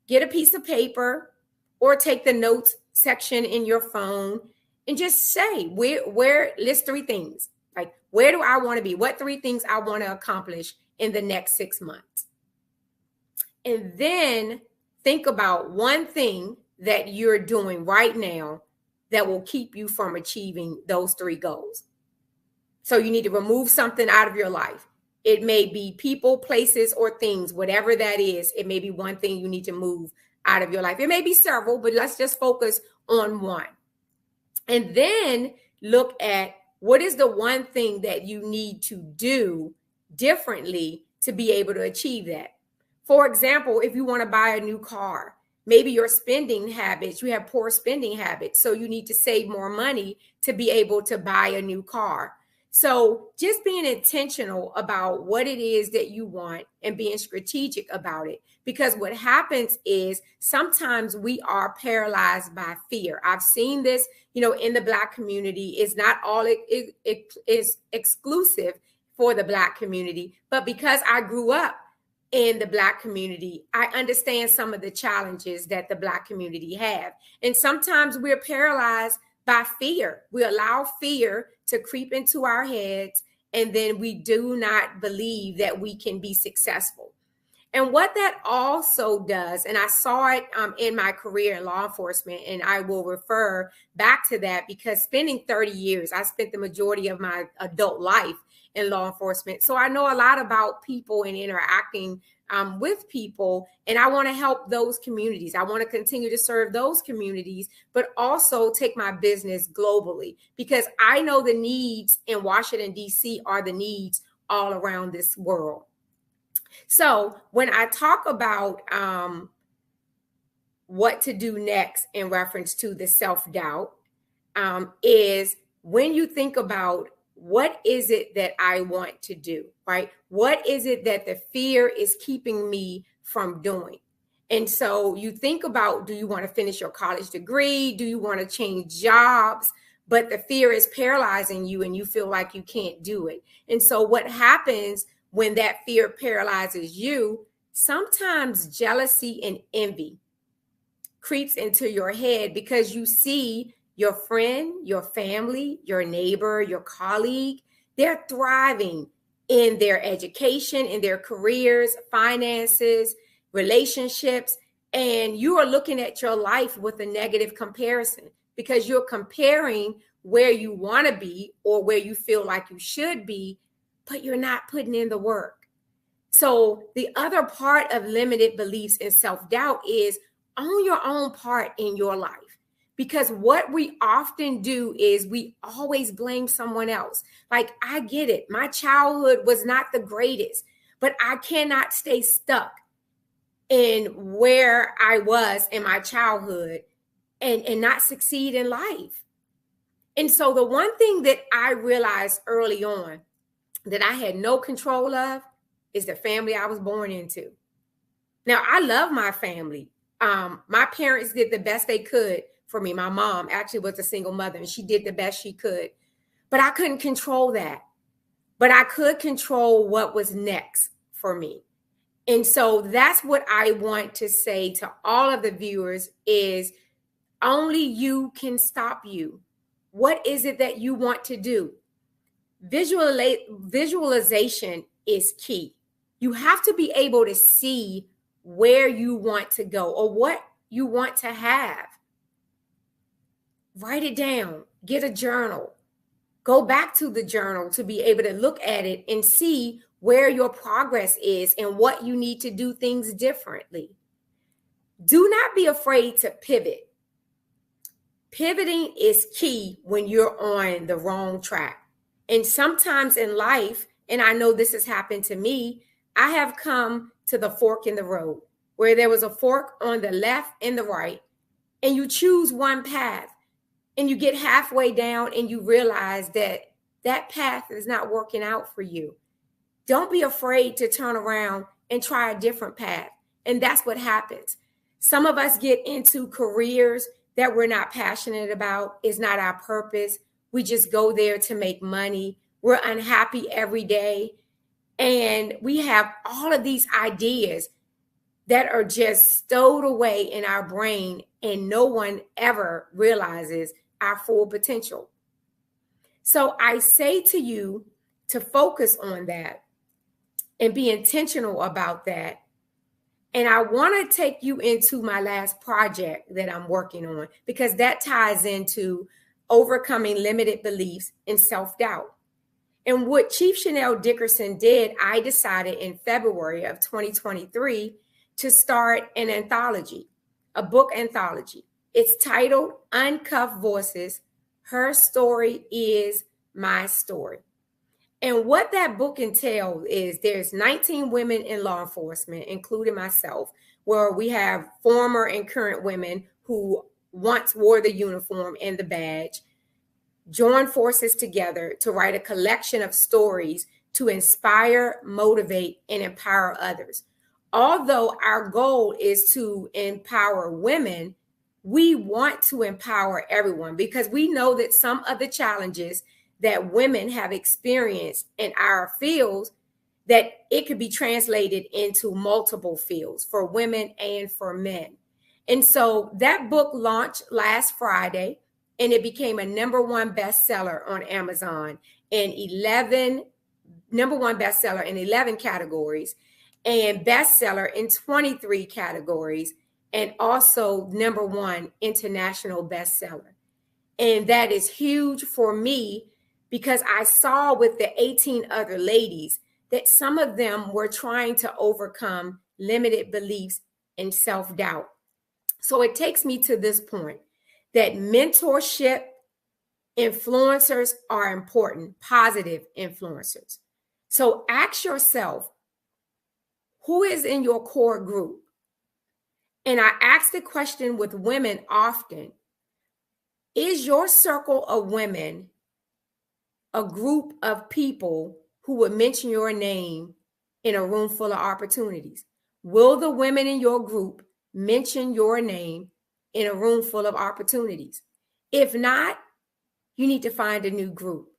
Get a piece of paper or take the notes section in your phone and just say, where list 3 things. Like, where do I want to be? What 3 things I want to accomplish in the next 6 months? And then think about one thing that you're doing right now that will keep you from achieving those 3 goals. So you need to remove something out of your life. It may be people, places, or things, whatever that is. It may be one thing you need to move out of your life. It may be several, but let's just focus on one. And then look at what is the one thing that you need to do differently to be able to achieve that. For example, if you want to buy a new car, maybe your spending habits, you have poor spending habits, so you need to save more money to be able to buy a new car. So just being intentional about what it is that you want and being strategic about it. Because what happens is sometimes we are paralyzed by fear. I've seen this, in the Black community. It's not all it is exclusive for the Black community, but because I grew up in the Black community, I understand some of the challenges that the Black community have. And sometimes we're paralyzed by fear. We allow fear to creep into our heads, and then we do not believe that we can be successful. And what that also does, and I saw it in my career in law enforcement, and I will refer back to that because spending 30 years, I spent the majority of my adult life in law enforcement. So I know a lot about people and interacting with people, and I want to help those communities. I want to continue to serve those communities, but also take my business globally, because I know the needs in Washington, D.C. are the needs all around this world. So when I talk about what to do next in reference to the self-doubt, is when you think about what is it that I want to do, right? What is it that the fear is keeping me from doing? And so you think about, do you want to finish your college degree? Do you want to change jobs? But the fear is paralyzing you and you feel like you can't do it. And so what happens when that fear paralyzes you? Sometimes jealousy and envy creeps into your head because you see your friend, your family, your neighbor, your colleague, they're thriving in their education, in their careers, finances, relationships, and you are looking at your life with a negative comparison because you're comparing where you want to be or where you feel like you should be, but you're not putting in the work. So the other part of limited beliefs and self-doubt is own your own part in your life. Because what we often do is we always blame someone else. Like, I get it. My childhood was not the greatest, but I cannot stay stuck in where I was in my childhood and not succeed in life. And so the one thing that I realized early on that I had no control of is the family I was born into. Now, I love my family. My parents did the best they could for me. My mom actually was a single mother, and she did the best she could. But I couldn't control that. But I could control what was next for me. And so that's what I want to say to all of the viewers is only you can stop you. What is it that you want to do? Visualization is key. You have to be able to see where you want to go or what you want to have. Write it down. Get a journal. Go back to the journal to be able to look at it and see where your progress is and what you need to do things differently. Do not be afraid to pivot. Pivoting is key when you're on the wrong track. And sometimes in life, and I know this has happened to me, I have come to the fork in the road where there was a fork on the left and the right, and you choose one path and you get halfway down and you realize that that path is not working out for you. Don't be afraid to turn around and try a different path. And that's what happens. Some of us get into careers that we're not passionate about. It's not our purpose. We just go there to make money. We're unhappy every day. And we have all of these ideas that are just stowed away in our brain, and no one ever realizes our full potential. So I say to you to focus on that and be intentional about that. And I want to take you into my last project that I'm working on, because that ties into overcoming limited beliefs and self-doubt. And what Chief Chanel Dickerson did, I decided in February of 2023 to start an anthology, a book anthology. It's titled Uncuffed Voices, Her Story is My Story. And what that book entails is there's 19 women in law enforcement, including myself, where we have former and current women who once wore the uniform and the badge, join forces together to write a collection of stories to inspire, motivate, and empower others. Although our goal is to empower women, we want to empower everyone, because we know that some of the challenges that women have experienced in our fields, that it could be translated into multiple fields for women and for men. And so that book launched last Friday, and it became a #1 bestseller on Amazon and #1 bestseller in 11 categories, and bestseller in 23 categories, and also #1 international bestseller. And that is huge for me, because I saw with the 18 other ladies that some of them were trying to overcome limited beliefs and self-doubt. So it takes me to this point that mentorship, influencers are important, positive influencers. So ask yourself, who is in your core group? And I ask the question with women often, is your circle of women a group of people who would mention your name in a room full of opportunities? Will the women in your group mention your name in a room full of opportunities? If not, you need to find a new group.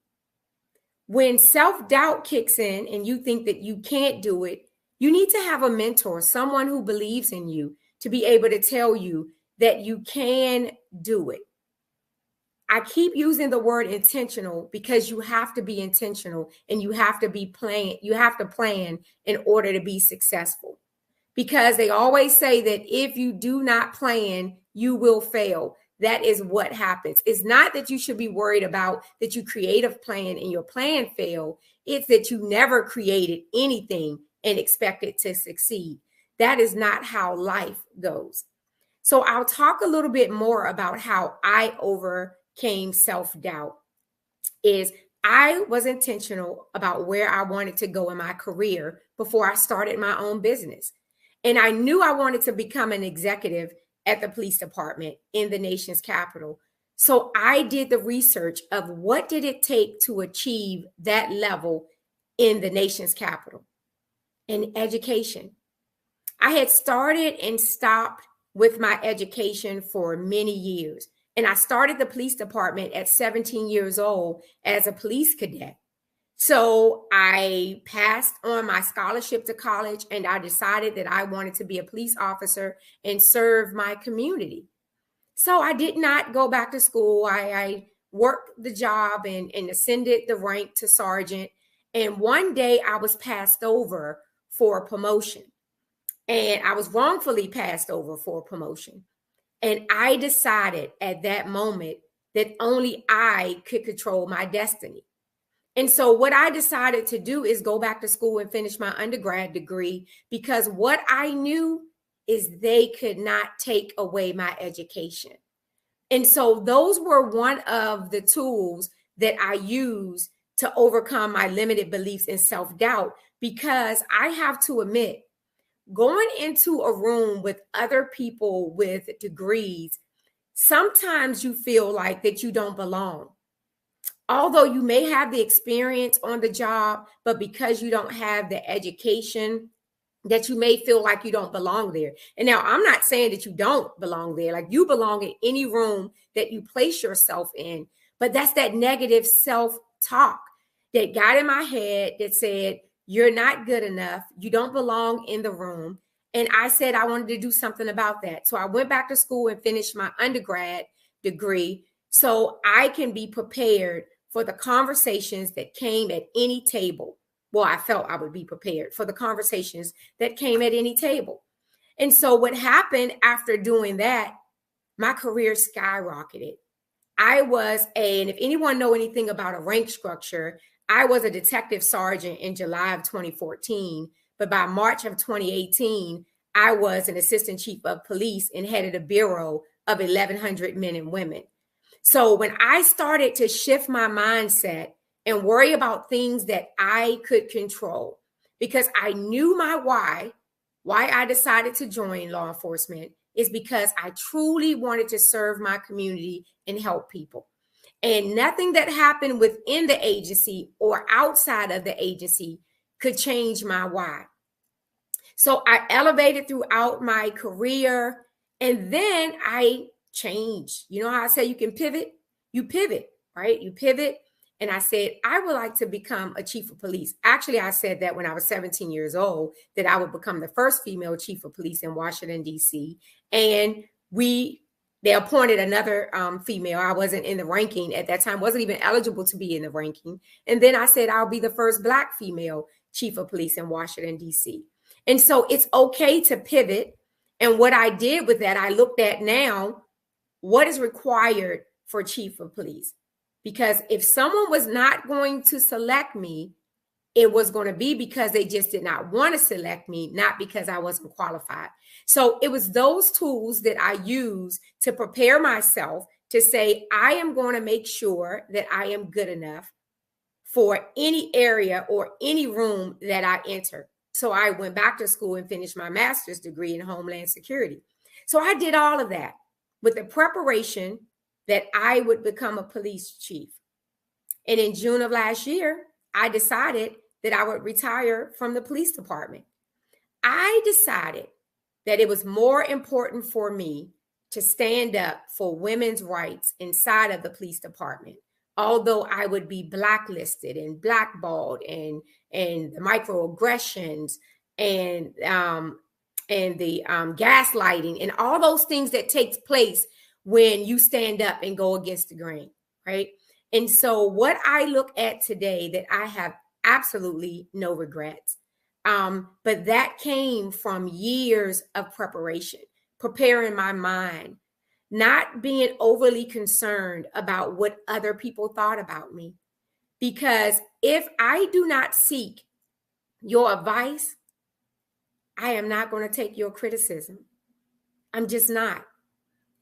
When self-doubt kicks in and you think that you can't do it, you need to have a mentor, someone who believes in you, to be able to tell you that you can do it. I keep using the word intentional because you have to be intentional, and you have to be plan. You have to plan in order to be successful, because they always say that if you do not plan, you will fail. That is what happens. It's not that you should be worried about that you create a plan and your plan fail. It's that you never created anything and expect it to succeed. That is not how life goes. So I'll talk a little bit more about how I overcame self-doubt. Is I was intentional about where I wanted to go in my career before I started my own business. And I knew I wanted to become an executive at the police department in the nation's capital. So I did the research of what did it take to achieve that level in the nation's capital. In education, I had started and stopped with my education for many years. And I started the police department at 17 years old as a police cadet. So I passed on my scholarship to college, and I decided that I wanted to be a police officer and serve my community. So I did not go back to school. I worked the job and ascended the rank to sergeant. And one day I was passed over for a promotion. And I was wrongfully passed over for a promotion. And I decided at that moment that only I could control my destiny. And so what I decided to do is go back to school and finish my undergrad degree, because what I knew is they could not take away my education. And so those were one of the tools that I used to overcome my limited beliefs and self-doubt, because I have to admit, going into a room with other people with degrees, sometimes you feel like that you don't belong. Although you may have the experience on the job, but because you don't have the education, that you may feel like you don't belong there. And now I'm not saying that you don't belong there. Like, you belong in any room that you place yourself in. But that's that negative self-talk that got in my head that said, you're not good enough. You don't belong in the room. And I said I wanted to do something about that. So I went back to school and finished my undergrad degree so I can be prepared for the conversations that came at any table. Well, I felt I would be prepared for the conversations that came at any table. And so what happened after doing that, my career skyrocketed. And if anyone know anything about a rank structure, I was a detective sergeant in July of 2014. But by March of 2018, I was an assistant chief of police and headed a bureau of 1,100 men and women. So when I started to shift my mindset and worry about things that I could control, because I knew my why I decided to join law enforcement is because I truly wanted to serve my community and help people. And nothing that happened within the agency or outside of the agency could change my why. So I elevated throughout my career, and then I changed. You know how I say you can pivot? You pivot, right? You pivot. And I said, I would like to become a chief of police. Actually, I said that when I was 17 years old, that I would become the first female chief of police in Washington, D.C. And they appointed another female. I wasn't in the ranking at that time, wasn't even eligible to be in the ranking. And then I said, I'll be the first Black female chief of police in Washington, D.C. And so it's okay to pivot. And what I did with that, I looked at now, what is required for chief of police? Because if someone was not going to select me, it was going to be because they just did not want to select me, not because I wasn't qualified. So it was those tools that I used to prepare myself to say, I am going to make sure that I am good enough for any area or any room that I enter. So I went back to school and finished my master's degree in Homeland Security. So I did all of that with the preparation that I would become a police chief. And in June of last year, I decided that I would retire from the police department. I decided that it was more important for me to stand up for women's rights inside of the police department. Although I would be blacklisted and blackballed and the microaggressions and the gaslighting and all those things that takes place when you stand up and go against the grain, right? And so what I look at today, that I have absolutely no regrets, but that came from years of preparation, preparing my mind, not being overly concerned about what other people thought about me. Because if I do not seek your advice, I am not going to take your criticism. I'm just not.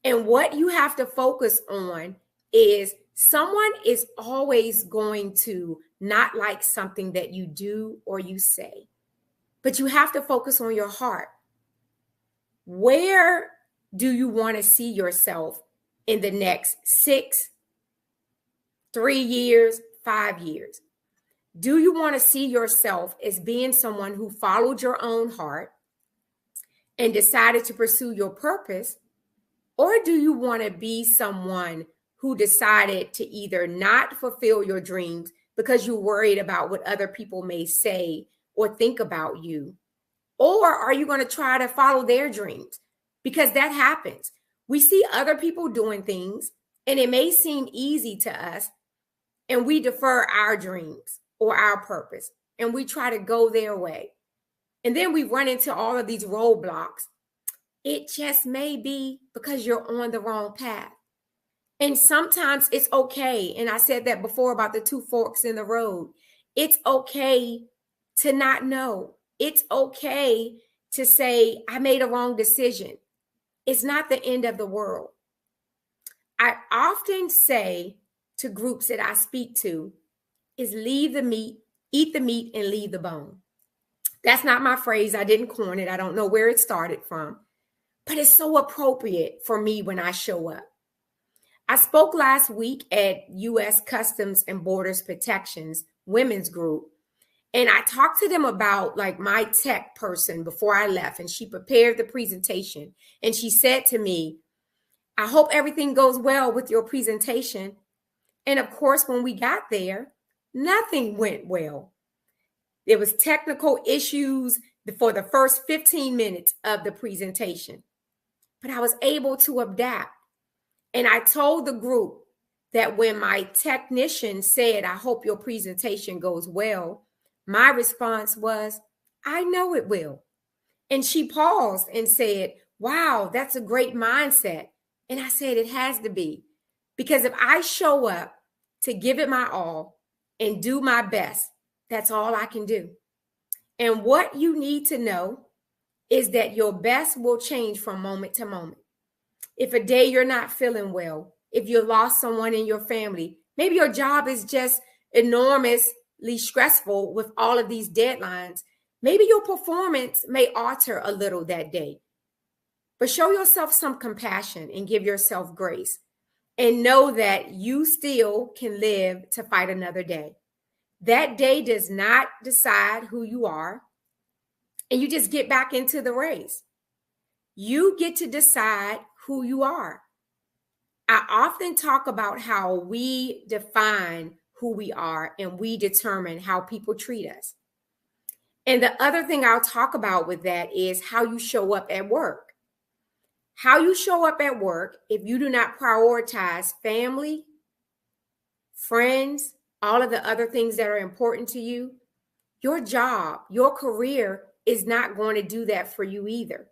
And what you have to focus on is someone is always going to not like something that you do or you say, but you have to focus on your heart. Where do you want to see yourself in the next 6, 3 years, 5 years? Do you want to see yourself as being someone who followed your own heart, and decided to pursue your purpose? Or do you want to be someone who decided to either not fulfill your dreams because you're worried about what other people may say or think about you? Or are you going to try to follow their dreams? Because that happens. We see other people doing things and it may seem easy to us, and we defer our dreams or our purpose and we try to go their way. And then we run into all of these roadblocks. It just may be because you're on the wrong path. And sometimes it's okay. And I said that before about the two forks in the road. It's okay to not know. It's okay to say, I made a wrong decision. It's not the end of the world. I often say to groups that I speak to is leave the meat, eat the meat and leave the bone. That's not my phrase. I didn't coin it. I don't know where it started from, but it's so appropriate for me when I show up. I spoke last week at U.S. Customs and Borders Protection's women's group, and I talked to them about like my tech person before I left, and she prepared the presentation. And she said to me, I hope everything goes well with your presentation. And of course, when we got there, nothing went well. There was technical issues for the first 15 minutes of the presentation, but I was able to adapt. And I told the group that when my technician said, I hope your presentation goes well, my response was, I know it will. And she paused and said, wow, that's a great mindset. And I said, it has to be, because if I show up to give it my all and do my best, that's all I can do. And what you need to know is that your best will change from moment to moment. If a day you're not feeling well, if you lost someone in your family, maybe your job is just enormously stressful with all of these deadlines, maybe your performance may alter a little that day. But show yourself some compassion and give yourself grace, and know that you still can live to fight another day. That day does not decide who you are, and you just get back into the race. You get to decide who you are. I often talk about how we define who we are and we determine how people treat us. And the other thing I'll talk about with that is how you show up at work. How you show up at work, if you do not prioritize family, friends, all of the other things that are important to you, your job, your career is not going to do that for you either.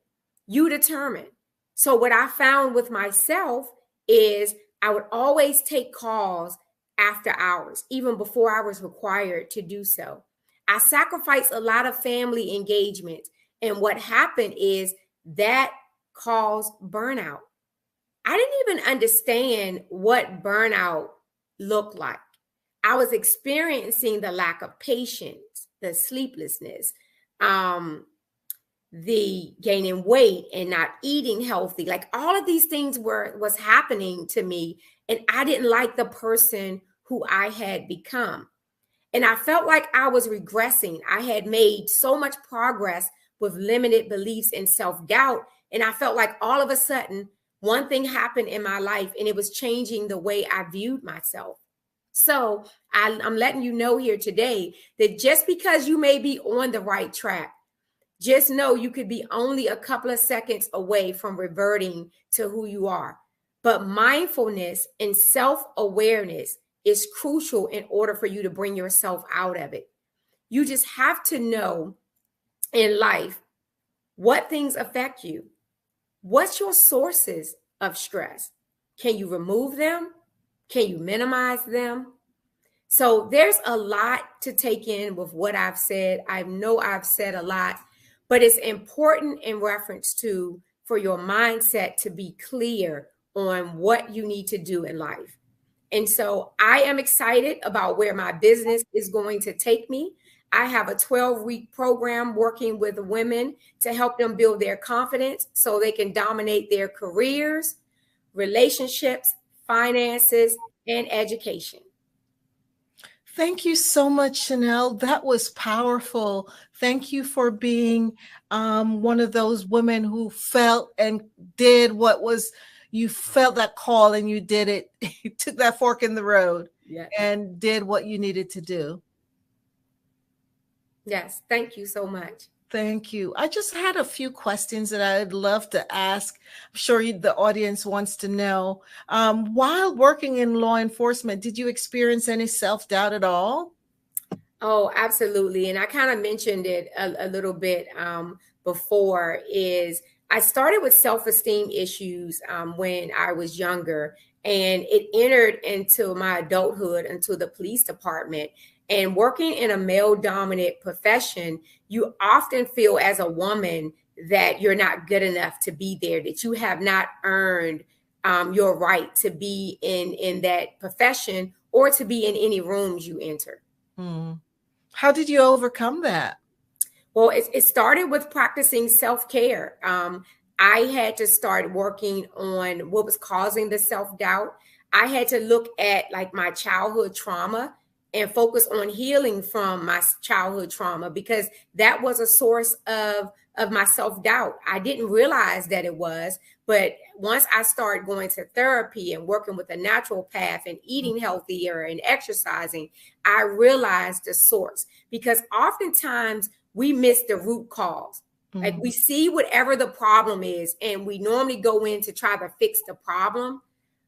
You determine. So what I found with myself is I would always take calls after hours, even before I was required to do so. I sacrificed a lot of family engagement. And what happened is that caused burnout. I didn't even understand what burnout looked like. I was experiencing the lack of patience, the sleeplessness, the gaining weight and not eating healthy. Like all of these things was happening to me, and I didn't like the person who I had become. And I felt like I was regressing. I had made so much progress with limited beliefs and self-doubt. And I felt like all of a sudden, one thing happened in my life and it was changing the way I viewed myself. So I'm letting you know here today that just because you may be on the right track, just know you could be only a couple of seconds away from reverting to who you are. But mindfulness and self-awareness is crucial in order for you to bring yourself out of it. You just have to know in life what things affect you. What's your sources of stress? Can you remove them? Can you minimize them? So there's a lot to take in with what I've said. I know I've said a lot, but it's important in reference to for your mindset to be clear on what you need to do in life. And so I am excited about where my business is going to take me. I have a 12-week program working with women to help them build their confidence so they can dominate their careers, relationships, finances, and education. Thank you so much, Chanel. That was powerful. Thank you for being one of those women who felt and did what was, you felt that call and you did it. You took that fork in the road and did what you needed to do. Yes, thank you so much. Thank you. I just had a few questions that I'd love to ask. I'm sure the audience wants to know. While working in law enforcement, did you experience any self-doubt at all? Oh, absolutely. And I kind of mentioned it a little bit before, is I started with self-esteem issues when I was younger, and it entered into my adulthood, into the police department. And working in a male-dominant profession, you often feel as a woman that you're not good enough to be there, that you have not earned your right to be in that profession or to be in any rooms you enter. How did you overcome that? Well, it started with practicing self-care. I had to start working on what was causing the self-doubt. I had to look at like my childhood trauma and focus on healing from my childhood trauma, because that was a source of my self-doubt. I didn't realize that it was, but once I started going to therapy and working with a natural path and eating healthier and exercising, I realized the source, because oftentimes we miss the root cause. Like we see whatever the problem is, and we normally go in to try to fix the problem,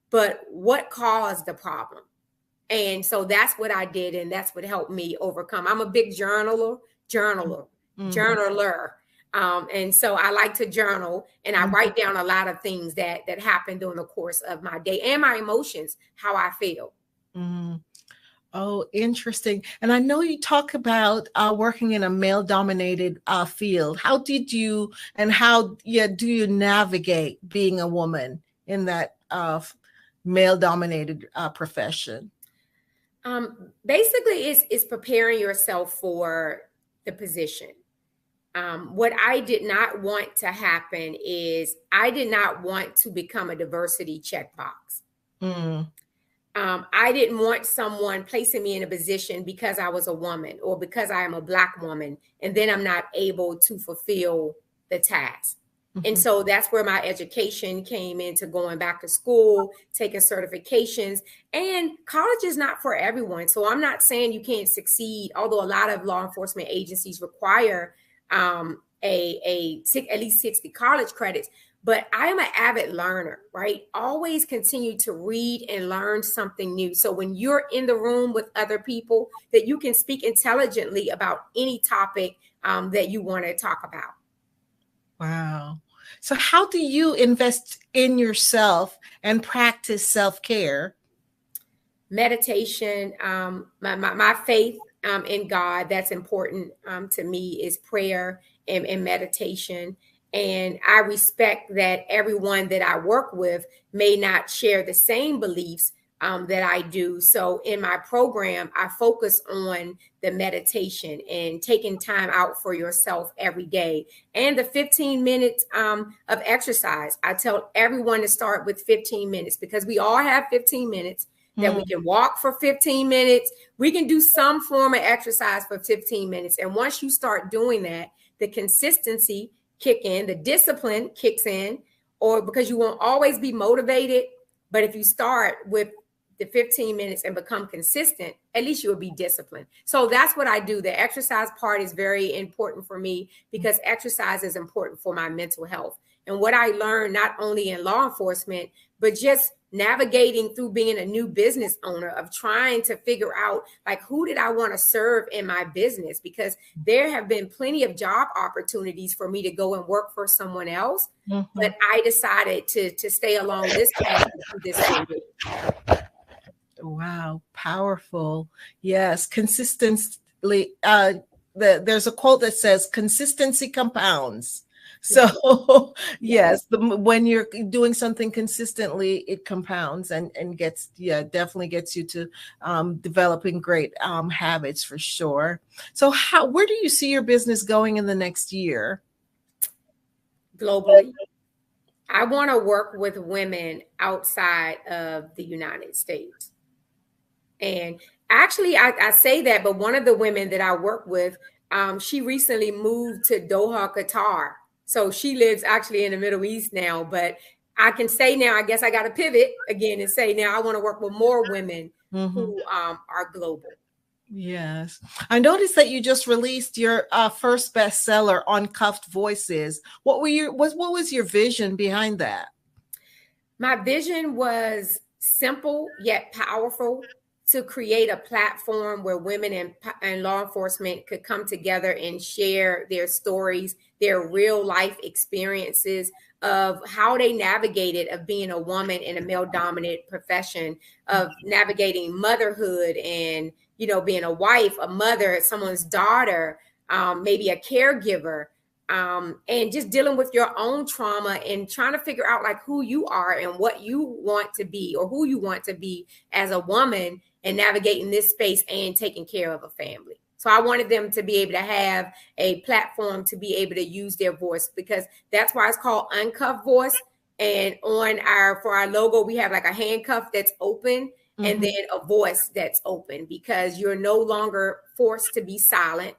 but what caused the problem? And so that's what I did, and that's what helped me overcome. I'm a big journaler. And so I like to journal, and I write down a lot of things that happened during the course of my day and my emotions, how I feel. Oh, interesting. And I know you talk about working in a male-dominated field. How did you, and how do you navigate being a woman in that male-dominated profession? Basically, it's preparing yourself for the position. What I did not want to happen is I did not want to become a diversity checkbox. I didn't want someone placing me in a position because I was a woman or because I am a Black woman, and then I'm not able to fulfill the task. And so that's where my education came into, going back to school, taking certifications, and college is not for everyone. So I'm not saying you can't succeed, although a lot of law enforcement agencies require at least 60 college credits. But I am an avid learner, right? Always continue to read and learn something new. So when you're in the room with other people, that you can speak intelligently about any topic that you want to talk about. Wow. So how do you invest in yourself and practice self-care? Meditation, my faith in God, that's important to me, is prayer and meditation. And I respect that everyone that I work with may not share the same beliefs that I do. So in my program, I focus on the meditation and taking time out for yourself every day, and the 15 minutes of exercise. I tell everyone to start with 15 minutes, because we all have 15 minutes that we can walk for 15 minutes. We can do some form of exercise for 15 minutes. And once you start doing that, the consistency kick in, the discipline kicks in, or because you won't always be motivated. But if you start with the 15 minutes and become consistent, at least you'll be disciplined. So that's what I do. The exercise part is very important for me, because exercise is important for my mental health. And what I learned, not only in law enforcement, but just navigating through being a new business owner, of trying to figure out, like, who did I want to serve in my business? Because there have been plenty of job opportunities for me to go and work for someone else. But I decided to stay along this path and do this career. Wow, powerful. Yes, consistently. There's a quote that says, consistency compounds. So yes, when you're doing something consistently, it compounds and gets, definitely gets you to developing great habits, for sure. So where do you see your business going in the next year? Globally. I want to work with women outside of the United States. And Actually, I say that, but one of the women that I work with, she recently moved to Doha, Qatar. So she lives actually in the Middle East now. But I can say now, I guess I got to pivot again and say now I want to work with more women who are global. Yes. I noticed that you just released your first bestseller, Uncuffed Voices. What was your vision behind that? My vision was simple yet powerful, to create a platform where women and law enforcement could come together and share their stories, their real life experiences of how they navigated of being a woman in a male dominant profession, of navigating motherhood and, you know, being a wife, a mother, someone's daughter, maybe a caregiver. And just dealing with your own trauma and trying to figure out like who you are and what you want to be or who you want to be as a woman and navigating this space and taking care of a family. So I wanted them to be able to have a platform to be able to use their voice, because that's why it's called Uncuffed Voice. And for our logo, we have like a handcuff that's open and then a voice that's open, because you're no longer forced to be silent,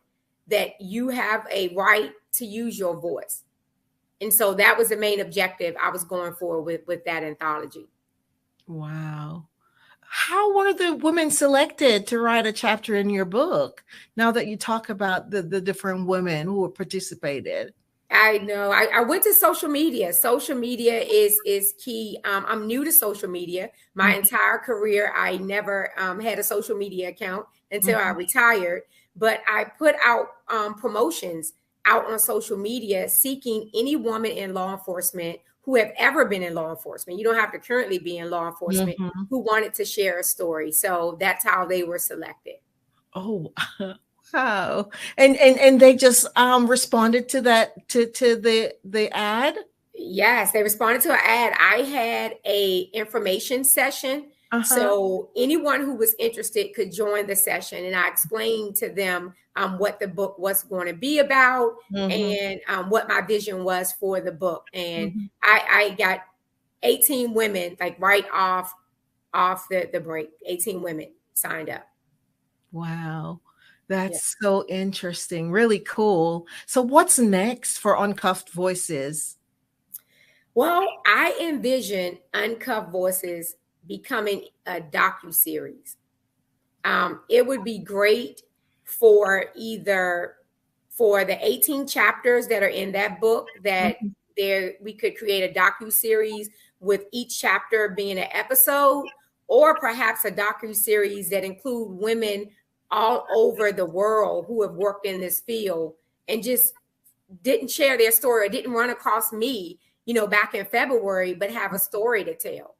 that you have a right to use your voice. And so that was the main objective I was going for with that anthology. Wow. How were the women selected to write a chapter in your book? Now that you talk about the different women who participated. I know. I went to social media. Social media is key. I'm new to social media. My entire career, I never had a social media account until I retired. But I put out promotions out on social media seeking any woman in law enforcement who have ever been in law enforcement. You don't have to currently be in law enforcement, who wanted to share a story. So that's how they were selected. Oh, wow. And they just responded to that, to the ad? Yes, they responded to an ad. I had a information session. So anyone who was interested could join the session, and I explained to them what the book was going to be about and what my vision was for the book. And I got 18 women, like right off the break. 18 women signed up. Wow. That's so interesting. Really cool. So what's next for Uncuffed Voices? Well, I envision Uncuffed Voices becoming a docuseries. It would be great for the 18 chapters that are in that book, that we could create a docuseries with each chapter being an episode, or perhaps a docuseries that include women all over the world who have worked in this field and just didn't share their story or didn't run across me, you know, back in February, but have a story to tell.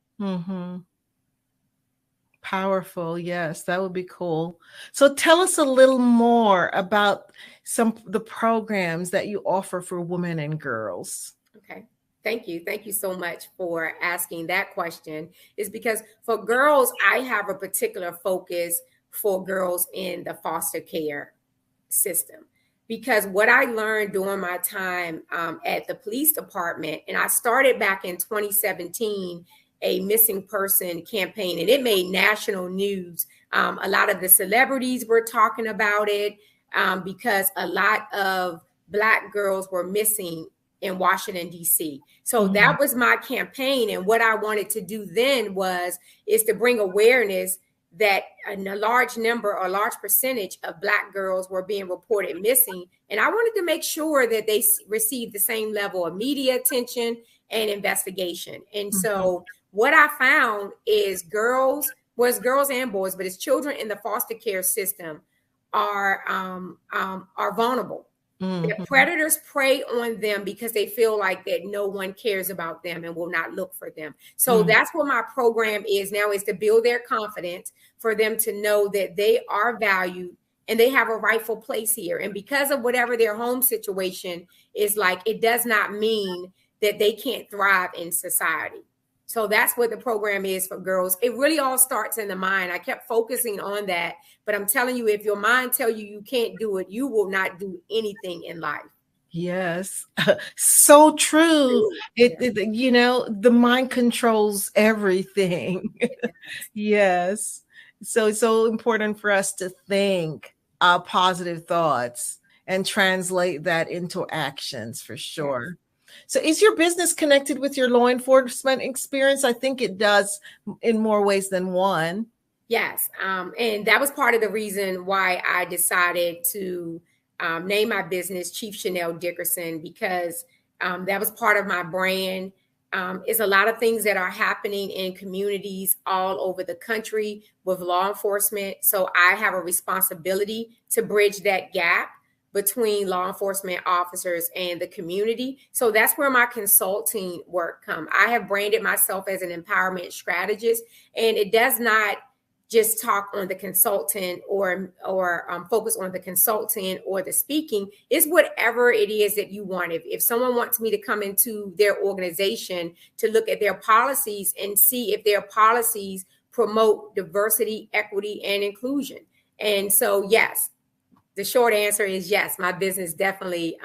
Powerful. Yes, that would be cool. So tell us a little more about the programs that you offer for women and girls. Okay. Thank you. Thank you so much for asking that question. Is because for girls, I have a particular focus for girls in the foster care system. Because what I learned during my time at the police department, and I started back in 2017, a missing person campaign, and it made national news. A lot of the celebrities were talking about it because a lot of Black girls were missing in Washington, D.C. So that was my campaign. And what I wanted to do then is to bring awareness that a large number or a large percentage of Black girls were being reported missing. And I wanted to make sure that they received the same level of media attention and investigation. And so what I found is girls and boys, but it's children in the foster care system are vulnerable. The predators prey on them because they feel like that no one cares about them and will not look for them. So that's what my program is now, is to build their confidence, for them to know that they are valued and they have a rightful place here. And because of whatever their home situation is like, it does not mean that they can't thrive in society. So that's what the program is for girls. It really all starts in the mind. I kept focusing on that, but I'm telling you, if your mind tells you you can't do it, you will not do anything in life. Yes, so true. You know, the mind controls everything. Yes. So it's so important for us to think positive thoughts and translate that into actions for sure. So is your business connected with your law enforcement experience? I think it does in more ways than one. Yes. And that was part of the reason why I decided to name my business Chief Chanel Dickerson, because that was part of my brand. It's a lot of things that are happening in communities all over the country with law enforcement. So I have a responsibility to bridge that gap between law enforcement officers and the community. So that's where my consulting work comes. I have branded myself as an empowerment strategist, and it does not just talk on the consultant or focus on the consultant or the speaking. It's whatever it is that you want. If someone wants me to come into their organization to look at their policies and see if their policies promote diversity, equity, and inclusion. And so, yes, the short answer is yes, my business definitely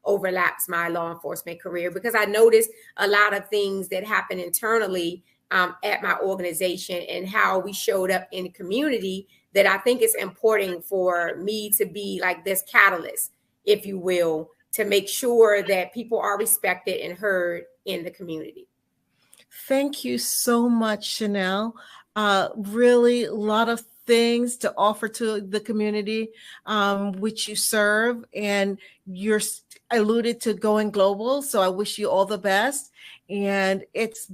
overlaps my law enforcement career, because I noticed a lot of things that happen internally at my organization and how we showed up in the community that I think is important for me to be like this catalyst, if you will, to make sure that people are respected and heard in the community. Thank you so much, Chanel. Really a lot of things to offer to the community which you serve, and you're alluded to going global. So I wish you all the best. And it's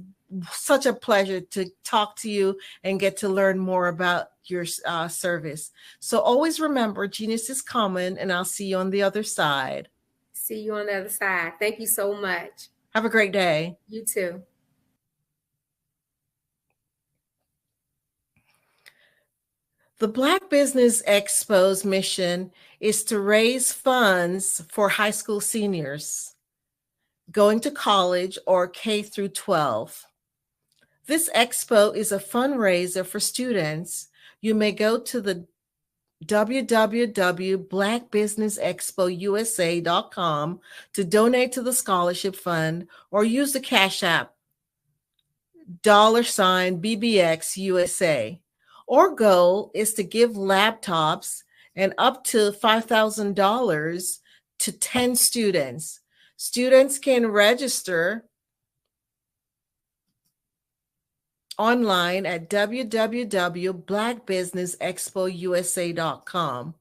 such a pleasure to talk to you and get to learn more about your service. So always remember, genius is common, and I'll see you on the other side. See you on the other side. Thank you so much. Have a great day. You too. The Black Business Expo's mission is to raise funds for high school seniors going to college or K through 12. This expo is a fundraiser for students. You may go to the www.blackbusinessexpousa.com to donate to the scholarship fund, or use the Cash App $BBX USA. Our goal is to give laptops and up to $5,000 to 10 students. Students can register online at www.blackbusinessexpousa.com.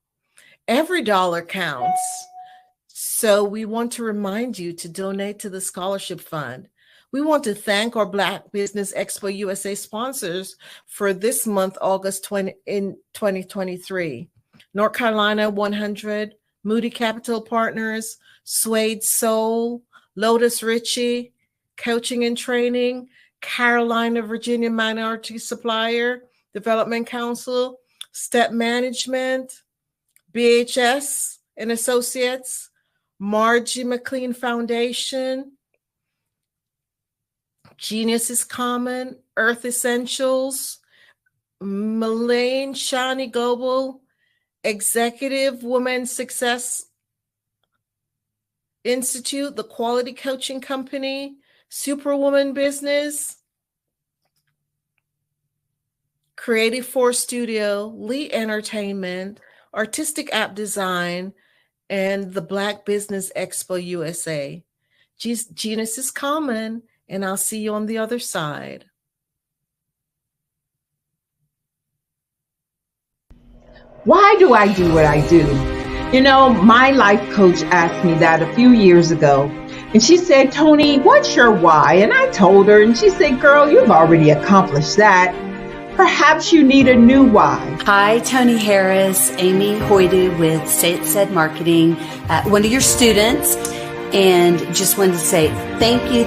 Every dollar counts. So we want to remind you to donate to the scholarship fund. We want to thank our Black Business Expo USA sponsors for this month, August 2023. North Carolina 100, Moody Capital Partners, Suede Soul, Lotus Ritchie, Coaching and Training, Carolina, Virginia Minority Supplier Development Council, Step Management, BHS and Associates, Margie McLean Foundation, Genius is Common, Earth Essentials, Malane Shani Global, Executive Women's Success Institute, the Quality Coaching Company, Superwoman Business, Creative Force Studio, Lee Entertainment, Artistic App Design, and the Black Business Expo USA. Genius is Common, and I'll see you on the other side. Why do I do what I do? You know, my life coach asked me that a few years ago. And she said, Tony, what's your why? And I told her, and she said, girl, you've already accomplished that. Perhaps you need a new why. Hi, Tony Harris, Amy Hoydu with Say It Said Marketing, one of your students. And just wanted to say thank you,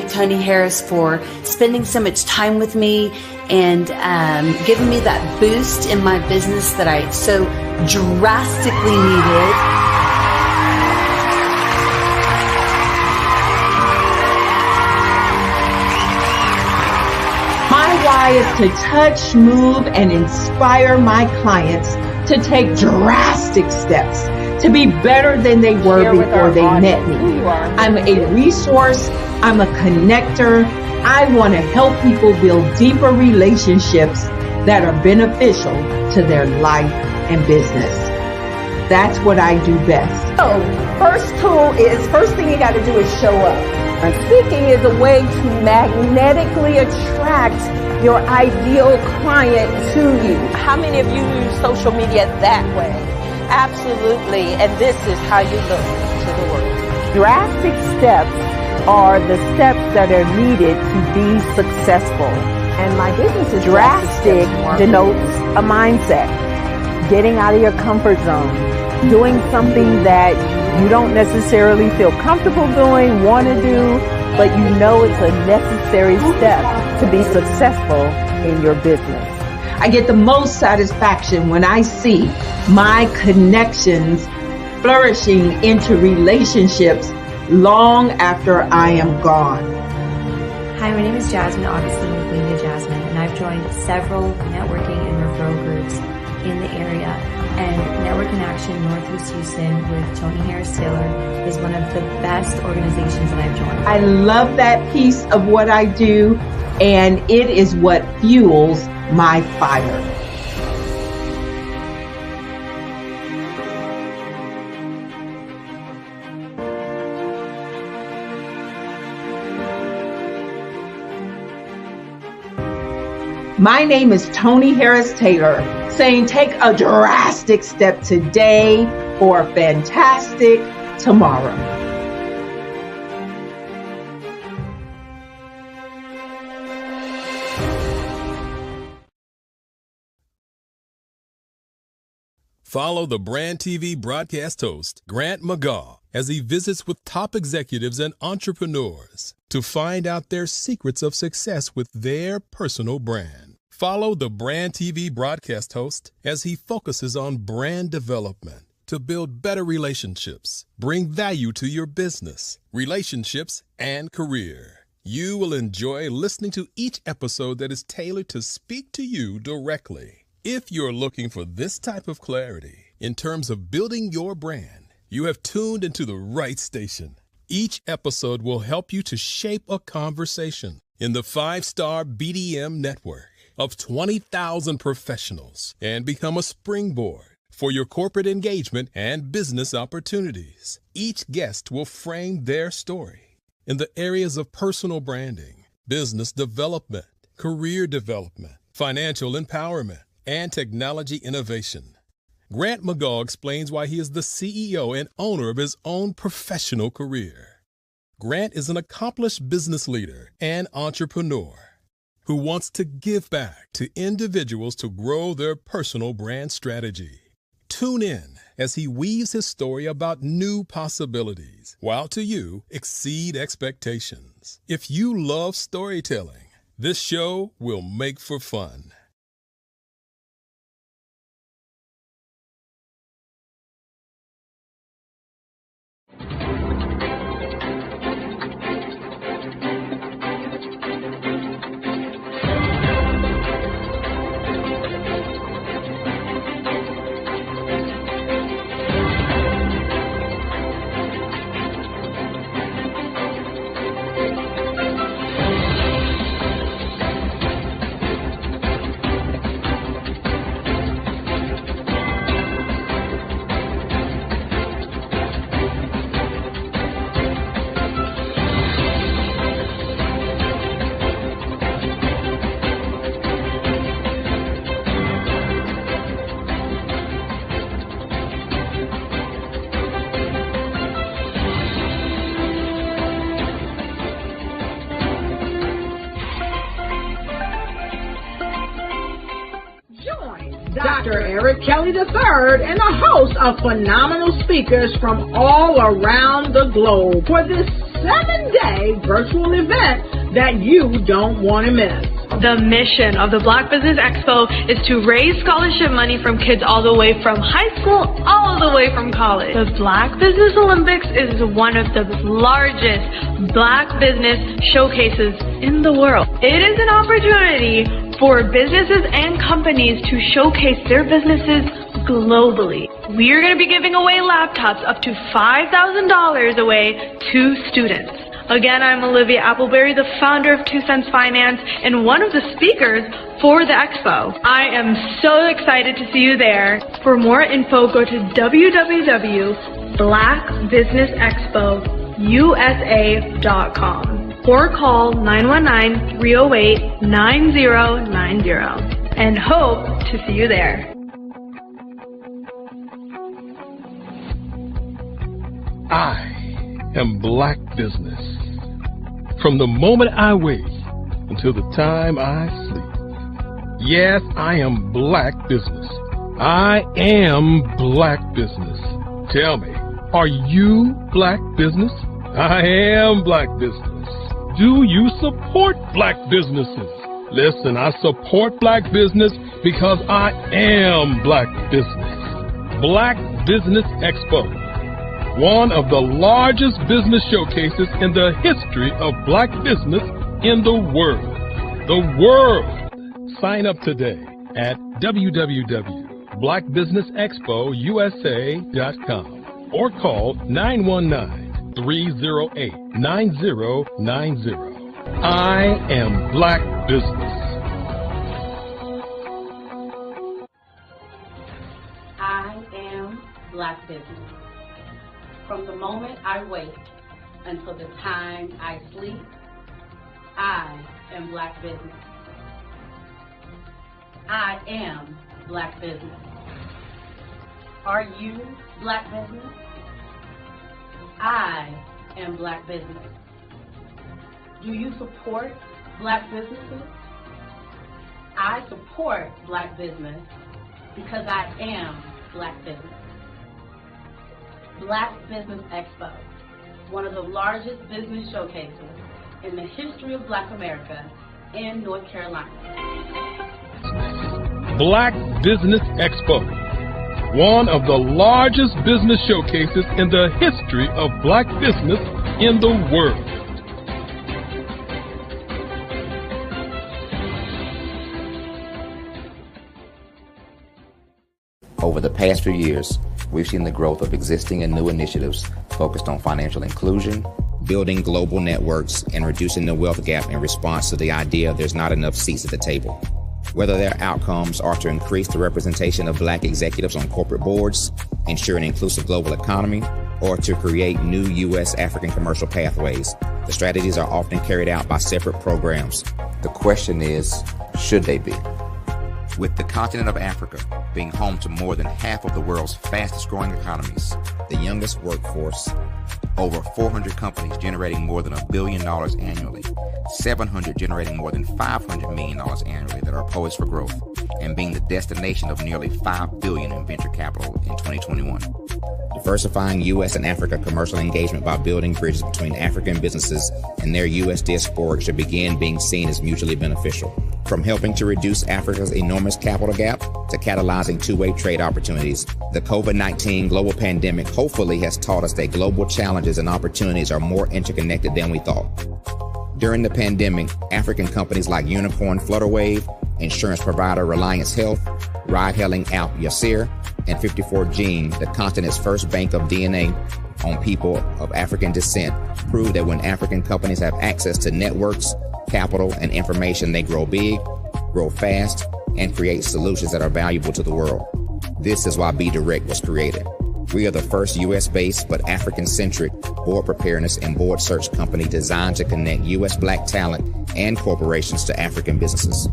Tony Harris, for spending so much time with me and giving me that boost in my business that I so drastically needed. My why is to touch, move, and inspire my clients to take drastic steps to be better than they were before they met me. I'm a resource. I'm a connector. I want to help people build deeper relationships that are beneficial to their life and business. That's what I do best. So, first thing you got to do is show up. And speaking is a way to magnetically attract your ideal client to you. How many of you use social media that way? Absolutely. And this is how you look to the world. Drastic steps are the steps that are needed to be successful. And my business is drastic denotes a mindset. Getting out of your comfort zone. Doing something that you don't necessarily feel comfortable doing, want to do, but you know it's a necessary step to be successful in your business. I get the most satisfaction when I see my connections flourishing into relationships long after I am gone. Hi, my name is Jasmine Augustine with Media Jasmine, and I've joined several networking and referral groups in the area. And Network in Action Northeast Houston with Tony Harris Taylor is one of the best organizations that I've joined. I love that piece of what I do, and it is what fuels my fire. My name is Tony Harris Taylor, saying take a drastic step today for a fantastic tomorrow. Follow the Brand TV broadcast host, Grant McGaugh, as he visits with top executives and entrepreneurs to find out their secrets of success with their personal brand. Follow the Brand TV broadcast host as he focuses on brand development to build better relationships, bring value to your business, relationships, and career. You will enjoy listening to each episode that is tailored to speak to you directly. If you're looking for this type of clarity in terms of building your brand, you have tuned into the right station. Each episode will help you to shape a conversation in the 5-star BDM network of 20,000 professionals and become a springboard for your corporate engagement and business opportunities. Each guest will frame their story in the areas of personal branding, business development, career development, financial empowerment, and technology innovation. Grant McGaugh explains why he is the CEO and owner of his own professional career. Grant is an accomplished business leader and entrepreneur who wants to give back to individuals to grow their personal brand strategy. Tune in as he weaves his story about new possibilities, while to you exceed expectations. If you love storytelling, this show will make for fun. Dr. Eric Kelly III and a host of phenomenal speakers from all around the globe for this 7-day virtual event that you don't want to miss. The mission of the Black Business Expo is to raise scholarship money from kids all the way from high school, all the way from college. The Black Business Olympics is one of the largest Black business showcases in the world. It is an opportunity for businesses and companies to showcase their businesses globally. We are going to be giving away laptops up to $5,000 away to students. Again, I'm Olivia Appleberry, the founder of 2 Cents Finance and one of the speakers for the expo. I am so excited to see you there. For more info, go to www.blackbusinessexpousa.com or call 919-308-9090 and hope to see you there. I am Black Business. From the moment I wake until the time I sleep. Yes, I am Black Business. I am Black Business. Tell me, are you Black Business? I am Black Business. Do you support Black businesses? Listen, I support Black business because I am Black Business. Black Business Expo, one of the largest business showcases in the history of Black business in the world. The world! Sign up today at www.blackbusinessexpousa.com or call 919-308-9090. I am Black Business. I am Black Business. From the moment I wake until the time I sleep, I am Black Business. I am Black Business. Are you Black Business? I am Black Business. Do you support Black businesses? I support Black business because I am Black Business. Black Business Expo, one of the largest business showcases in the history of Black America in North Carolina. Black Business Expo, one of the largest business showcases in the history of Black business in the world. Over the past few years, we've seen the growth of existing and new initiatives focused on financial inclusion, building global networks, and reducing the wealth gap in response to the idea there's not enough seats at the table. Whether their outcomes are to increase the representation of Black executives on corporate boards, ensure an inclusive global economy, or to create new U.S. African commercial pathways, the strategies are often carried out by separate programs. The question is, should they be? With the continent of Africa being home to more than half of the world's fastest growing economies, the youngest workforce, over 400 companies generating more than $1 billion annually, 700 generating more than $500 million annually that are poised for growth, and being the destination of nearly $5 billion in venture capital in 2021. Diversifying U.S. and Africa commercial engagement by building bridges between African businesses and their U.S. diaspora should begin being seen as mutually beneficial. From helping to reduce Africa's enormous capital gap to catalyzing two-way trade opportunities, the COVID-19 global pandemic hopefully has taught us that global challenges and opportunities are more interconnected than we thought. During the pandemic, African companies like Unicorn Flutterwave, insurance provider Reliance Health, ride-hailing app Yasir, and 54Gene, the continent's first bank of DNA on people of African descent, proved that when African companies have access to networks, capital, and information, they grow big, grow fast, and create solutions that are valuable to the world. This is why Be Direct was created. We are the first U.S.-based but African-centric board preparedness and board search company designed to connect U.S. Black talent and corporations to African businesses.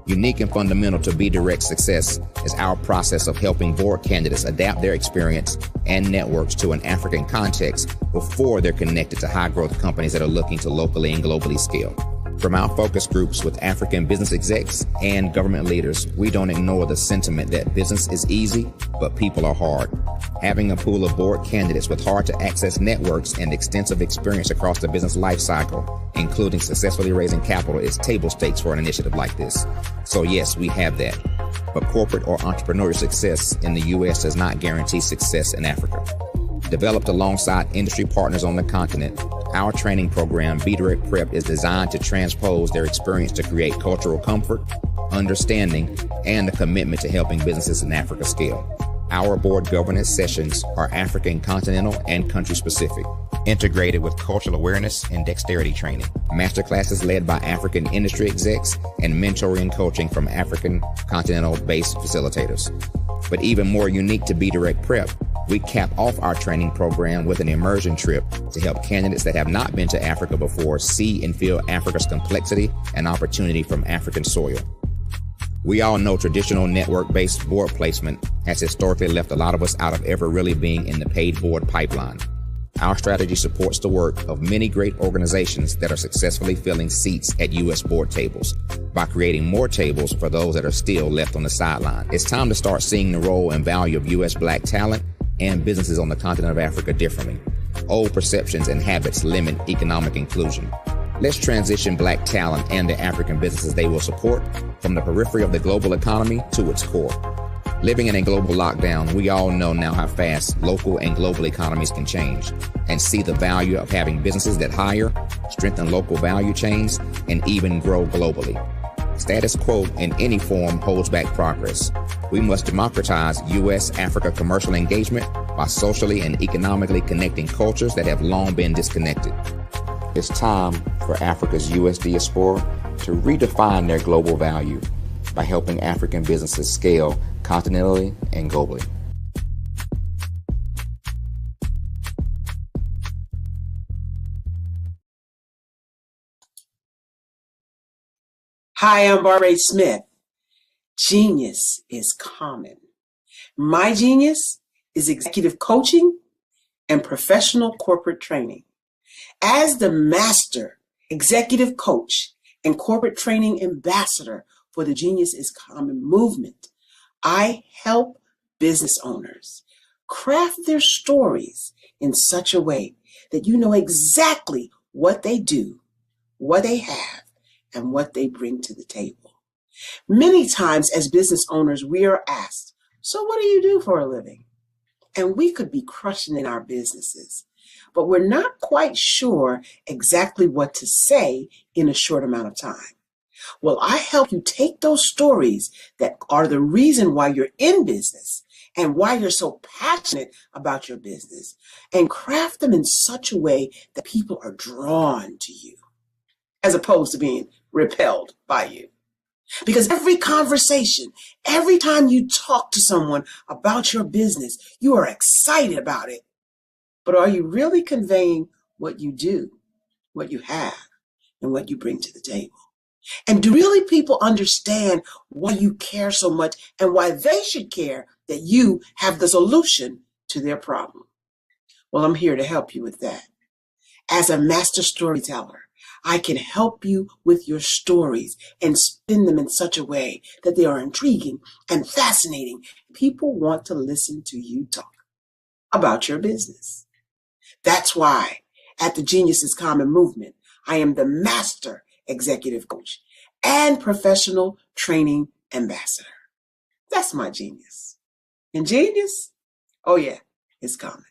Unique and fundamental to Be Direct's success is our process of helping board candidates adapt their experience and networks to an African context before they're connected to high-growth companies that are looking to locally and globally scale. From our focus groups with African business execs and government leaders, we don't ignore the sentiment that business is easy, but people are hard. Having a pool of board candidates with hard-to-access networks and extensive experience across the business life cycle, including successfully raising capital, is table stakes for an initiative like this. So yes, we have that. But corporate or entrepreneurial success in the U.S. does not guarantee success in Africa. Developed alongside industry partners on the continent, our training program, Be Direct Prep, is designed to transpose their experience to create cultural comfort, understanding, and a commitment to helping businesses in Africa scale. Our board governance sessions are African, continental, and country specific. integrated with cultural awareness and dexterity training. Masterclasses led by African industry execs and mentoring and coaching from African continental-based facilitators. But even more unique to Be Direct Prep, we cap off our training program with an immersion trip to help candidates that have not been to Africa before see and feel Africa's complexity and opportunity from African soil. We all know traditional network-based board placement has historically left a lot of us out of ever really being in the paid board pipeline. Our strategy supports the work of many great organizations that are successfully filling seats at U.S. board tables by creating more tables for those that are still left on the sideline. It's time to start seeing the role and value of U.S. Black talent and businesses on the continent of Africa differently. Old perceptions and habits limit economic inclusion. Let's transition Black talent and the African businesses they will support from the periphery of the global economy to its core. Living in a global lockdown, we all know now how fast local and global economies can change and see the value of having businesses that hire, strengthen local value chains, and even grow globally. Status quo in any form holds back progress. We must democratize U.S.-Africa commercial engagement by socially and economically connecting cultures that have long been disconnected. It's time for Africa's U.S. diaspora to redefine their global value by helping African businesses scale continentally and globally. Hi, I'm Barbara Smith. Genius is common. My genius is executive coaching and professional corporate training. As the master executive coach and corporate training ambassador for the Genius is Common movement, I help business owners craft their stories in such a way that you know exactly what they do, what they have, and what they bring to the table. Many times as business owners, we are asked, so what do you do for a living? And we could be crushing in our businesses, but we're not quite sure exactly what to say in a short amount of time. Well, I help you take those stories that are the reason why you're in business and why you're so passionate about your business and craft them in such a way that people are drawn to you as opposed to being repelled by you. Because every conversation, every time you talk to someone about your business, you are excited about it. But are you really conveying what you do, what you have, and what you bring to the table? And do really people understand why you care so much and why they should care that you have the solution to their problem? Well, I'm here to help you with that. As a master storyteller, I can help you with your stories and spin them in such a way that they are intriguing and fascinating. People want to listen to you talk about your business. That's why at the Genius is Common movement, I am the master executive coach and professional training ambassador. That's my genius. And genius, oh yeah, it's common.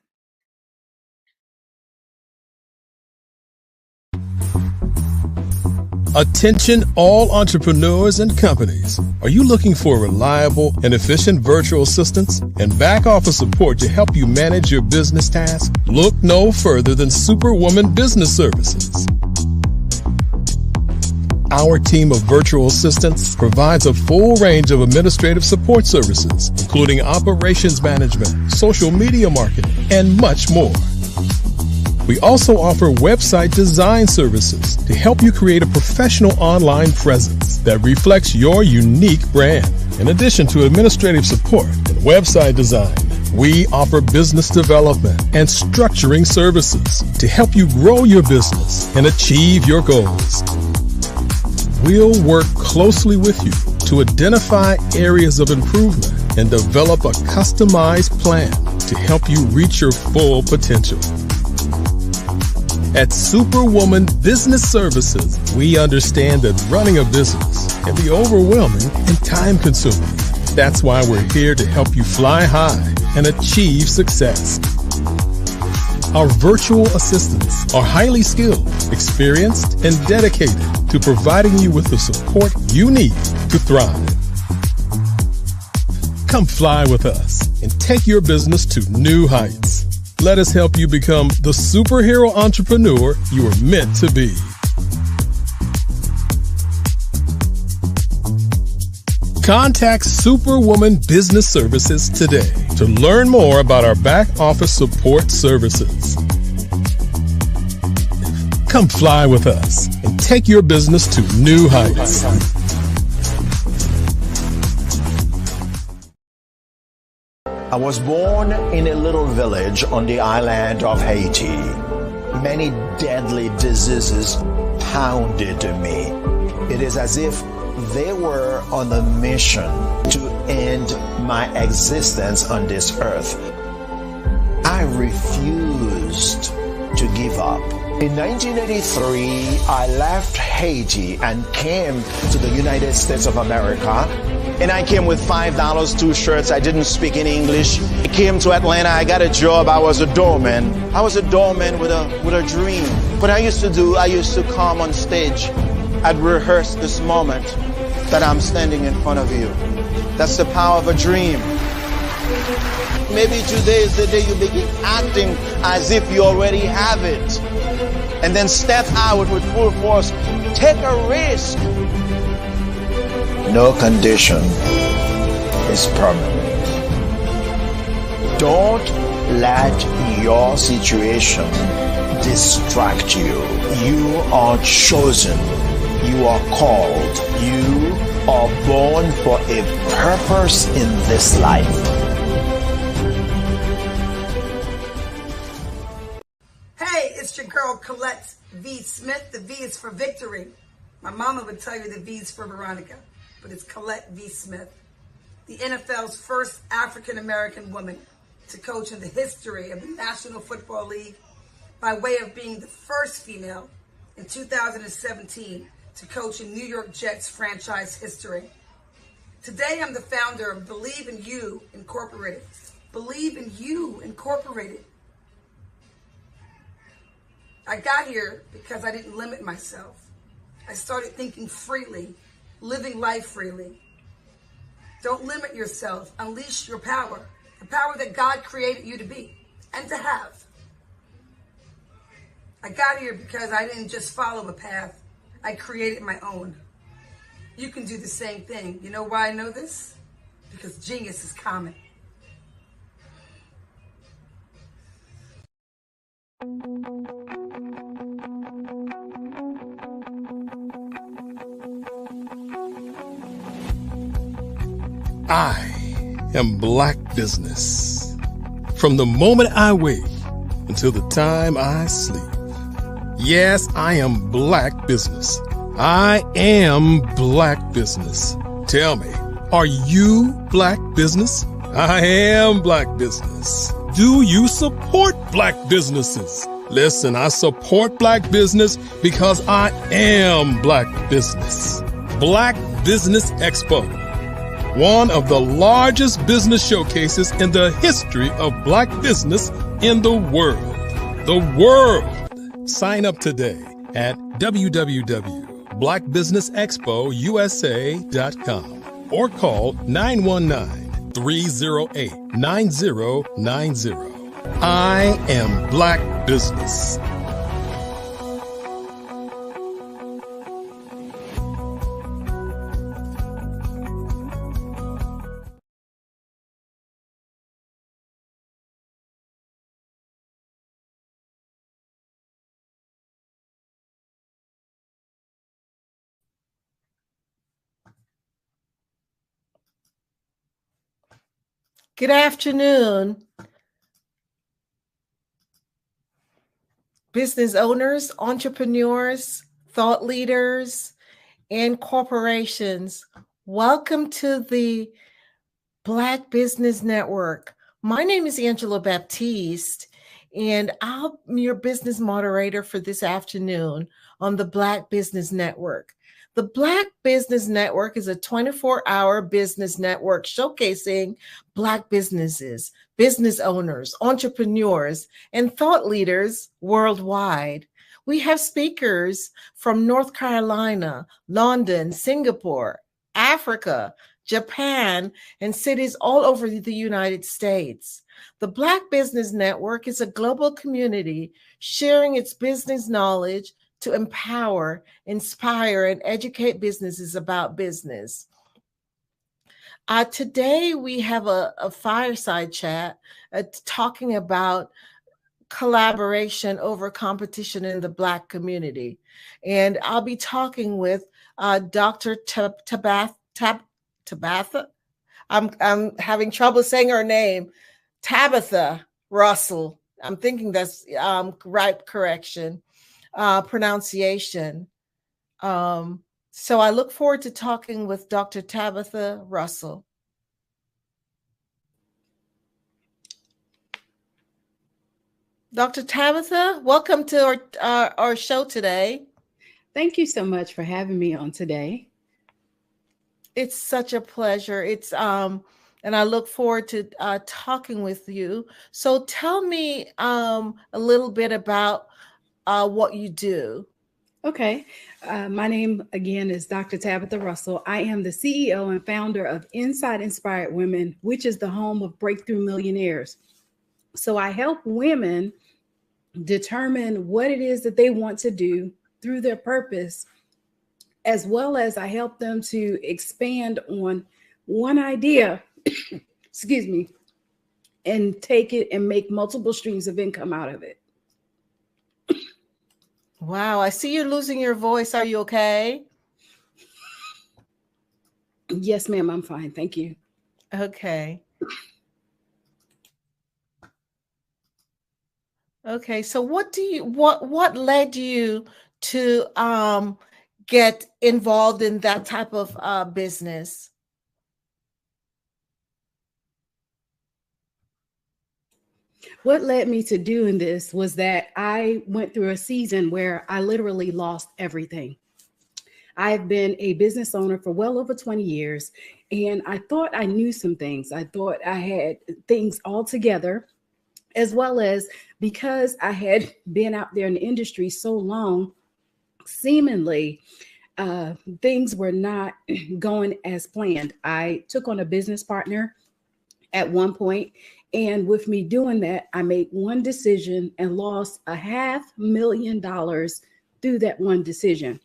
Attention all entrepreneurs and companies. Are you looking for reliable and efficient virtual assistants and back office support to help you manage your business tasks? Look no further than Superwoman Business Services. Our team of virtual assistants provides a full range of administrative support services, including operations management, social media marketing, and much more. We also offer website design services to help you create a professional online presence that reflects your unique brand. In addition to administrative support and website design, we offer business development and structuring services to help you grow your business and achieve your goals. We'll work closely with you to identify areas of improvement and develop a customized plan to help you reach your full potential. At Superwoman Business Services, we understand that running a business can be overwhelming and time-consuming. That's why we're here to help you fly high and achieve success. Our virtual assistants are highly skilled, experienced, and dedicated to providing you with the support you need to thrive. Come fly with us and take your business to new heights. Let us help you become the superhero entrepreneur you are meant to be. Contact Superwoman Business Services today to learn more about our back office support services. Come fly with us and take your business to new heights. I was born in a little village on the island of Haiti. Many deadly diseases pounded me. It is as if they were on a mission to end my existence on this earth. I refused to give up. In 1983, I left Haiti and came to the United States of America. And I came with $5, 2 shirts. I didn't speak any English. I came to Atlanta. I got a job. I was a doorman. I was a doorman with a dream. What I used to come on stage. I'd rehearse this moment that I'm standing in front of you. That's the power of a dream. Maybe today is the day you begin acting as if you already have it. And then step out with full force. Take a risk. No condition is permanent. Don't let your situation distract you. You are chosen. You are called. You are born for a purpose in this life. Hey, it's your girl Colette V. Smith. The V is for victory. My mama would tell you the V is for Veronica, but it's Colette V. Smith, the NFL's first African-American woman to coach in the history of the National Football League by way of being the first female in 2017 to coach in New York Jets franchise history. Today, I'm the founder of Believe in You Incorporated. Believe in You Incorporated. I got here because I didn't limit myself. I started thinking freely, living life freely. Don't limit yourself. Unleash your power, the power that God created you to be and to have. I got here because I didn't just follow a path. I created my own. You can do the same thing. You know why I know this? Because genius is common. I am Black Business. From the moment I wake until the time I sleep. Yes, I am Black Business. I am Black Business. Tell me, are you Black Business? I am Black Business. Do you support Black businesses? Listen, I support Black business because I am Black Business. Black Business Expo, one of the largest business showcases in the history of Black business in the world. The world! Sign up today at www.blackbusinessexpousa.com or call 919-308-9090. I am Black Business. Good afternoon, business owners, entrepreneurs, thought leaders, and corporations. Welcome to the Black Business Network. My name is Angela Baptiste, and I'm your business moderator for this afternoon on the Black Business Network. The Black Business Network is a 24-hour business network showcasing Black businesses, business owners, entrepreneurs, and thought leaders worldwide. We have speakers from North Carolina, London, Singapore, Africa, Japan, and cities all over the United States. The Black Business Network is a global community sharing its business knowledge to empower, inspire, and educate businesses about business. Today, we have a fireside chat talking about collaboration over competition in the Black community. And I'll be talking with Dr. Tabitha. I'm having trouble saying her name. Tabitha Russell. I'm thinking that's right correction, pronunciation. So I look forward to talking with Dr. Tabitha Russell. Dr. Tabitha, welcome to our show today. Thank you so much for having me on today. It's such a pleasure. It's and I look forward to talking with you. So tell me a little bit about what you do. Okay. My name, again, is Dr. Tabitha Russell. I am the CEO and founder of Inside Inspired Women, which is the home of Breakthrough Millionaires. So I help women determine what it is that they want to do through their purpose, as well as I help them to expand on one idea, excuse me, and take it and make multiple streams of income out of it. Wow, I see you're losing your voice. Are you okay? Yes, ma'am, I'm fine. Thank you. Okay. Okay, so what led you to get involved in that type of business? What led me to doing this was that I went through a season where I literally lost everything. I've been a business owner for well over 20 years, and I thought I knew some things. I thought I had things all together, as well as because I had been out there in the industry so long, seemingly things were not going as planned. I took on a business partner at one point, and with me doing that, I made one decision and lost $500,000 through that one decision.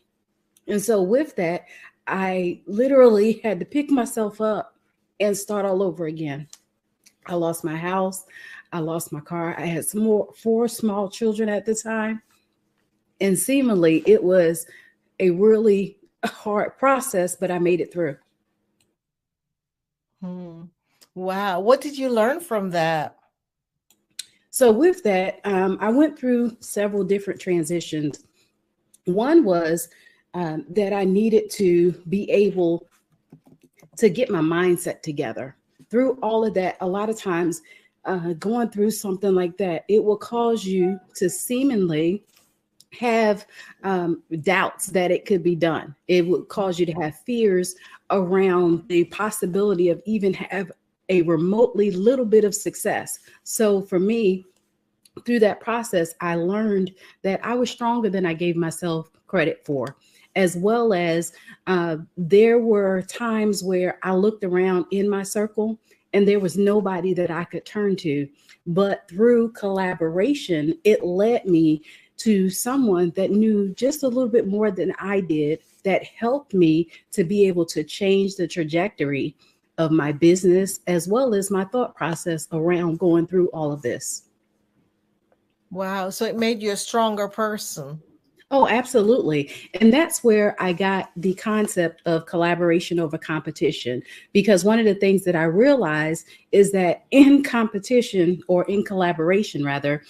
And so with that, I literally had to pick myself up and start all over again. I lost my house. I lost my car. I had four small children at the time. And seemingly it was a really hard process, but I made it through. Wow. What did you learn from that? So with that, I went through several different transitions. One was that I needed to be able to get my mindset together. Through all of that, a lot of times going through something like that, it will cause you to seemingly have doubts that it could be done. It would cause you to have fears around the possibility of even have a remotely little bit of success. So for me, through that process, I learned that I was stronger than I gave myself credit for, as well as there were times where I looked around in my circle and there was nobody that I could turn to. But through collaboration, it led me to someone that knew just a little bit more than I did, that helped me to be able to change the trajectory of my business, as well as my thought process around going through all of this. Wow. So it made you a stronger person. Oh, absolutely. And that's where I got the concept of collaboration over competition, because one of the things that I realized is that in competition, or in collaboration rather,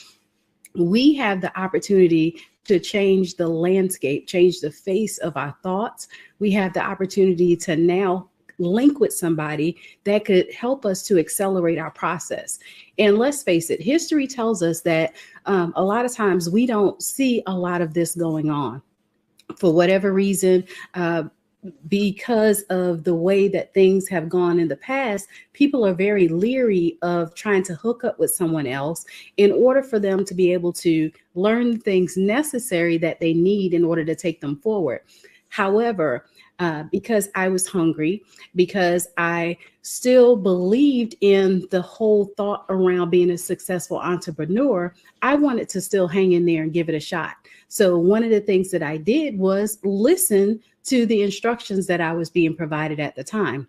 we have the opportunity to change the landscape, change the face of our thoughts. We have the opportunity to now link with somebody that could help us to accelerate our process. And let's face it, history tells us that a lot of times we don't see a lot of this going on for whatever reason. Because of the way that things have gone in the past, people are very leery of trying to hook up with someone else in order for them to be able to learn things necessary that they need in order to take them forward. However, because I was hungry, because I still believed in the whole thought around being a successful entrepreneur. I wanted to still hang in there and give it a shot. So one of the things that I did was listen to the instructions that I was being provided at the time.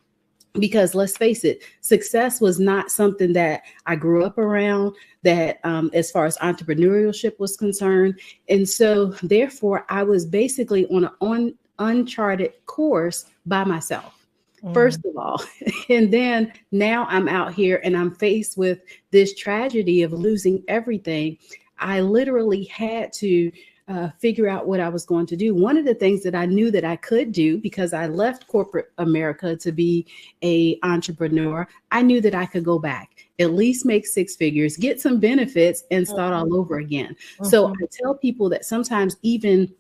Because let's face it, success was not something that I grew up around, that as far as entrepreneurship was concerned. And so therefore, I was basically on an uncharted course by myself, first of all. And then now I'm out here and I'm faced with this tragedy of losing everything. I literally had to figure out what I was going to do. One of the things that I knew that I could do, because I left corporate America to be an entrepreneur, I knew that I could go back, at least make six figures, get some benefits, and start all over again. So I tell people that sometimes even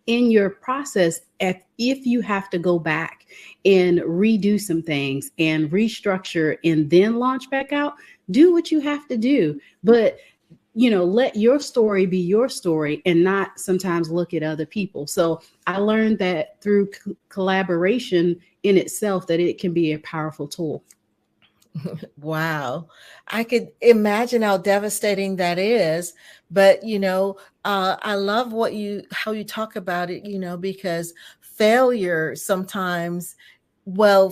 in your process, if you have to go back and redo some things and restructure and then launch back out, do what you have to do. But let your story be your story and not sometimes look at other people. So I learned that through collaboration in itself, that it can be a powerful tool. Wow. I could imagine how devastating that is. But, I love how you talk about it, because failure sometimes,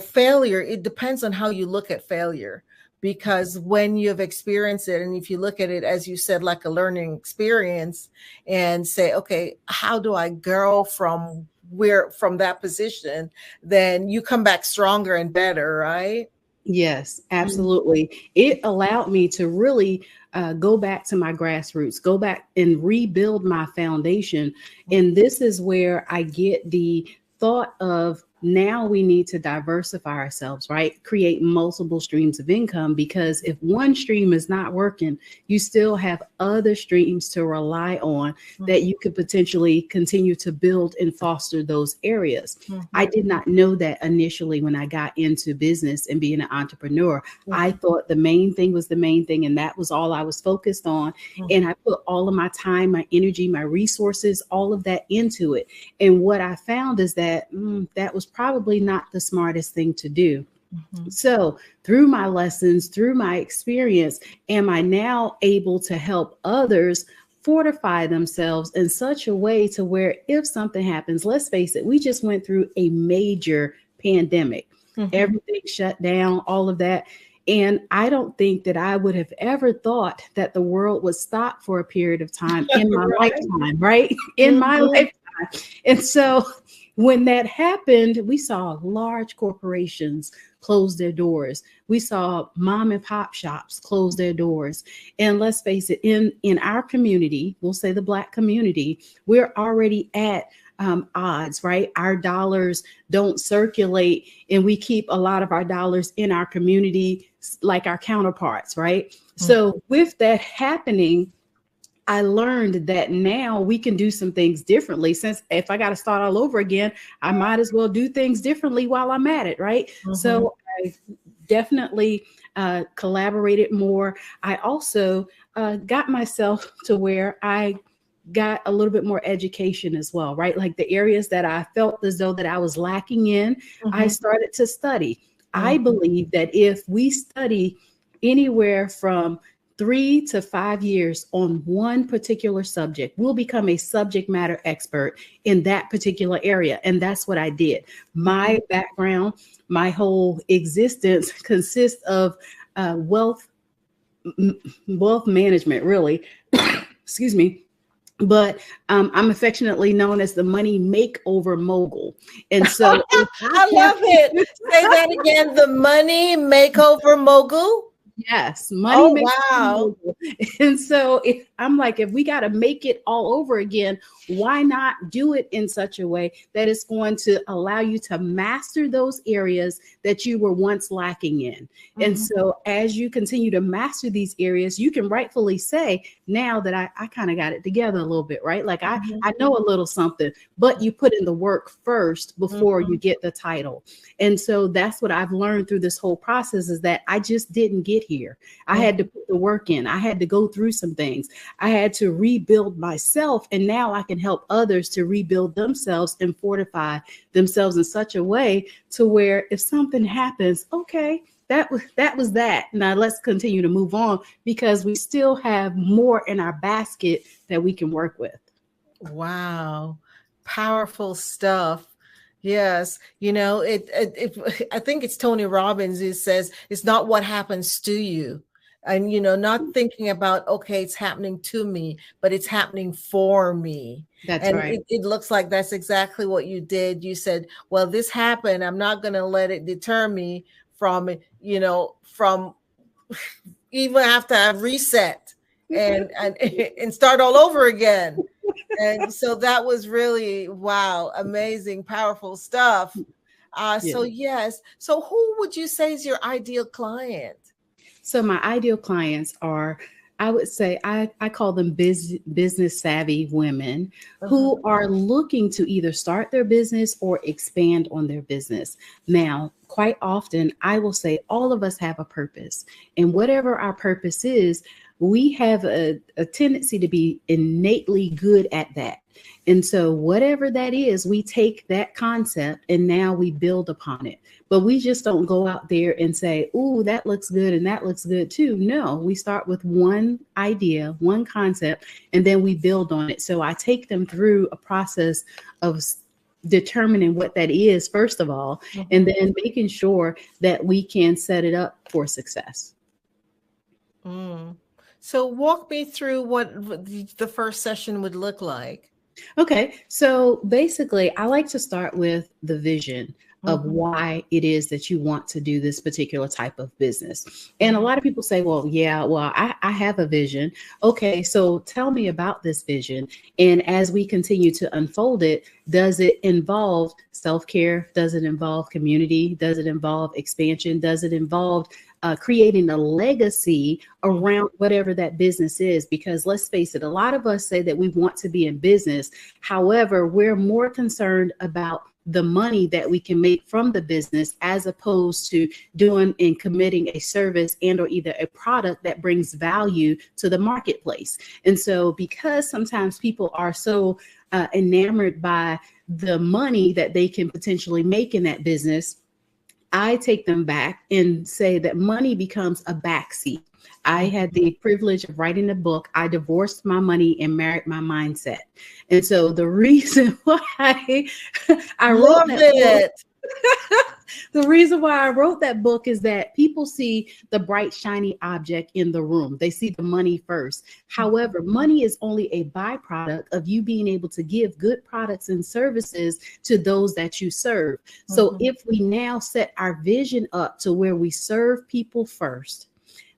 failure, it depends on how you look at failure. Because when you've experienced it, and if you look at it, as you said, like a learning experience, and say, okay, how do I grow from that position? Then you come back stronger and better, right? Yes, absolutely. It allowed me to really go back to my grassroots, go back and rebuild my foundation. And this is where I get the thought of, now we need to diversify ourselves, right? Create multiple streams of income, because if one stream is not working, you still have other streams to rely on that you could potentially continue to build and foster those areas. I did not know that initially when I got into business and being an entrepreneur. I thought the main thing was the main thing, and that was all I was focused on. And I put all of my time, my energy, my resources, all of that into it. And what I found is that that was probably not the smartest thing to do. So through my lessons, through my experience, am I now able to help others fortify themselves in such a way to where if something happens, let's face it, we just went through a major pandemic, everything shut down, all of that. And I don't think that I would have ever thought that the world would stop for a period of time in my lifetime, right? In my lifetime. And so when that happened, we saw large corporations close their doors. We saw mom and pop shops close their doors. And let's face it, in our community, we'll say the Black community, we're already at odds, right? Our dollars don't circulate, and we keep a lot of our dollars in our community like our counterparts, right? So with that happening, I learned that now we can do some things differently. Since if I got to start all over again, I might as well do things differently while I'm at it, right? So I definitely collaborated more. I also got myself to where I got a little bit more education as well, right? Like the areas that I felt as though that I was lacking in, I started to study. I believe that if we study anywhere from 3 to 5 years on one particular subject, we'll become a subject matter expert in that particular area. And that's what I did. My background, my whole existence consists of wealth management, really. Excuse me. But I'm affectionately known as the money makeover mogul. And so I love it. Say that again. The money makeover mogul. Yes, money. Wow. And so I'm like, if we got to make it all over again, why not do it in such a way that it's going to allow you to master those areas that you were once lacking in? And so as you continue to master these areas, you can rightfully say now that I kind of got it together a little bit, right? Like I know a little something, but you put in the work first before you get the title. And so that's what I've learned through this whole process, is that I just didn't get here. I had to put the work in. I had to go through some things. I had to rebuild myself. And now I can help others to rebuild themselves and fortify themselves in such a way to where if something happens, okay, that was that. Now let's continue to move on because we still have more in our basket that we can work with. Wow. Powerful stuff. Yes. You know, I think it's Tony Robbins who says it's not what happens to you. And, you know, not thinking about, okay, it's happening to me, but it's happening for me. That's and right. it looks like that's exactly what you did. You said, well, this happened. I'm not going to let it deter me from, you know, from even after I reset and start all over again. And so that was really, wow, amazing, powerful stuff. So yes. So who would you say is your ideal client? So my ideal clients are, I would say, I call them business savvy women who are looking to either start their business or expand on their business. Now, quite often, I will say all of us have a purpose, and whatever our purpose is, we have a tendency to be innately good at that. And so whatever that is, we take that concept and now we build upon it. But we just don't go out there and say, ooh, that looks good and that looks good too. No, we start with one idea, one concept, and then we build on it. So I take them through a process of determining what that is, first of all, and then making sure that we can set it up for success. So walk me through what the first session would look like. Okay, so basically, I like to start with the vision of why it is that you want to do this particular type of business. And a lot of people say, well, I have a vision. Okay, so tell me about this vision. And as we continue to unfold it, does it involve self-care? Does it involve community? Does it involve expansion? Does it involve creating a legacy around whatever that business is? Because let's face it, a lot of us say that we want to be in business. However, we're more concerned about the money that we can make from the business as opposed to doing and committing a service and or either a product that brings value to the marketplace. And so because sometimes people are so enamored by the money that they can potentially make in that business, I take them back and say that money becomes a backseat. I had the privilege of writing a book. I divorced my money and married my mindset. And so the reason why I wrote that book, the reason why I wrote that book is that people see the bright, shiny object in the room. They see the money first. However, money is only a byproduct of you being able to give good products and services to those that you serve. So if we now set our vision up to where we serve people first,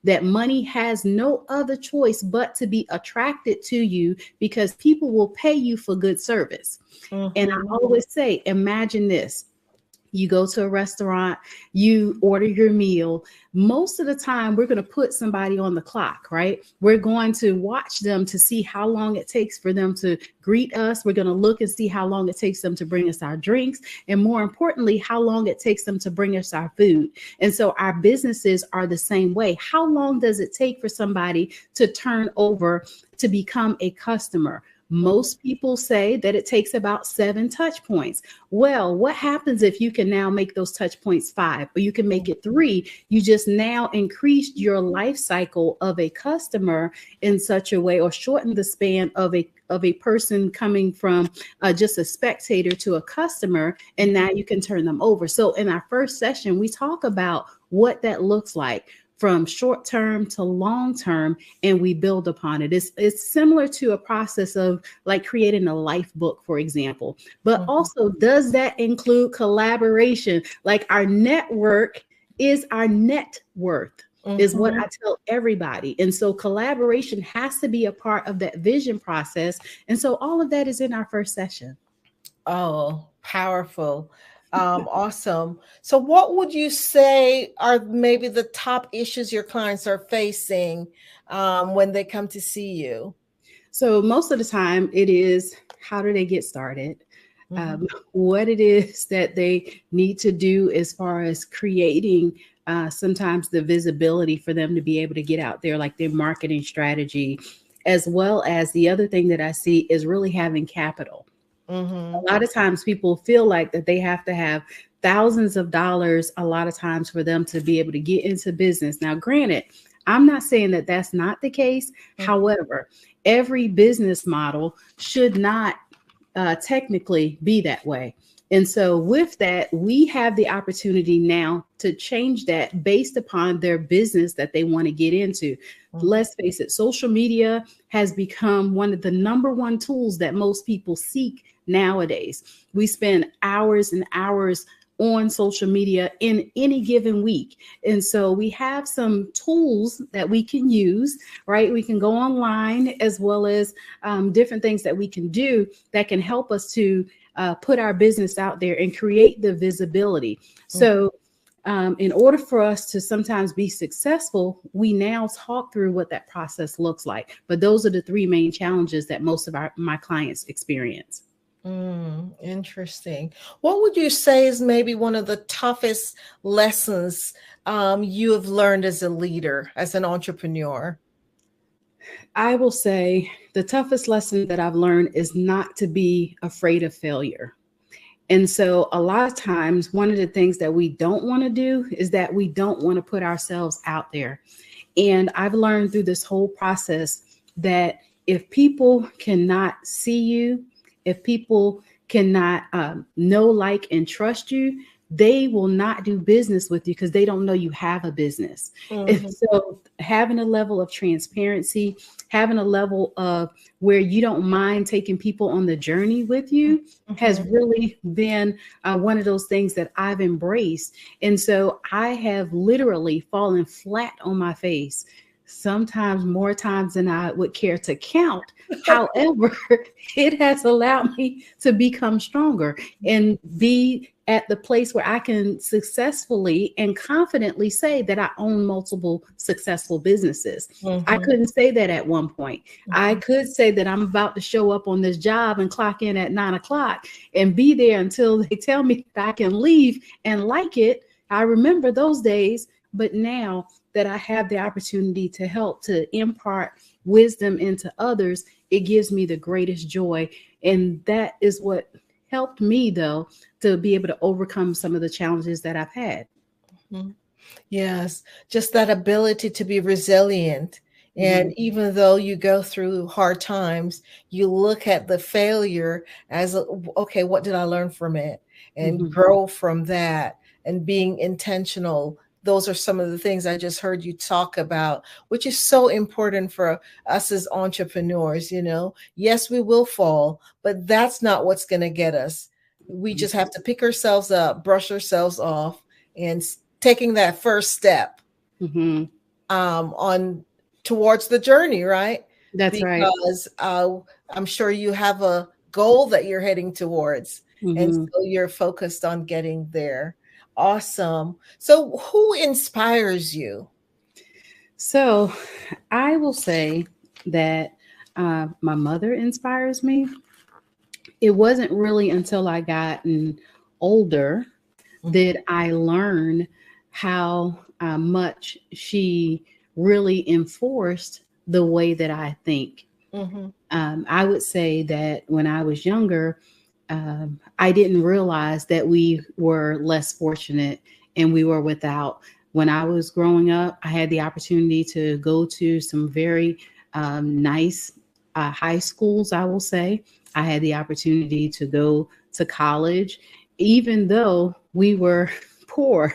that money has no other choice but to be attracted to you because people will pay you for good service. And I always say, imagine this. You go to a restaurant, you order your meal. Most of the time, we're going to put somebody on the clock, right? We're going to watch them to see how long it takes for them to greet us. We're going to look and see how long it takes them to bring us our drinks. And more importantly, how long it takes them to bring us our food. And so our businesses are the same way. How long does it take for somebody to turn over to become a customer? Most people say that it takes about 7 touch points. Well, what happens if you can now make those touch points 5 or you can make it 3? You just now increased your life cycle of a customer in such a way, or shortened the span of a person coming from just a spectator to a customer, and now you can turn them over. So in our first session, we talk about what that looks like from short term to long term, and we build upon it. It's similar to a process of like creating a life book, for example. But also, does that include collaboration? Like our network is our net worth, is what I tell everybody. And so collaboration has to be a part of that vision process. And so all of that is in our first session. Oh, powerful. Awesome. So what would you say are maybe the top issues your clients are facing when they come to see you? So most of the time it is, how do they get started? what it is that they need to do as far as creating sometimes the visibility for them to be able to get out there, like their marketing strategy, as well as the other thing that I see is really having capital. A lot of times people feel like that they have to have thousands of dollars a lot of times for them to be able to get into business. Now, granted, I'm not saying that that's not the case. However, every business model should not technically be that way. And so with that, we have the opportunity now to change that based upon their business that they want to get into. Let's face it, social media has become one of the number one tools that most people seek nowadays. We spend hours and hours on social media in any given week. And so we have some tools that we can use, right? We can go online as well as different things that we can do that can help us to put our business out there and create the visibility. So in order for us to sometimes be successful, we now talk through what that process looks like. But those are the three main challenges that most of my clients experience. Interesting. What would you say is maybe one of the toughest lessons you have learned as a leader, as an entrepreneur? I will say the toughest lesson that I've learned is not to be afraid of failure. And so a lot of times, one of the things that we don't want to do is that we don't want to put ourselves out there. And I've learned through this whole process that if people cannot see you, if people cannot know, like, and trust you, they will not do business with you because they don't know you have a business. And so having a level of transparency, having a level of where you don't mind taking people on the journey with you has really been one of those things that I've embraced. And so I have literally fallen flat on my face, sometimes more times than I would care to count. However, it has allowed me to become stronger and be at the place where I can successfully and confidently say that I own multiple successful businesses. I couldn't say that at one point. I could say that I'm about to show up on this job and clock in at 9 o'clock and be there until they tell me that I can leave and like it. I remember those days, but now that I have the opportunity to help to impart wisdom into others, it gives me the greatest joy. And that is what helped me, though, to be able to overcome some of the challenges that I've had. Yes, just that ability to be resilient. And even though you go through hard times, you look at the failure as, okay, what did I learn from it? And grow from that, and being intentional. Those are some of the things I just heard you talk about, which is so important for us as entrepreneurs. You know, yes, we will fall, but that's not what's going to get us. We just have to pick ourselves up, brush ourselves off, and taking that first step on towards the journey, right? That's right. Because I'm sure you have a goal that you're heading towards, and so you're focused on getting there. Awesome. So who inspires you? So I will say that my mother inspires me. It wasn't really until I gotten older that I learned how much she really enforced the way that I think. I would say that when I was younger, I didn't realize that we were less fortunate and we were without. When I was growing up, I had the opportunity to go to some very nice high schools, I will say. I had the opportunity to go to college, even though we were poor,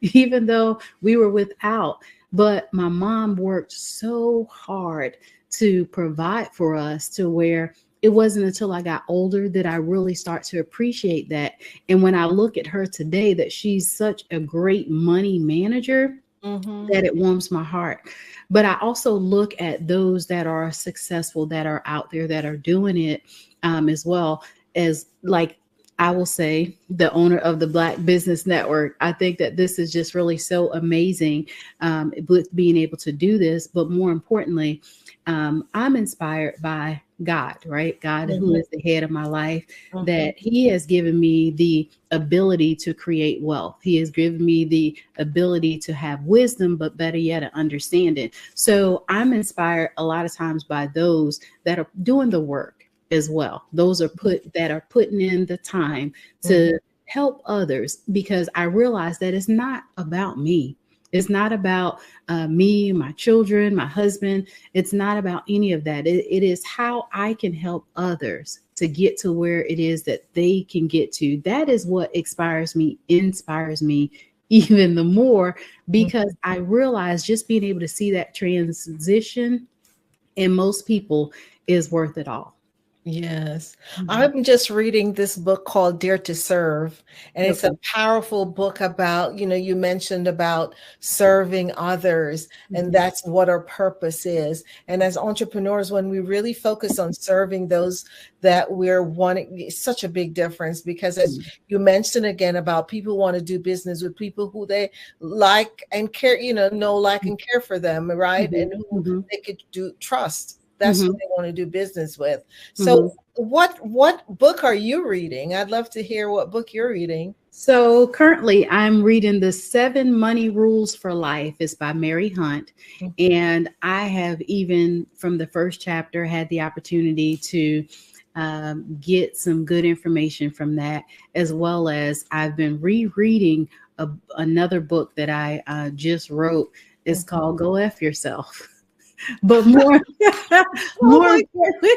even though we were without. But my mom worked so hard to provide for us to where it wasn't until I got older that I really start to appreciate that. And when I look at her today, that she's such a great money manager, that it warms my heart. But I also look at those that are successful, that are out there, that are doing it as well as, like, I will say, the owner of the Black Business Network. I think that this is just really so amazing with being able to do this. But more importantly, I'm inspired by God, right? God, who Mhm. is the head of my life, Mhm. that he has given me the ability to create wealth. He has given me the ability to have wisdom, but better yet, an understanding. So I'm inspired a lot of times by those that are doing the work as well. Those are putting in the time to help others, because I realize that it's not about me. It's not about me, my children, my husband. It's not about any of that. It is how I can help others to get to where it is that they can get to. That is what inspires me even the more, because I realize just being able to see that transition in most people is worth it all. Yes. I'm just reading this book called Dare to Serve, and it's a Okay. powerful book about, you mentioned about serving others, and Mhm. that's what our purpose is. And as entrepreneurs, when we really focus on serving those that we're wanting, it's such a big difference, because as you mentioned again about people want to do business with people who they like and care, know, like, and care for them, right? And who they could trust. That's who they want to do business with. So what book are you reading? I'd love to hear what book you're reading. So currently I'm reading The 7 Money Rules for Life. It's by Mary Hunt. And I have, even from the first chapter, had the opportunity to get some good information from that, as well as I've been rereading another book that I just wrote. It's called Go F Yourself. But more, more importantly,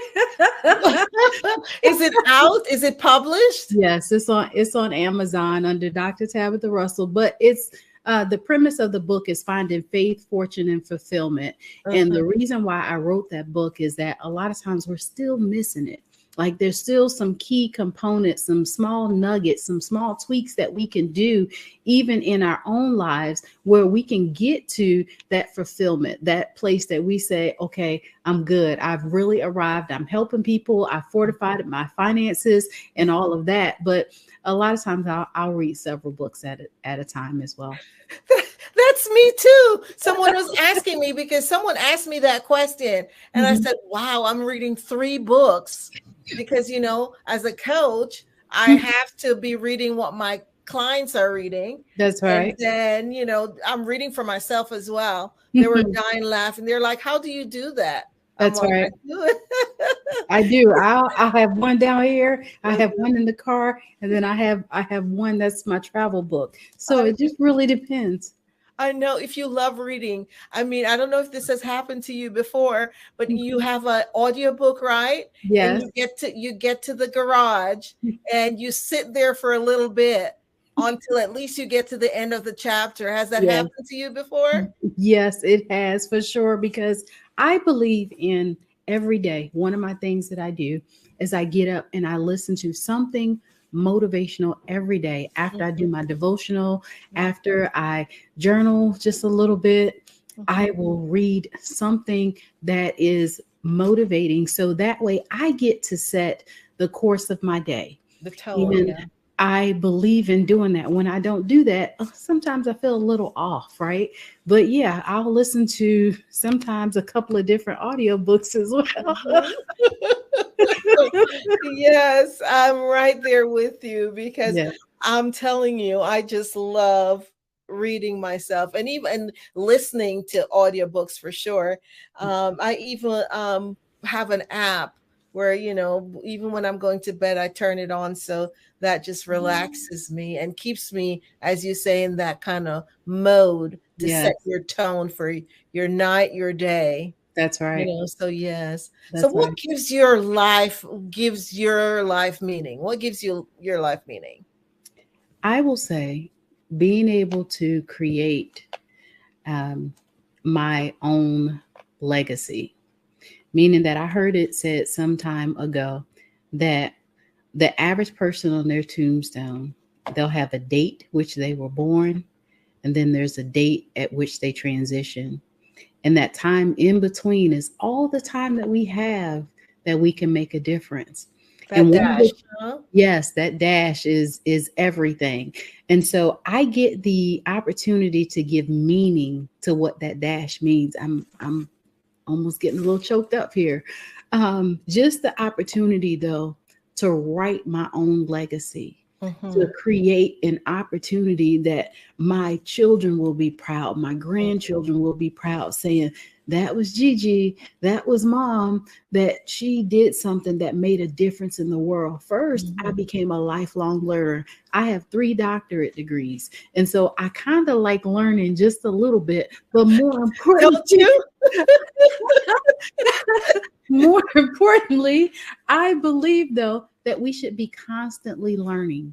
is it out? Is it published? Yes, it's on Amazon under Dr. Tabitha Russell. But it's the premise of the book is finding faith, fortune, and fulfillment. And the reason why I wrote that book is that a lot of times we're still missing it. Like there's still some key components, some small nuggets, some small tweaks that we can do even in our own lives, where we can get to that fulfillment, that place that we say, okay, I'm good. I've really arrived. I'm helping people. I fortified my finances and all of that. But a lot of times I'll read several books at a time as well. That's me too. Someone was asking me, because someone asked me that question, and I said, wow, I'm reading 3 books, because, as a coach, I have to be reading what my clients are reading. That's right. And then, I'm reading for myself as well. They were dying laughing. They're like, how do you do that? That's I'm like, right. I do it. I do. I have one down here. I have one in the car, and then I have one that's my travel book. So it just really depends. I know, if you love reading. I mean, I don't know if this has happened to you before, but you have an audiobook, right? Yes. And you get to the garage and you sit there for a little bit until at least you get to the end of the chapter. Has that happened to you before? Yes, it has, for sure, because I believe in every day. One of my things that I do is I get up and I listen to something motivational every day after I do my devotional, after I journal just a little bit. I will read something that is motivating, so that way I get to set the course of my day. The tone. I believe in doing that. When I don't do that, sometimes I feel a little off, right? But yeah, I'll listen to sometimes a couple of different audiobooks as well. Yes, I'm right there with you, because I'm telling you, I just love reading myself, and even listening to audiobooks for sure. I even have an app where, even when I'm going to bed, I turn it on, so that just relaxes me and keeps me, as you say, in that kind of mode to set your tone for your night, your day. That's right. So yes. That's So what right. gives your life meaning? What gives you your life meaning? I will say being able to create my own legacy, meaning that I heard it said some time ago that the average person on their tombstone, they'll have a date which they were born, and then there's a date at which they transition. And that time in between is all the time that we have that we can make a difference. That dash, huh? Yes, that dash is everything. And so I get the opportunity to give meaning to what that dash means. I'm almost getting a little choked up here. Just the opportunity, though, to write my own legacy, to create an opportunity that my children will be proud, my grandchildren will be proud, saying, that was Gigi, that was mom, that she did something that made a difference in the world. First, I became a lifelong learner. I have 3 doctorate degrees. And so I kind of like learning just a little bit, but more importantly, more importantly, I believe, though, that we should be constantly learning.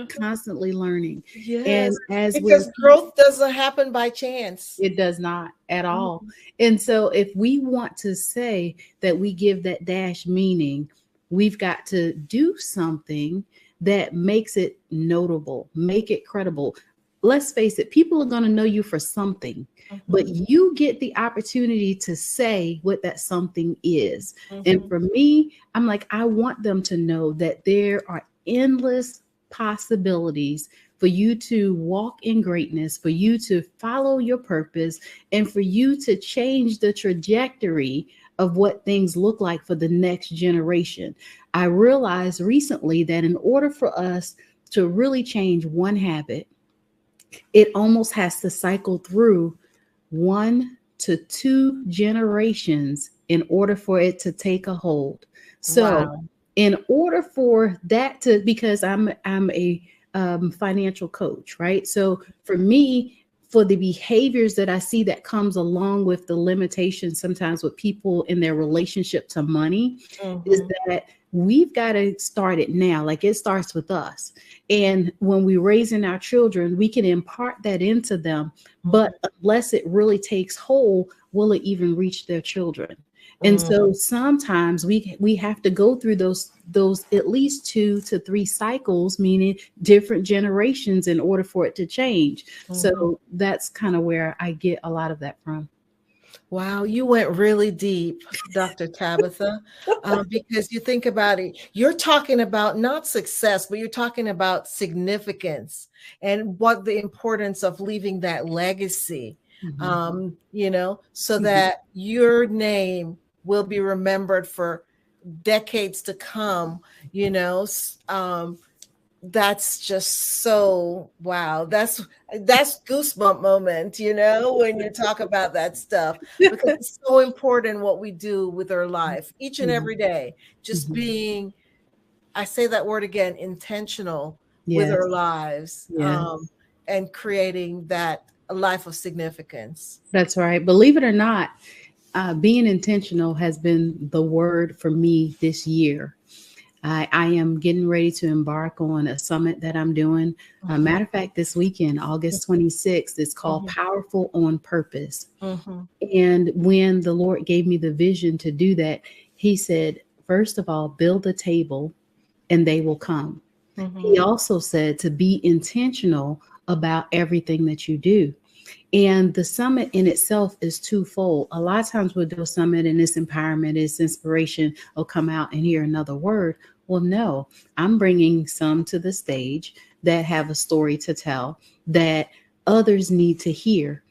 Constantly learning. Yes, and as because growth doesn't happen by chance. It does not at all. And so if we want to say that we give that dash meaning, we've got to do something that makes it notable, make it credible. Let's face it, people are going to know you for something, but you get the opportunity to say what that something is. And for me, I'm like, I want them to know that there are endless possibilities for you to walk in greatness, for you to follow your purpose, and for you to change the trajectory of what things look like for the next generation. I realized recently that in order for us to really change one habit, it almost has to cycle through 1 to 2 generations in order for it to take a hold. So in order for that to, because I'm a financial coach, right? So for me, for the behaviors that I see that comes along with the limitations sometimes with people in their relationship to money, is that we've got to start it now. Like, it starts with us. And when we're raising our children, we can impart that into them. But unless it really takes hold, will it even reach their children? And so sometimes we have to go through those at least 2 to 3 cycles, meaning different generations, in order for it to change. So that's kind of where I get a lot of that from. Wow, you went really deep, Dr. Tabitha, because you think about it, you're talking about not success, but you're talking about significance and what the importance of leaving that legacy, so that your name will be remembered for decades to come, that's just so, wow. That's goosebump moment, when you talk about that stuff, because it's so important what we do with our life each and every day, just being, I say that word again, intentional with our lives, and creating that a life of significance. That's right. Believe it or not, being intentional has been the word for me this year. I am getting ready to embark on a summit that I'm doing. Matter of fact, this weekend, August 26th, it's called Powerful on Purpose. And when the Lord gave me the vision to do that, he said, first of all, build a table and they will come. He also said to be intentional about everything that you do. And the summit in itself is twofold. A lot of times we'll do a summit and it's empowerment, it's inspiration, or come out and hear another word. Well, no, I'm bringing some to the stage that have a story to tell that others need to hear,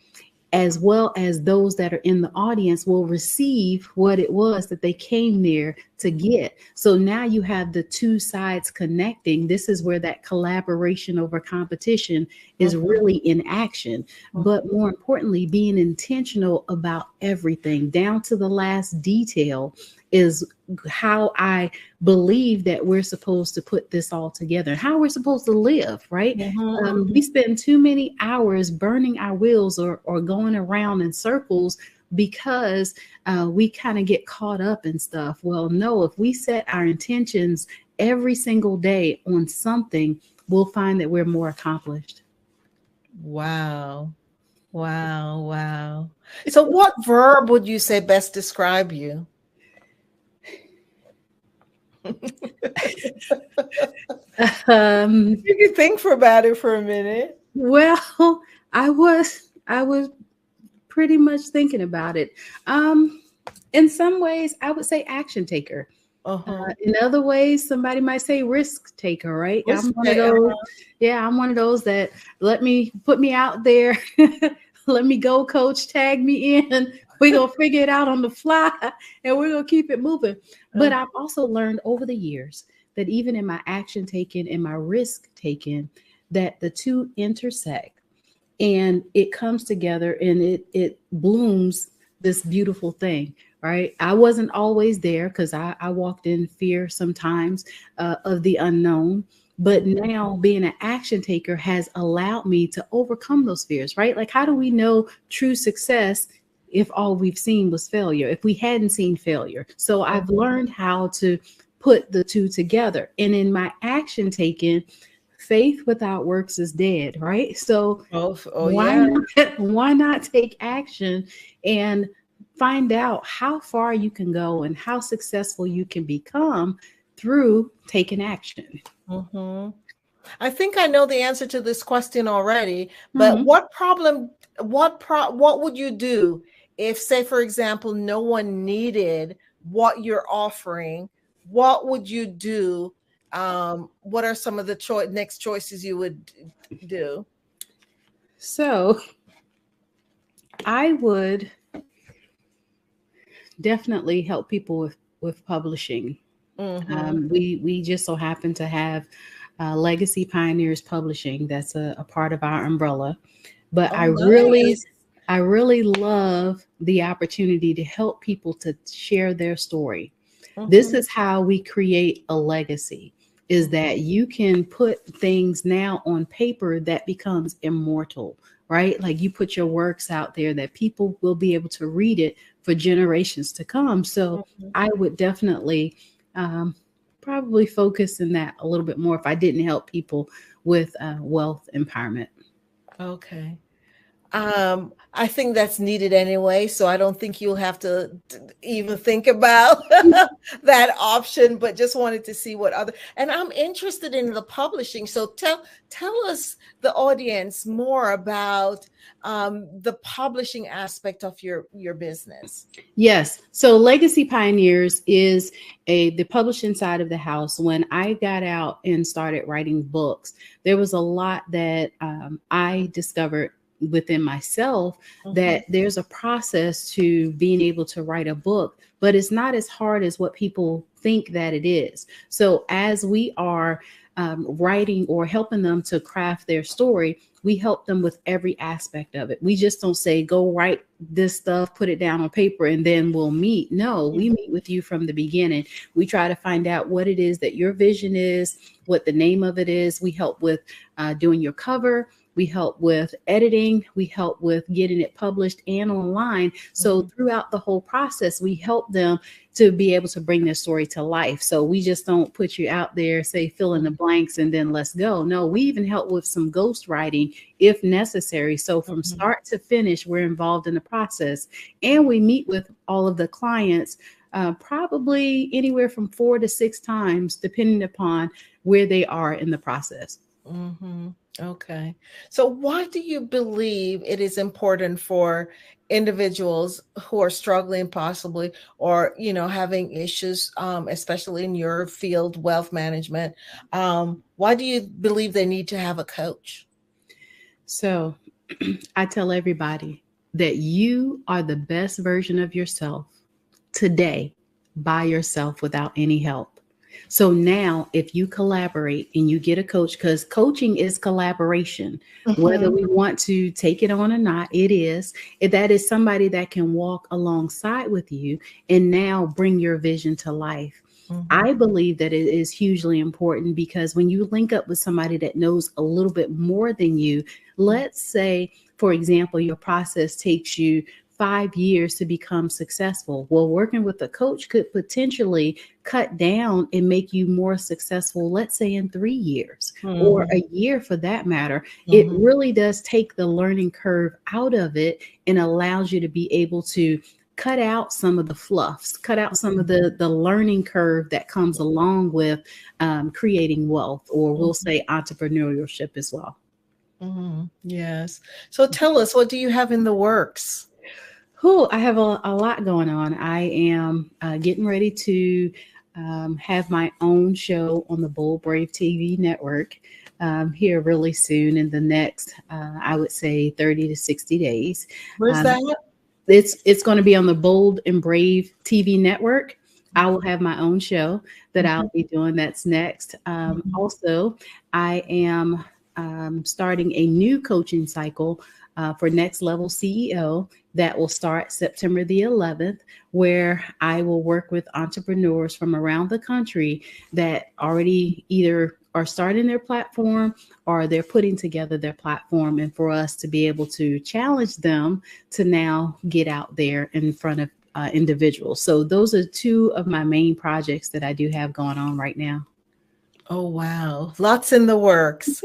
as well as those that are in the audience will receive what it was that they came there to get. So now you have the two sides connecting. This is where that collaboration over competition is really in action. But more importantly, being intentional about everything down to the last detail is how I believe that we're supposed to put this all together, how we're supposed to live, right? We spend too many hours burning our wheels or going around in circles because we kind of get caught up in stuff. Well, no, if we set our intentions every single day on something, we'll find that we're more accomplished. Wow. Wow. Wow. So what verb would you say best describe you? You can think about it for a minute. Well, I was pretty much thinking about it. In some ways, I would say action taker. In other ways, somebody might say risk taker, right? I'm one of those. Yeah, I'm one of those that put me out there. Let me go, coach, tag me in, We're going to figure it out on the fly and we're going to keep it moving. But I've also learned over the years that even in my action taken and my risk taken, that the two intersect and it comes together and it blooms this beautiful thing, right? I wasn't always there because I walked in fear sometimes of the unknown. But now being an action taker has allowed me to overcome those fears, right? Like, how do we know true success if all we've seen was failure, if we hadn't seen failure? So I've learned how to put the two together. And in my action taking, faith without works is dead, right? So why not take action and find out how far you can go and how successful you can become through taking action? Mm-hmm. I think I know the answer to this question already, but what would you do if, say, for example, no one needed what you're offering? What would you do? What are some of the next choices you would do? So I would definitely help people with publishing. We just so happen to have Legacy Pioneers Publishing. That's a part of our umbrella. But I really love the opportunity to help people to share their story. This is how we create a legacy, is that you can put things now on paper that becomes immortal, right? Like, you put your works out there that people will be able to read it for generations to come. So I would definitely probably focus in that a little bit more if I didn't help people with wealth empowerment. Okay. I think that's needed anyway, so I don't think you'll have to even think about that option, but just wanted to see what other, and I'm interested in the publishing. So tell us, the audience, more about the publishing aspect of your business. Yes. So Legacy Pioneers is the publishing side of the house. When I got out and started writing books, there was a lot that I discovered within myself, that there's a process to being able to write a book, but it's not as hard as what people think that it is. So as we are writing or helping them to craft their story, we help them with every aspect of it. We just don't say, go write this stuff, put it down on paper, and then we'll meet. No, we meet with you from the beginning. We try to find out what it is that your vision is, what the name of it is. We help with doing your cover. We help with editing. We help with getting it published and online. So throughout the whole process, we help them to be able to bring their story to life. So we just don't put you out there, say, fill in the blanks and then let's go. No, we even help with some ghostwriting if necessary. So from start to finish, we're involved in the process. And we meet with all of the clients probably anywhere from 4 to 6 times, depending upon where they are in the process. Okay. So why do you believe it is important for individuals who are struggling possibly, or, having issues, especially in your field, wealth management? Why do you believe they need to have a coach? So I tell everybody that you are the best version of yourself today by yourself without any help. So now if you collaborate and you get a coach, because coaching is collaboration, whether we want to take it on or not, it is. That is somebody that can walk alongside with you and now bring your vision to life. I believe that it is hugely important, because when you link up with somebody that knows a little bit more than you, let's say, for example, your process takes you 5 years to become successful. Well, working with a coach could potentially cut down and make you more successful, let's say in 3 years or a year for that matter. It really does take the learning curve out of it and allows you to be able to cut out some of the fluffs, cut out some of the learning curve that comes along with creating wealth, or we'll say entrepreneurship as well. Yes. So tell us, what do you have in the works? I have a lot going on. I am getting ready to have my own show on the Bold Brave TV network here really soon, in the next, I would say 30 to 60 days. Where's that? It's going to be on the Bold and Brave TV network. I will have my own show that I'll be doing. That's next. Also, I am starting a new coaching cycle for Next Level CEO that will start September the 11th, where I will work with entrepreneurs from around the country that already either are starting their platform or they're putting together their platform, and for us to be able to challenge them to now get out there in front of individuals. So those are two of my main projects that I do have going on right now. Oh, wow. Lots in the works.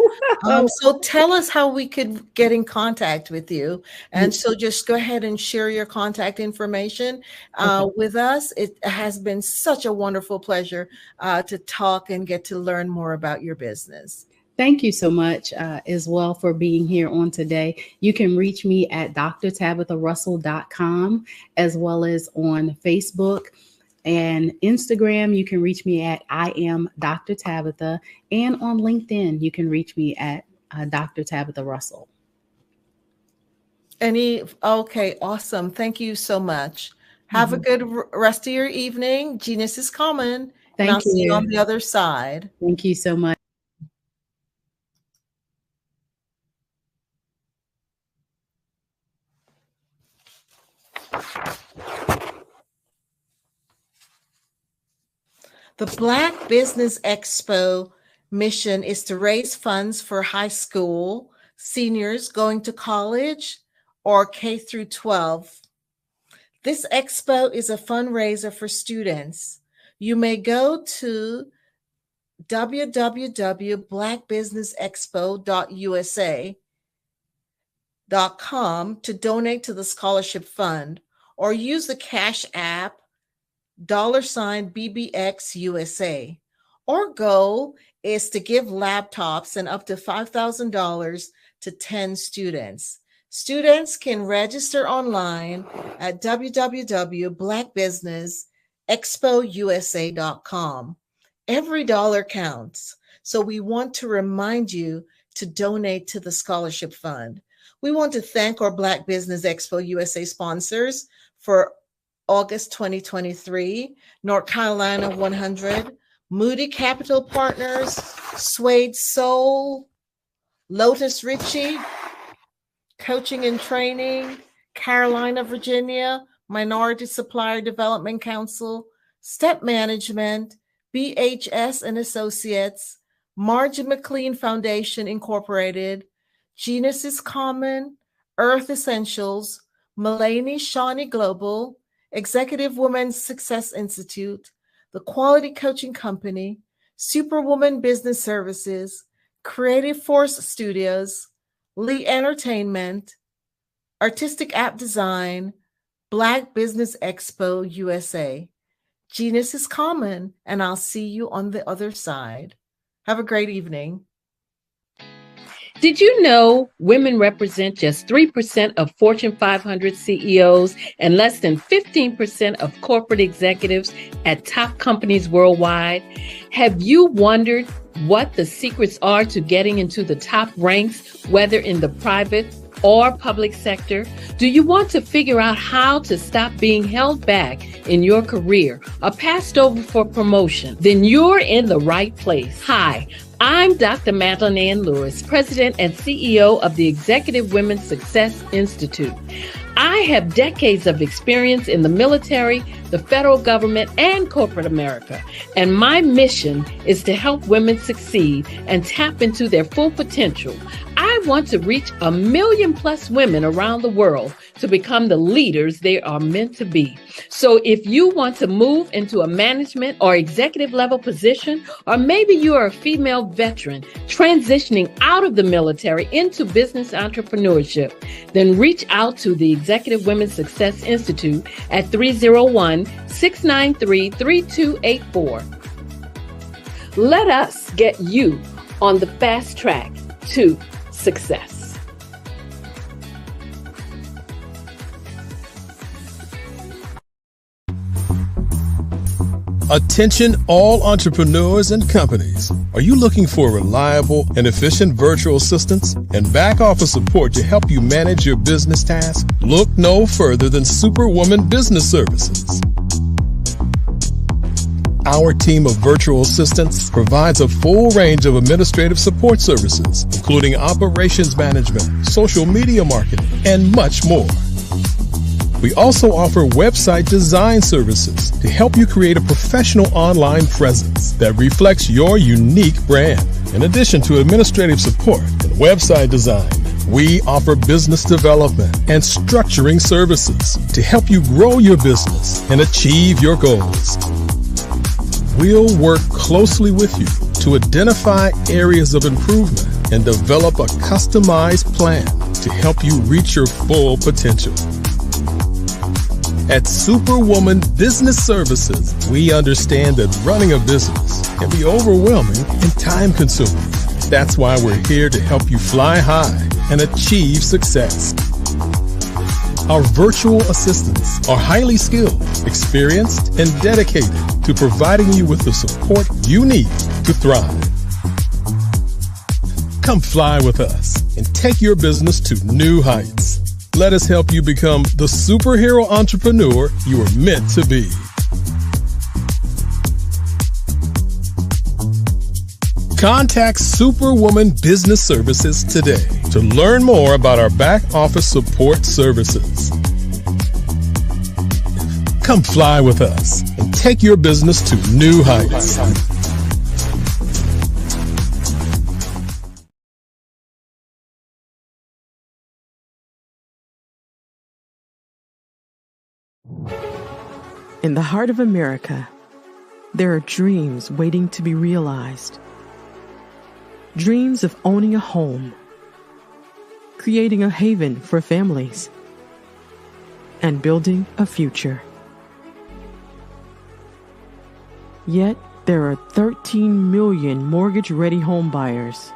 So tell us how we could get in contact with you. And so just go ahead and share your contact information with us. It has been such a wonderful pleasure to talk and get to learn more about your business. Thank you so much as well for being here on today. You can reach me at drtabitharussell.com, as well as on Facebook and Instagram. You can reach me at I am Dr. Tabitha, and on LinkedIn, you can reach me at Dr. Tabitha Russell. Okay, awesome. Thank you so much. Have a good rest of your evening. Genius is coming. Thank I'll you. see you on the other side. Thank you so much. The Black Business Expo mission is to raise funds for high school seniors going to college or K through 12. This expo is a fundraiser for students. You may go to www.blackbusinessexpo.usa.com to donate to the scholarship fund, or use the Cash App $BBXUSA. Our goal is to give laptops and up to $5,000 to 10 students. Students can register online at www.blackbusinessexpousa.com. Every dollar counts, so we want to remind you to donate to the scholarship fund. We want to thank our Black Business Expo USA sponsors for August 2023, North Carolina 100, Moody Capital Partners, Suede Soul, Lotus Ritchie, Coaching and Training, Carolina, Virginia, Minority Supplier Development Council, Step Management, BHS and Associates, Margie McLean Foundation Incorporated, Genius is Common, Earth Essentials, Mulaney Shawnee Global, Executive Women's Success Institute, The Quality Coaching Company, Superwoman Business Services, Creative Force Studios, Lee Entertainment, Artistic App Design, Black Business Expo USA. Genius is common, and I'll see you on the other side. Have a great evening. Did you know women represent just 3% of Fortune 500 CEOs and less than 15% of corporate executives at top companies worldwide? Have you wondered what the secrets are to getting into the top ranks, whether in the private or public sector? Do you want to figure out how to stop being held back in your career or passed over for promotion? Then you're in the right place. Hi, I'm Dr. Madeline Ann Lewis, President and CEO of the Executive Women's Success Institute. I have decades of experience in the military, the federal government, and corporate America, and my mission is to help women succeed and tap into their full potential. I want to reach 1 million+ women around the world to become the leaders they are meant to be. So if you want to move into a management or executive level position, or maybe you are a female veteran transitioning out of the military into business entrepreneurship, then reach out to the Executive Women's Success Institute at 301-693-3284. Let us get you on the fast track to success. Attention all entrepreneurs and companies. Are you looking for reliable and efficient virtual assistants and back office support to help you manage your business tasks? Look no further than Superwoman Business Services. Our team of virtual assistants provides a full range of administrative support services, including operations management, social media marketing, and much more. We also offer website design services to help you create a professional online presence that reflects your unique brand. In addition to administrative support and website design, we offer business development and structuring services to help you grow your business and achieve your goals. We'll work closely with you to identify areas of improvement and develop a customized plan to help you reach your full potential. At Superwoman Business Services, we understand that running a business can be overwhelming and time-consuming. That's why we're here to help you fly high and achieve success. Our virtual assistants are highly skilled, experienced, and dedicated to providing you with the support you need to thrive. Come fly with us and take your business to new heights. Let us help you become the superhero entrepreneur you are meant to be. Contact Superwoman Business Services today to learn more about our back office support services. Come fly with us and take your business to new heights. In the heart of America, there are dreams waiting to be realized. Dreams of owning a home, creating a haven for families, and building a future. Yet, there are 13 million mortgage-ready home buyers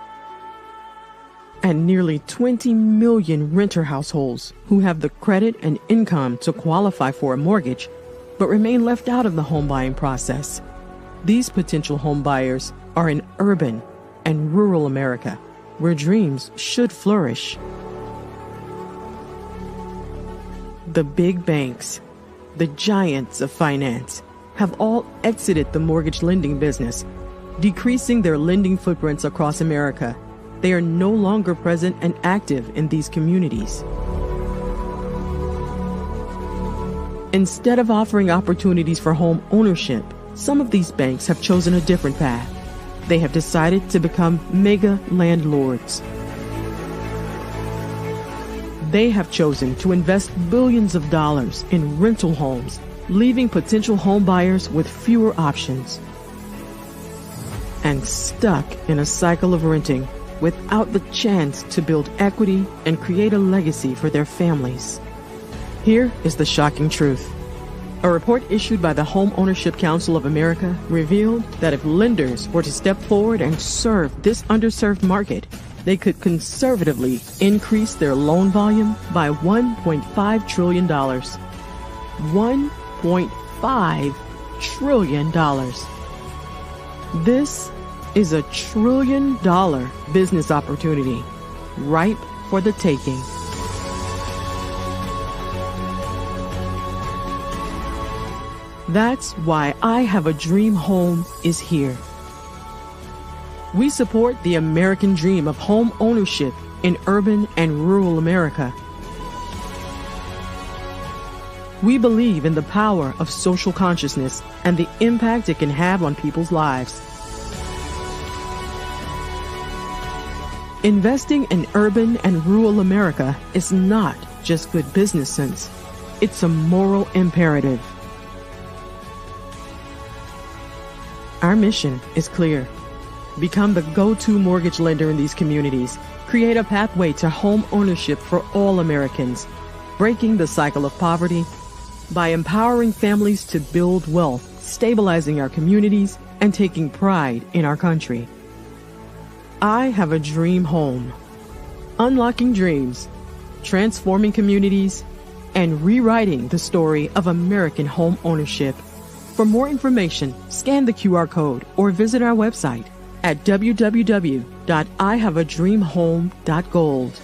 and nearly 20 million renter households who have the credit and income to qualify for a mortgage but remain left out of the home buying process. These potential home buyers are in urban and rural America, where dreams should flourish. The big banks, the giants of finance, have all exited the mortgage lending business, decreasing their lending footprints across America. They are no longer present and active in these communities. Instead of offering opportunities for home ownership, some of these banks have chosen a different path. They have decided to become mega landlords. They have chosen to invest billions of dollars in rental homes, leaving potential home buyers with fewer options and stuck in a cycle of renting without the chance to build equity and create a legacy for their families. Here is the shocking truth. A report issued by the Home Ownership Council of America revealed that if lenders were to step forward and serve this underserved market, they could conservatively increase their loan volume by $1.5 trillion. $1.5 trillion. This is $1 trillion business opportunity, ripe for the taking. That's why I Have a Dream Home is here. We support the American dream of home ownership in urban and rural America. We believe in the power of social consciousness and the impact it can have on people's lives. Investing in urban and rural America is not just good business sense. It's a moral imperative. Our mission is clear. Become the go-to mortgage lender in these communities. Create a pathway to home ownership for all Americans, breaking the cycle of poverty by empowering families to build wealth, stabilizing our communities, and taking pride in our country. I Have a Dream Home. Unlocking dreams, transforming communities, and rewriting the story of American home ownership. For more information, scan the QR code or visit our website at www.ihaveadreamhome.gold.